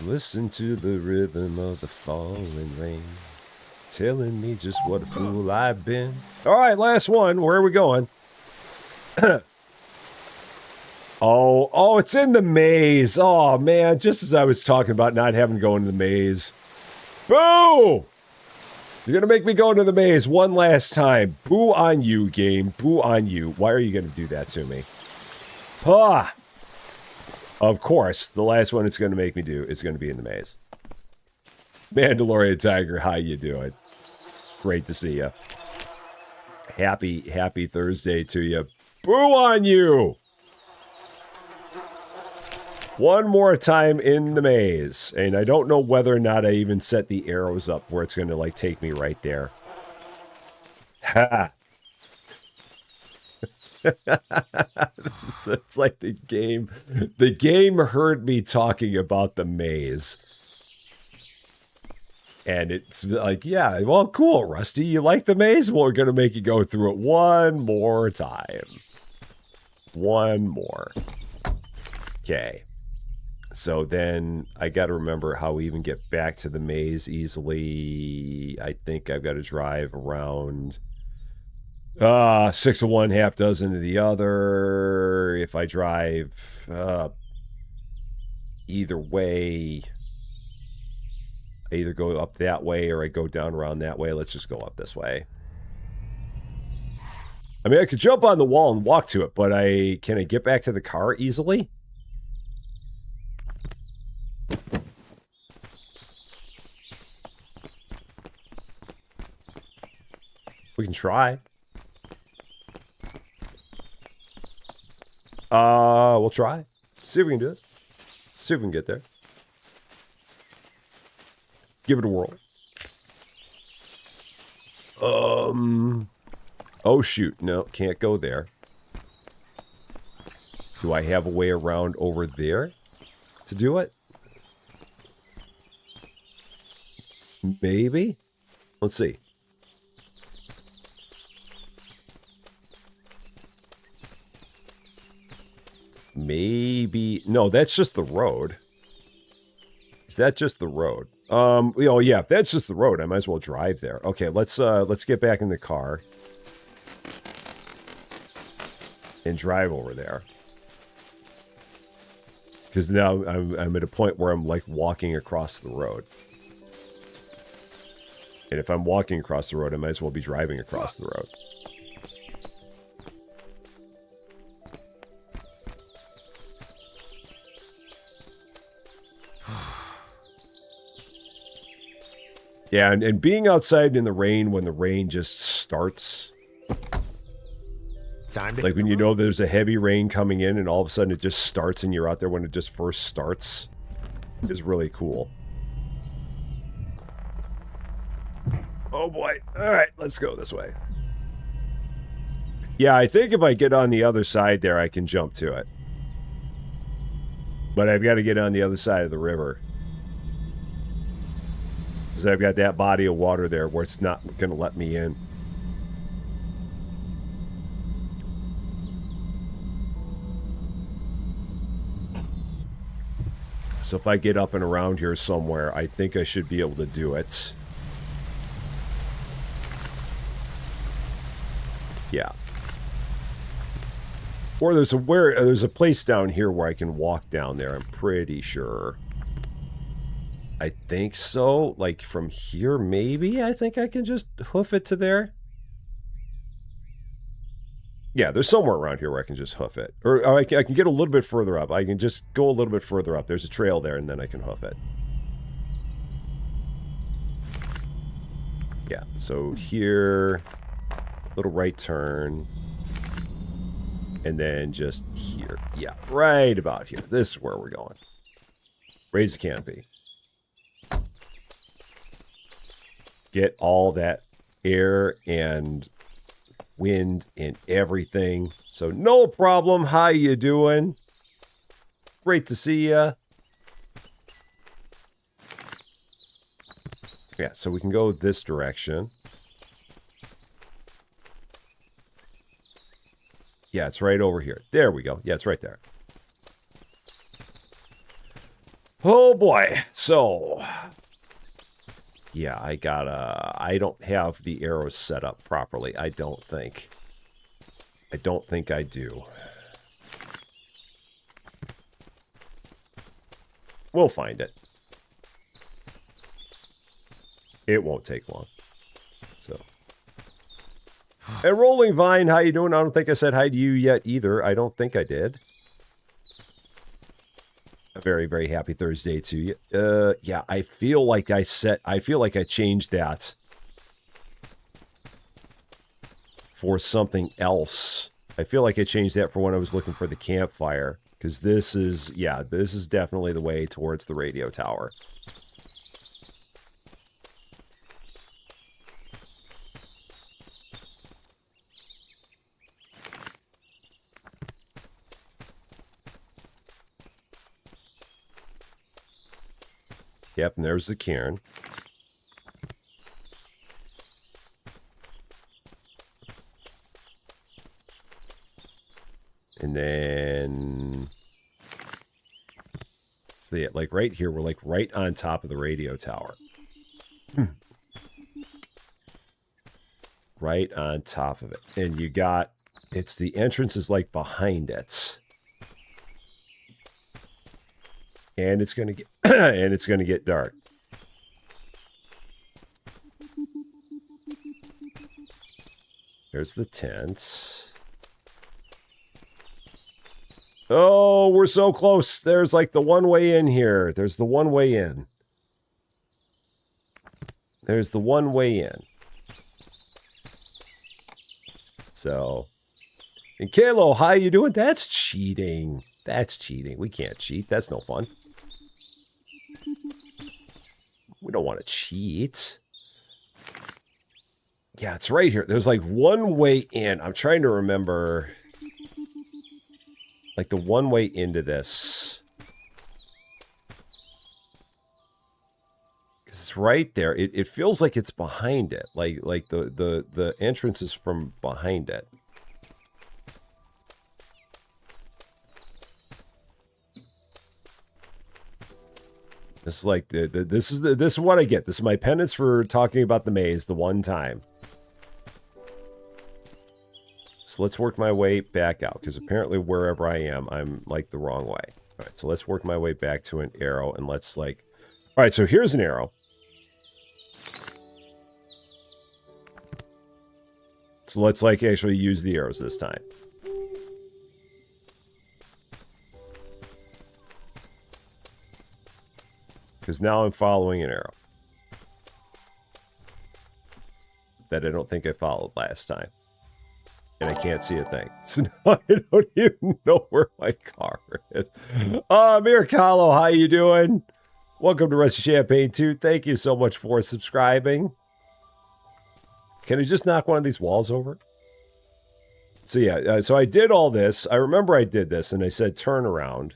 Listen to the rhythm of the falling rain, telling me just what a fool I've been. All right, last one. Where are we going? Oh, it's in the maze. Oh, man, just as I was talking about not having to go into the maze. Boo! You're going to make me go into the maze one last time. Boo on you, game. Boo on you. Why are you going to do that to me? Ah! Of course, the last one it's going to make me do is going to be in the maze. Mandalorian Tiger, how you doing? Great to see you. Happy Thursday to you. Boo on you! One more time in the maze. And I don't know whether or not I even set the arrows up where it's going to, like, take me right there. Ha! It's like the game heard me talking about the maze. And it's like, yeah, well, cool, Rusty. You like the maze? Well, we're going to make you go through it one more time. One more. Okay. So then I got to remember how we even get back to the maze easily. I think I've got to drive around 6 of one, half dozen of the other. If I drive either way, I either go up that way or I go down around that way. Let's just go up this way. I mean, I could jump on the wall and walk to it, but can I get back to the car easily? We can try. We'll try. See if we can do this. See if we can get there. Give it a whirl. Oh, shoot. No, can't go there. Do I have a way around over there to do it? Maybe? Let's see. Maybe. No, that's just the road. Is that just the road? Oh yeah, if that's just the road, I might as well drive there. Okay, let's get back in the car and drive over there. Because now I'm at a point where I'm like walking across the road. And if I'm walking across the road, I might as well be driving across the road. Yeah, and being outside in the rain when the rain just starts. Time to like when you know there's a heavy rain coming in and all of a sudden it just starts and you're out there when it just first starts is really cool. Oh boy. Alright, let's go this way. Yeah, I think if I get on the other side there, I can jump to it. But I've got to get on the other side of the river. Because I've got that body of water there where it's not going to let me in. So if I get up and around here somewhere, I think I should be able to do it. Yeah. Or there's a place down here where I can walk down there, I'm pretty sure. I think so. Like from here, maybe I think I can just hoof it to there. Yeah, there's somewhere around here where I can just hoof it. Or I can get a little bit further up. I can just go a little bit further up. There's a trail there, and then I can hoof it. Yeah, so here, little right turn. And then just here. Yeah, right about here. This is where we're going. Raise the canopy. Get all that air and wind and everything. So no problem. How you doing? Great to see ya. Yeah, so we can go this direction. Yeah, it's right over here. There we go. Yeah, it's right there. Oh boy. So yeah, I don't have the arrows set up properly. I don't think I do. We'll find it. It won't take long. So. And Rolling Vine, how you doing? I don't think I said hi to you yet either. I don't think I did. A very, very happy Thursday to you. Yeah, I feel like I changed that for something else. I feel like I changed that for when I was looking for the campfire. Because this is definitely the way towards the radio tower. Yep, and there's the cairn. And then see it like right here, we're like right on top of the radio tower. Right on top of it. And you got the entrance is like behind it. And it's gonna get and it's gonna get dark. There's the tents. Oh, we're so close. There's like the one way in here. There's the one way in. There's the one way in. So, and Kalo, how you doing? That's cheating. That's cheating. We can't cheat. That's no fun. We don't want to cheat. Yeah, it's right here. There's like one way in. I'm trying to remember. Like the one way into this. Because it's right there. It feels like it's behind it. Like the entrance is from behind it. This is like this is what I get. This is my penance for talking about the maze the one time. So let's work my way back out, because apparently wherever I am, I'm like the wrong way. All right, so let's work my way back to an arrow, and let's like... All right, so here's an arrow. So let's like actually use the arrows this time. Because now I'm following an arrow that I don't think I followed last time. And I can't see a thing. So now I don't even know where my car is. Miracalo, how you doing? Welcome to Rest of Champaign 2. Thank you so much for subscribing. Can I just knock one of these walls over? So yeah, so I did all this. I remember I did this, and I said turn around.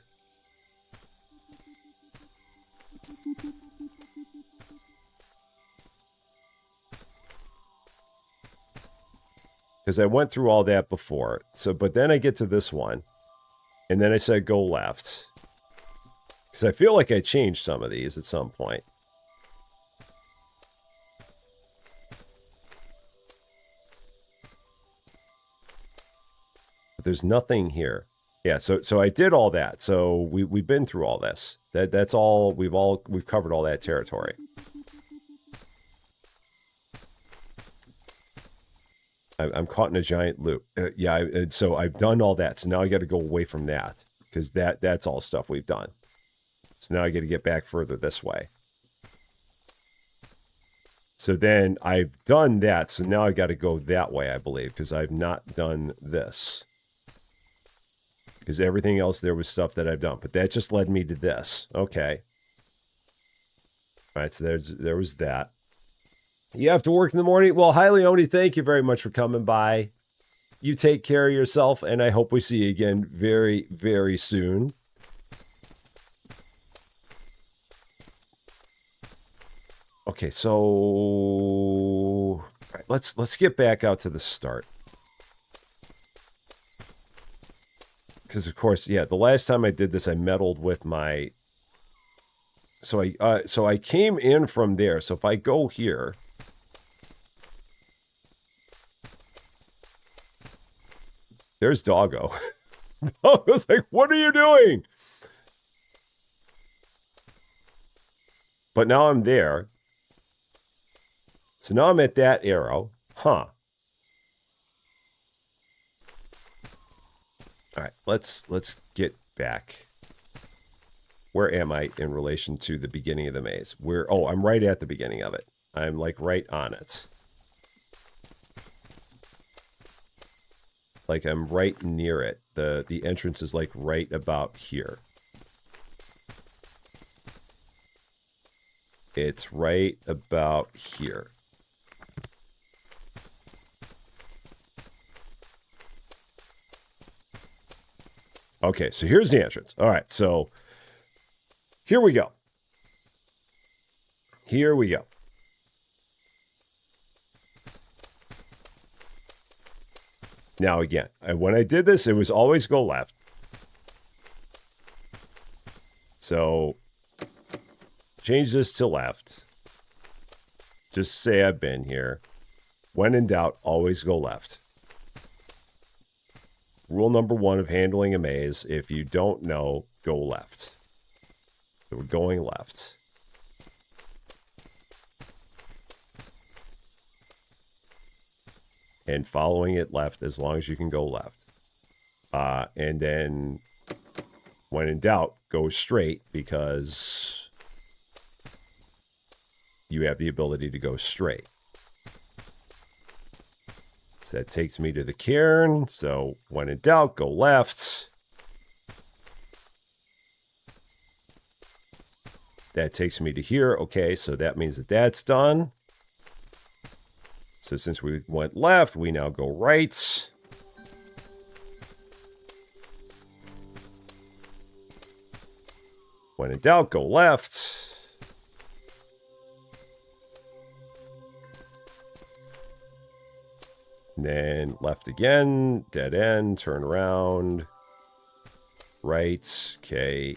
Because I went through all that before. So, but then I get to this one. And then I said go left. Because I feel like I changed some of these at some point. But there's nothing here. Yeah, so I did all that. So we've been through all this. That's all we've covered all that territory. I'm caught in a giant loop. So I've done all that. So now I got to go away from that, because that's all stuff we've done. So now I got to get back further this way. So then I've done that. So now I got to go that way, I believe, because I've not done this. Because everything else there was stuff that I've done. But that just led me to this. Okay. All right, so there was that. You have to work in the morning? Well, hi, Leone, thank you very much for coming by. You take care of yourself, and I hope we see you again very, very soon. Okay, so... All right, let's get back out to the start. Because, of course, yeah, the last time I did this, I meddled with my... So I came in from there. So if I go here... There's Doggo. Doggo's like, what are you doing? But now I'm there. So now I'm at that arrow. Huh. All right, let's get back. Where am I in relation to the beginning of the maze? Oh, I'm right at the beginning of it. I'm like right on it. Like I'm right near it. The entrance is like right about here. It's right about here. Okay, so here's the entrance. All right, so here we go. Here we go. Now again, when I did this, it was always go left. So change this to left. Just say I've been here. When in doubt, always go left. Rule number 1 of handling a maze, if you don't know, go left. So we're going left. And following it left as long as you can go left. And then, when in doubt, go straight, because you have the ability to go straight. So that takes me to the cairn. So when in doubt, go left. that takes me to here. Okay, so that means that that's done. So since we went left, we now go right. When in doubt, go left. And then left again, dead end, turn around. Right, okay.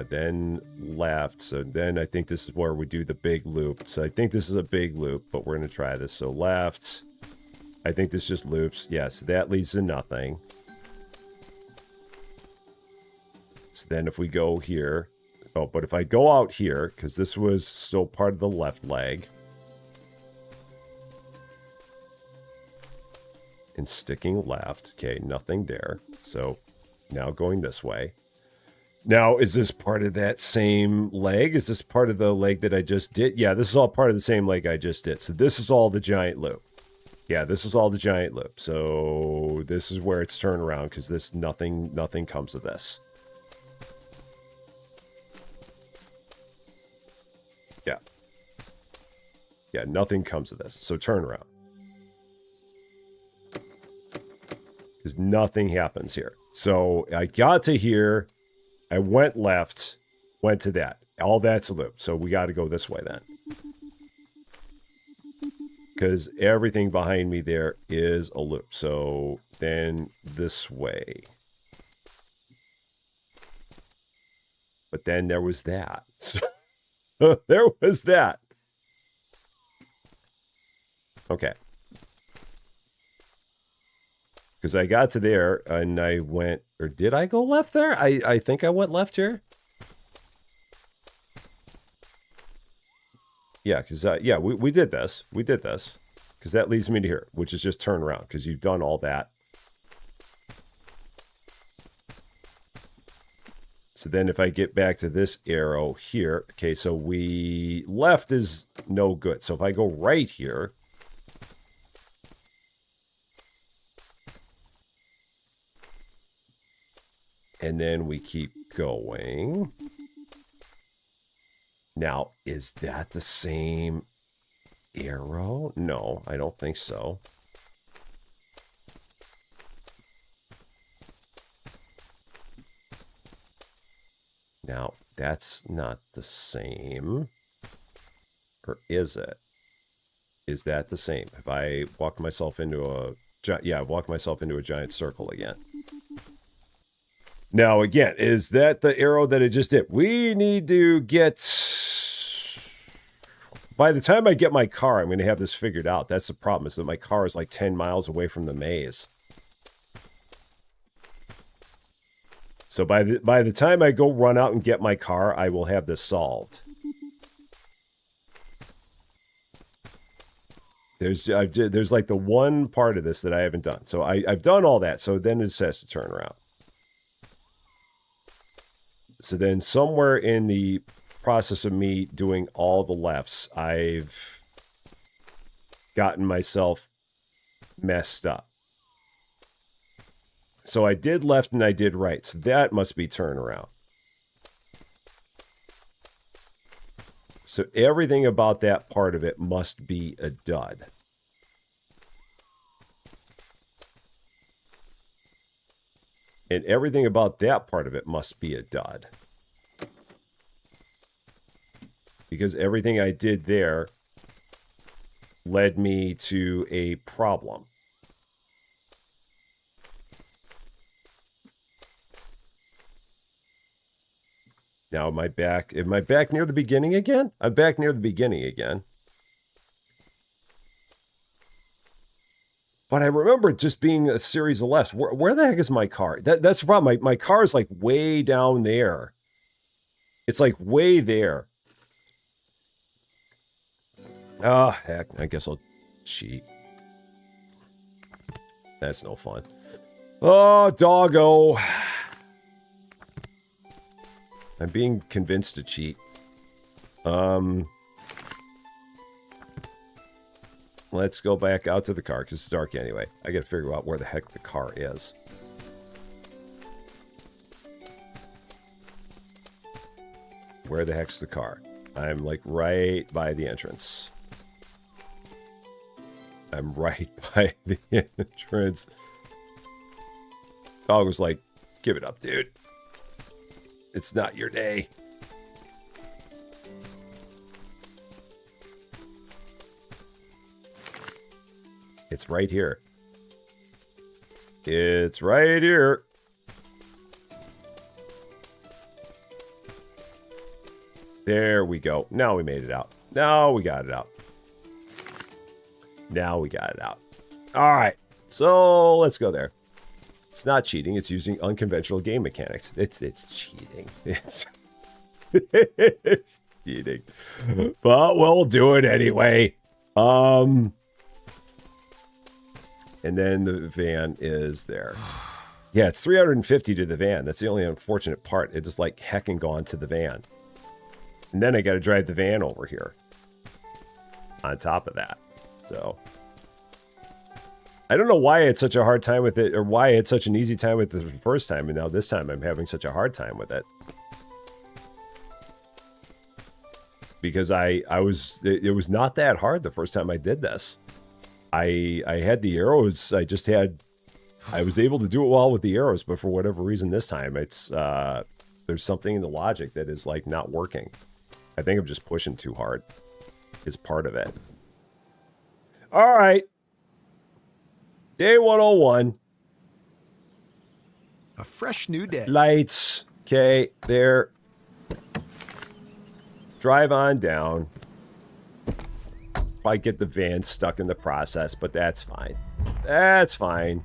Then left. So then I think this is where we do the big loop. So I think this is a big loop, but we're going to try this. So left. I think this just loops. Yes, that leads to nothing. So then if we go here. Oh, but if I go out here, because this was still part of the left leg. And sticking left. Okay, nothing there. So now going this way. Now, is this part of that same leg? Is this part of the leg that I just did? Yeah, this is all part of the same leg I just did. So this is all the giant loop. Yeah, this is all the giant loop. So this is where it's turned around because this nothing comes of this. Yeah. Yeah, nothing comes of this. So turn around. Because nothing happens here. So I got to here. I went left, went to that. All that's a loop. So we got to go this way then. Because everything behind me there is a loop. So then this way. But then there was that. So there was that. Okay. Because I got to there and I went, or did I go left there? I think I went left here. Yeah, because, yeah, we did this. We did this. Because that leads me to here, which is just turn around, because you've done all that. So then if I get back to this arrow here, okay, so we left is no good. So if I go right here, and then we keep going. Now, is that the same arrow? No, I don't think so. Now, that's not the same. Or is it? Is that the same? Have I walked myself into a... Yeah, I've walked myself into a giant circle again. Now, again, is that the arrow that I just did? We need to get... By the time I get my car, I'm going to have this figured out. That's the problem, is that my car is like 10 miles away from the maze. So by the time I go run out and get my car, I will have this solved. There's like the one part of this that I haven't done. So I've done all that. So then it says to turn around. So then somewhere in the process of me doing all the lefts, I've gotten myself messed up. So I did left and I did right. So that must be turn around. So everything about that part of it must be a dud. And everything about that part of it must be a dud. Because everything I did there led me to a problem. Now, am I back near the beginning again? I'm back near the beginning again. But I remember it just being a series of lefts. Where the heck is my car? That's the problem. My car is like way down there. It's like way there. Oh, heck. I guess I'll cheat. That's no fun. Oh, doggo. I'm being convinced to cheat. Let's go back out to the car, because it's dark anyway. I gotta figure out where the heck the car is. Where the heck's the car? I'm like right by the entrance. I'm right by the entrance. Dog was like, give it up, dude. It's not your day. It's right here. It's right here. There we go. Now we made it out. Now we got it out. Now we got it out. All right. So let's go there. It's not cheating. It's using unconventional game mechanics. It's cheating. It's it's cheating. But we'll do it anyway. And then the van is there. Yeah, it's 350 to the van. That's the only unfortunate part. It is like hecking gone to the van. And then I got to drive the van over here. On top of that. So I don't know why I had such a hard time with it, or why I had such an easy time with it the first time, and now this time I'm having such a hard time with it. Because it was not that hard the first time I did this. I had the arrows, I was able to do it well with the arrows, but for whatever reason this time, it's, there's something in the logic that is like not working. I think I'm just pushing too hard is part of it. All right. Day 101. A fresh new day. Lights. Okay, there. Drive on down. Probably get the van stuck in the process, but that's fine. That's fine.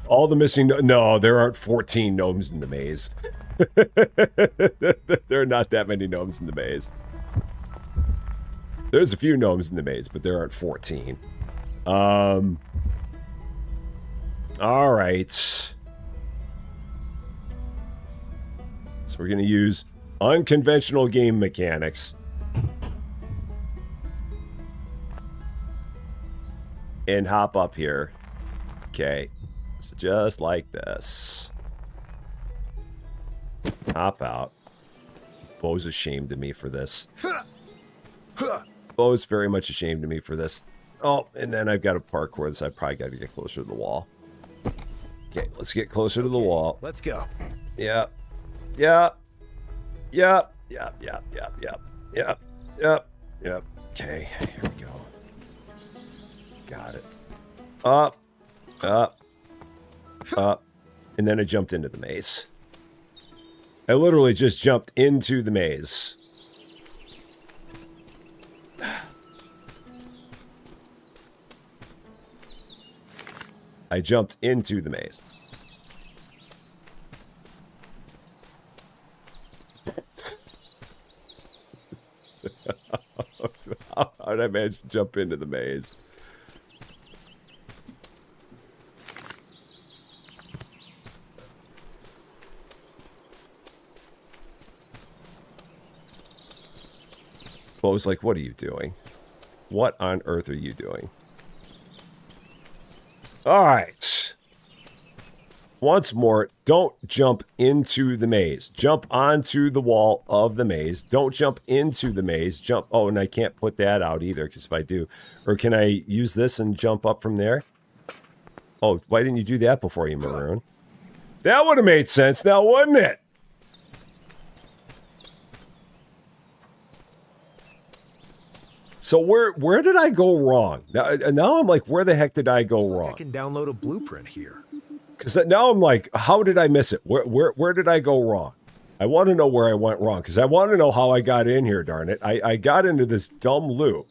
All the missing... No, there aren't 14 gnomes in the maze. There are not that many gnomes in the maze. There's a few gnomes in the maze, but there aren't 14. All right. So we're going to use unconventional game mechanics. And hop up here. Okay. So just like this. Hop out. Bo's ashamed of me for this. Bo's very much ashamed of me for this. Oh, and then I've got to parkour this. I probably got to get closer to the wall. Okay, let's get closer to the wall. Let's go. Yep. Yep. Yep. Yep. Yep. Yep. Yep. Yep. Yep. Yep. Okay, here we go. Got it. Up. Up. Up. And then I jumped into the maze. I literally just jumped into the maze. I jumped into the maze. How did I manage to jump into the maze? Well, I was like, what are you doing? What on earth are you doing? All right. Once more, don't jump into the maze. Jump onto the wall of the maze. Don't jump into the maze. Jump. Oh, and I can't put that out either, because if I do... Or can I use this and jump up from there? Oh, why didn't you do that before, you maroon? That would have made sense now, wouldn't it? So where did I go wrong? Now I'm like, where the heck did I go wrong? I can download a blueprint here. Because now I'm like, how did I miss it? Where did I go wrong? I want to know where I went wrong, because I want to know how I got in here, darn it. I got into this dumb loop.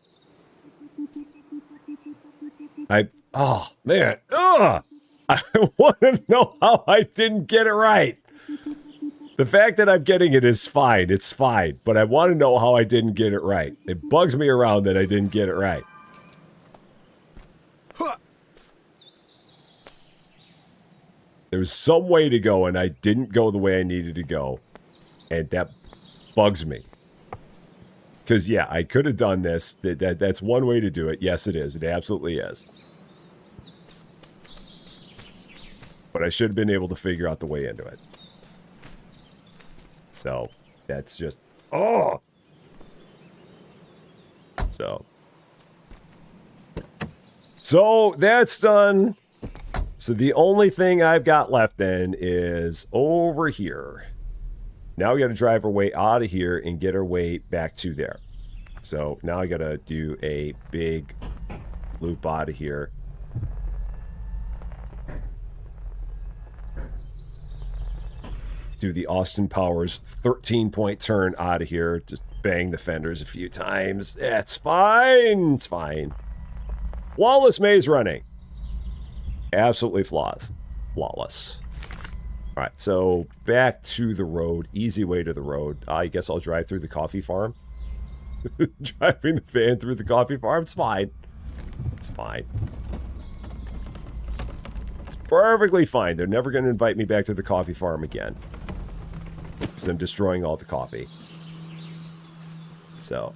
Oh, man. Ugh. I want to know how I didn't get it right. The fact that I'm getting it is fine. It's fine. But I want to know how I didn't get it right. It bugs me around that I didn't get it right. There was some way to go, and I didn't go the way I needed to go. And that bugs me. Because, yeah, I could have done this. That's one way to do it. Yes, it is. It absolutely is. But I should have been able to figure out the way into it. So, that's just... Oh! So, that's done. So, the only thing I've got left then is over here. Now we got to drive our way out of here and get our way back to there. So, now I got to do a big loop out of here. Do the Austin Powers 13-point turn out of here. Just bang the fenders a few times. It's fine. It's fine. Flawless maze running. Absolutely flawless. Flawless. All right, so back to the road. Easy way to the road. I guess I'll drive through the coffee farm. Driving the van through the coffee farm. It's fine. It's fine. It's perfectly fine. They're never going to invite me back to the coffee farm again. Because I'm destroying all the coffee. So.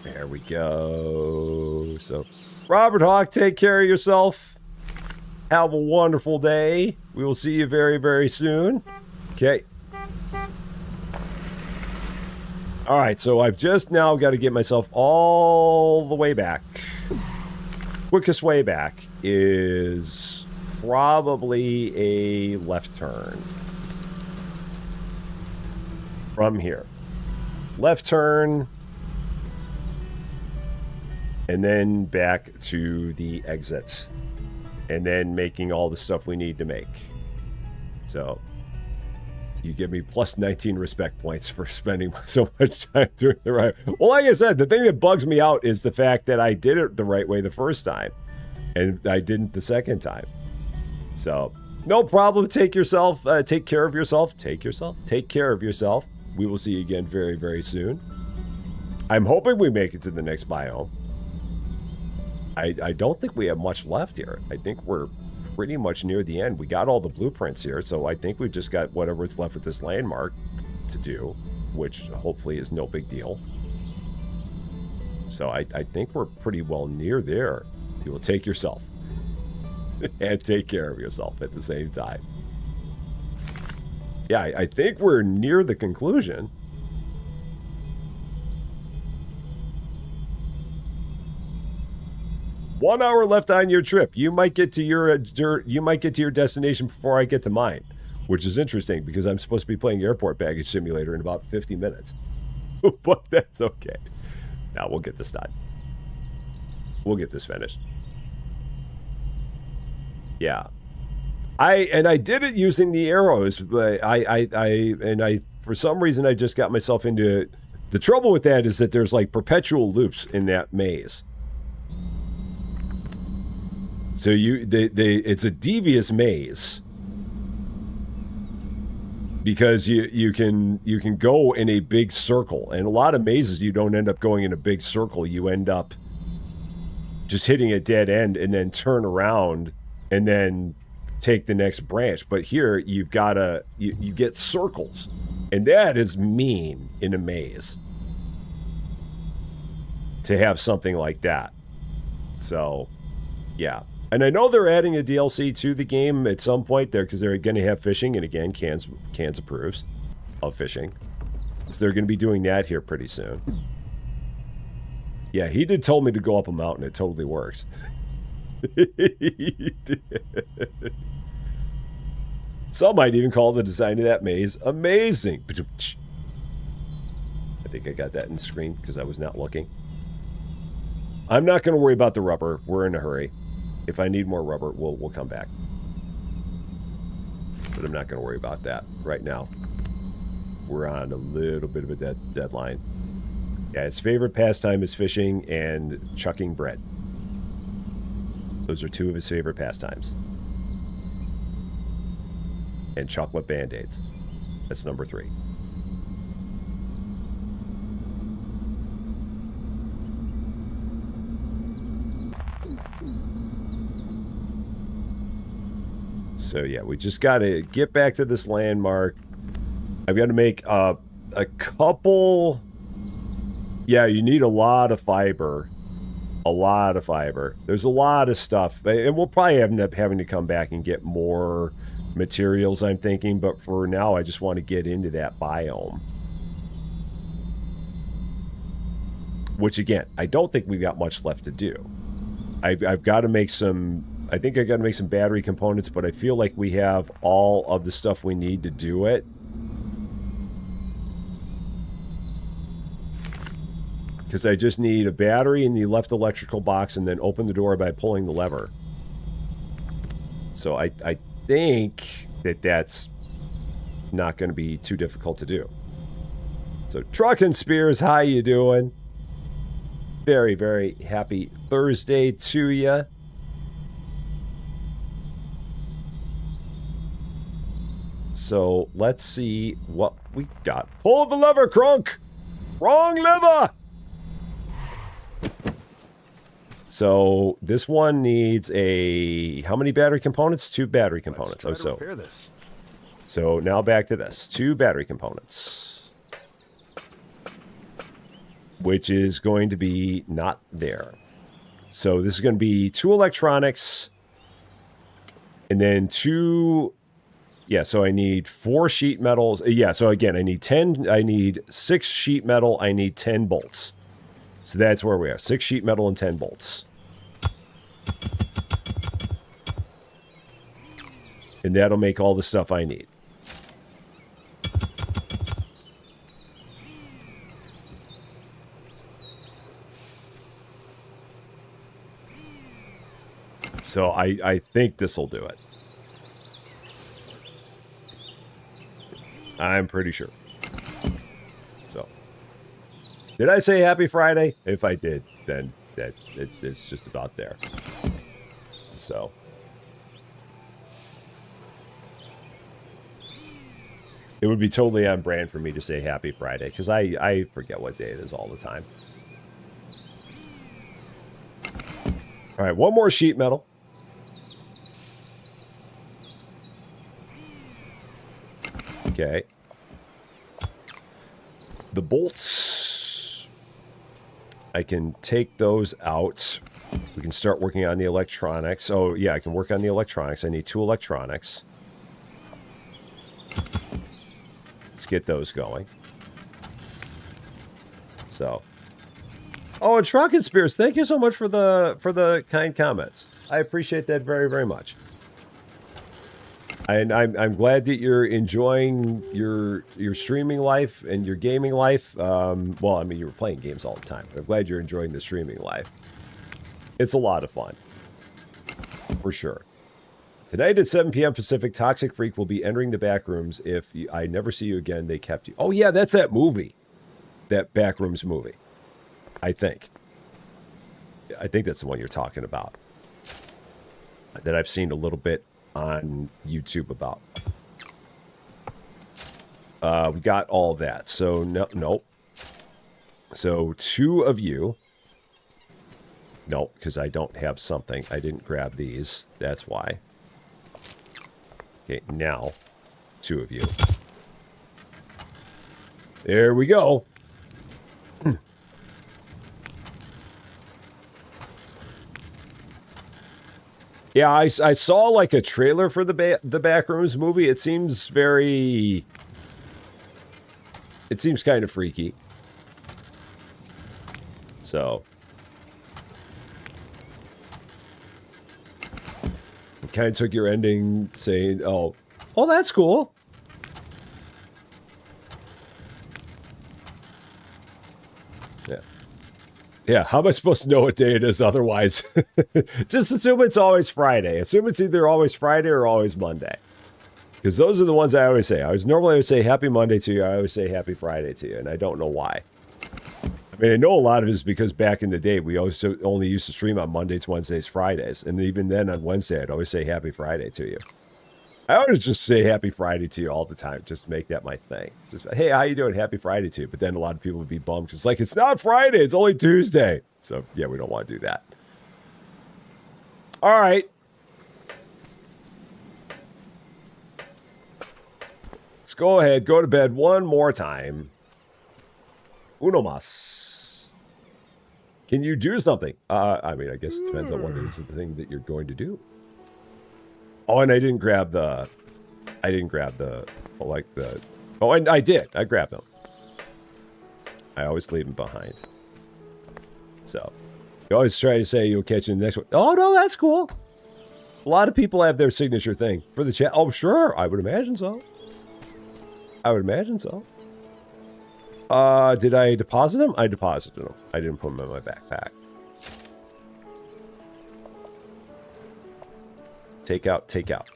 There we go. So, Robert Hawk, take care of yourself. Have a wonderful day. We will see you very, very soon. Okay. All right, so I've just now got to get myself all the way back. Quickest way back is probably a left turn. From here. Left turn. And then back to the exit. And then making all the stuff we need to make. So, you give me plus 19 respect points for spending so much time doing the right. Well, like I said, the thing that bugs me out is the fact that I did it the right way the first time. And I didn't the second time. So, no problem. Take care of yourself. Take care of yourself. We will see you again very, very soon. I'm hoping we make it to the next biome. I don't think we have much left here. I think we're pretty much near the end. We got all the blueprints here, so I think we've just got whatever's left with this landmark to do, which hopefully is no big deal. So I think we're pretty well near there. You will take yourself. And take care of yourself at the same time. Yeah, I think we're near the conclusion. One hour left on your trip. You might get to your destination before I get to mine, which is interesting because I'm supposed to be playing Airport Baggage Simulator in about 50 minutes. But that's okay. Now we'll get this done. We'll get this finished. Yeah. I did it using the arrows, but I for some reason I just got myself into it. The trouble with that is that there's like perpetual loops in that maze. So it's a devious maze because you can go in a big circle, and a lot of mazes you don't end up going in a big circle. You end up just hitting a dead end and then turn around and then take the next branch. But here you've got you get circles, and that is mean in a maze to have something like that. So yeah. And I know they're adding a DLC to the game at some point there because they're going to have fishing. And again, Cans approves of fishing. So they're going to be doing that here pretty soon. Yeah, he did tell me to go up a mountain. It totally works. He did. Some might even call the design of that maze amazing. I think I got that in the screen because I was not looking. I'm not going to worry about the rubber. We're in a hurry. If I need more rubber, we'll come back. But I'm not going to worry about that right now. We're on a little bit of a deadline. Yeah, his favorite pastime is fishing and chucking bread. Those are two of his favorite pastimes. And chocolate Band-Aids. That's number 3. So yeah, we just got to get back to this landmark. I've got to make a couple... Yeah, you need a lot of fiber. A lot of fiber. There's a lot of stuff. And we'll probably end up having to come back and get more materials, I'm thinking. But for now, I just want to get into that biome. Which, again, I don't think we've got much left to do. I've got to make some... I think I got to make some battery components, but I feel like we have all of the stuff we need to do it. Because I just need a battery in the left electrical box and then open the door by pulling the lever. So I think that that's not going to be too difficult to do. So Truckin' Spears, how you doing? Very, very happy Thursday to you. So let's see what we got. Pull the lever, Crunk! Wrong lever! So this one needs a... How many battery components? 2 battery components. Let's try to repair this. So now back to this. 2 battery components. Which is going to be not there. So this is going to be 2 electronics. And then 2... Yeah, so I need 4 sheet metals. Yeah, so again, I need 6 sheet metal. I need 10 bolts. So that's where we are. 6 sheet metal and 10 bolts. And that'll make all the stuff I need. So I think this will do it. I'm pretty sure. So, did I say happy Friday? If I did, then it's just about there. So, it would be totally on brand for me to say happy Friday, because I forget what day it is all the time. All right, 1 more sheet metal. Okay. The bolts, I can take those out. We can start working on the electronics. Oh, yeah, I can work on the electronics. I need 2 electronics. Let's get those going. So. Oh, and Truckin' Spears, thank you so much for the kind comments. I appreciate that very, very much. And I'm glad that you're enjoying your streaming life and your gaming life. Well, I mean, you were playing games all the time, but I'm glad you're enjoying the streaming life. It's a lot of fun. For sure. Tonight at 7 p.m. Pacific, Toxic Freak will be entering the back rooms. If I never see you again, they kept you. Oh, yeah, that's that movie. That Backrooms movie. I think that's the one you're talking about. That I've seen a little bit on YouTube about. We got all that. So, nope. So, 2 of you. Nope, because I don't have something. I didn't grab these. That's why. Okay, now, 2 of you. There we go. Yeah, I saw like a trailer for the Backrooms movie. It seems very... It seems kind of freaky. So... It kind of took your ending saying, oh, that's cool. Yeah. Yeah, how am I supposed to know what day it is otherwise? Just assume it's always Friday. Assume it's either always Friday or always Monday. Because those are the ones I always say. I always say happy Monday to you. I always say happy Friday to you, and I don't know why. I mean, I know a lot of it is because back in the day, we always only used to stream on Mondays, Wednesdays, Fridays. And even then on Wednesday, I'd always say happy Friday to you. I always just say happy Friday to you all the time. Just make that my thing. Just, hey, how you doing? Happy Friday to you. But then a lot of people would be bummed. It's like, it's not Friday. It's only Tuesday. So, yeah, we don't want to do that. All right. Let's go ahead. Go to bed one more time. Uno mas. Can you do something? I mean, I guess it depends on what it is the thing that you're going to do. Oh, and I didn't grab the, oh, and I did. I grabbed them. I always leave them behind. So, you always try to say you'll catch in the next one. Oh, no, that's cool. A lot of people have their signature thing for the chat. Oh, sure. I would imagine so. I would imagine so. Did I deposit them? I deposited them. I didn't put them in my backpack. Take out, take out.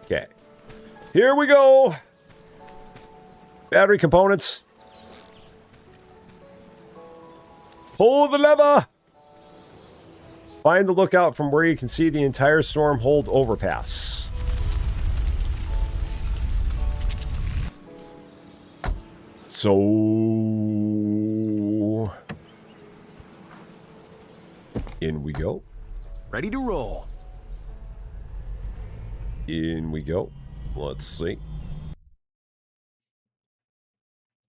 Okay. Here we go. Battery components. Pull the lever. Find the lookout from where you can see the entire Stormhold overpass. So, in we go. Ready to roll. In we go. Let's see.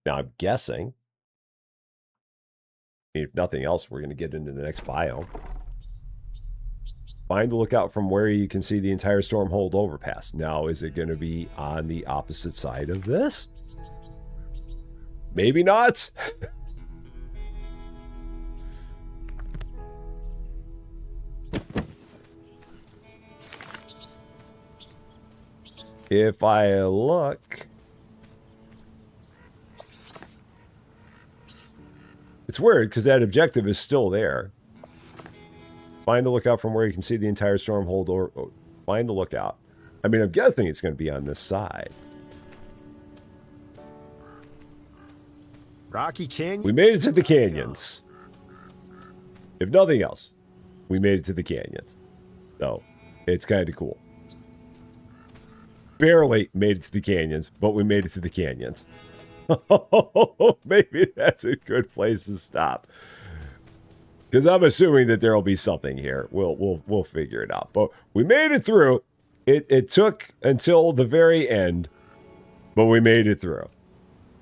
Now, I'm guessing, if nothing else, we're going to get into the next biome. Find the lookout from where you can see the entire Stormhold overpass. Now, is it going to be on the opposite side of this? Maybe not. If I look, it's weird because that objective is still there. Find the lookout from where you can see the entire Stormhold, or find the lookout. I mean, I'm guessing it's going to be on this side. Rocky Canyon. We made it to the canyons. If nothing else, we made it to the canyons. So, it's kind of cool. Barely made it to the canyons, but we made it to the canyons. Maybe that's a good place to stop. Because I'm assuming that there will be something here. We'll figure it out. But we made it through. It took until the very end, but we made it through.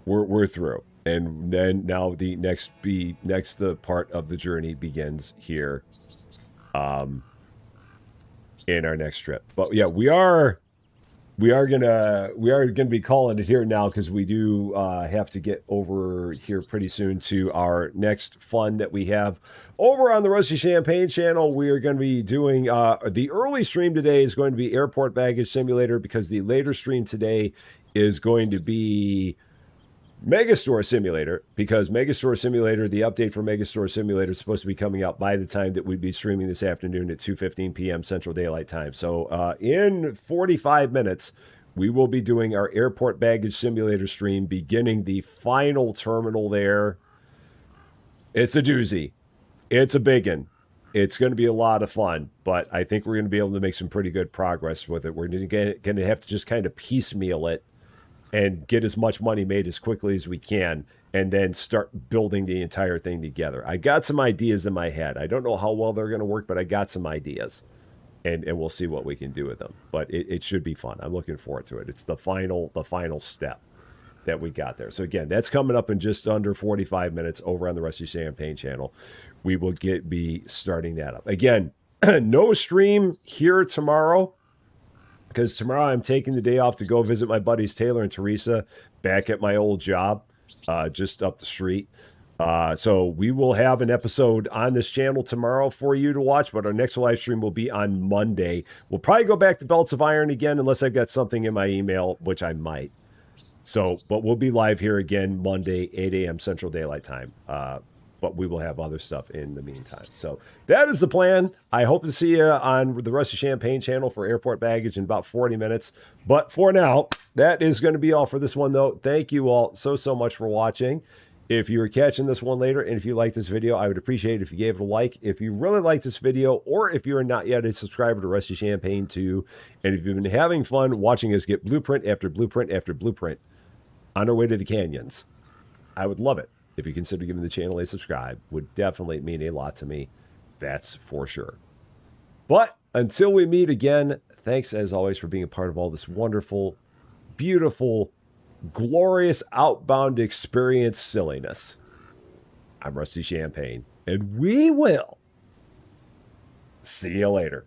We're through. And then now the next part of the journey begins here, in our next trip. But yeah, we are gonna be calling it here now, because we do have to get over here pretty soon to our next fun that we have over on the Rusty Champaign channel. We are going to be doing the early stream today is going to be Airport Baggage Simulator, because the later stream today is going to be Megastore Simulator, because Megastore Simulator, the update for Megastore Simulator is supposed to be coming out by the time that we'd be streaming this afternoon at 2:15 p.m. Central Daylight Time. So in 45 minutes, we will be doing our Airport Baggage Simulator stream, beginning the final terminal there. It's a doozy. It's a biggin'. It's going to be a lot of fun, but I think we're going to be able to make some pretty good progress with it. We're going to have to just kind of piecemeal it and get as much money made as quickly as we can, and then start building the entire thing together. I got some ideas in my head. I don't know how well they're going to work, but I got some ideas, and we'll see what we can do with them. But it should be fun. I'm looking forward to it. It's the final step that we got there. So again, that's coming up in just under 45 minutes over on the Rusty Champaign channel. We will be starting that up. Again, no stream here tomorrow, because tomorrow I'm taking the day off to go visit my buddies Taylor and Teresa back at my old job, just up the street. So we will have an episode on this channel tomorrow for you to watch, but our next live stream will be on Monday. We'll probably go back to Belts of Iron again, unless I've got something in my email, which I might. So, but we'll be live here again Monday, 8 a.m. Central Daylight Time. But we will have other stuff in the meantime. So that is the plan. I hope to see you on the Rusty Champaign channel for Airport Baggage in about 40 minutes. But for now, that is going to be all for this one, though. Thank you all so much for watching. If you're catching this one later, and if you like this video, I would appreciate it if you gave it a like. If you really like this video, or if you're not yet a subscriber to Rusty Champaign 2, and if you've been having fun watching us get blueprint after blueprint after blueprint on our way to the canyons, I would love it if you consider giving the channel a subscribe. Would definitely mean a lot to me. That's for sure. But until we meet again, thanks as always for being a part of all this wonderful, beautiful, glorious Outbound experience silliness. I'm Rusty Champaign. And we will see you later.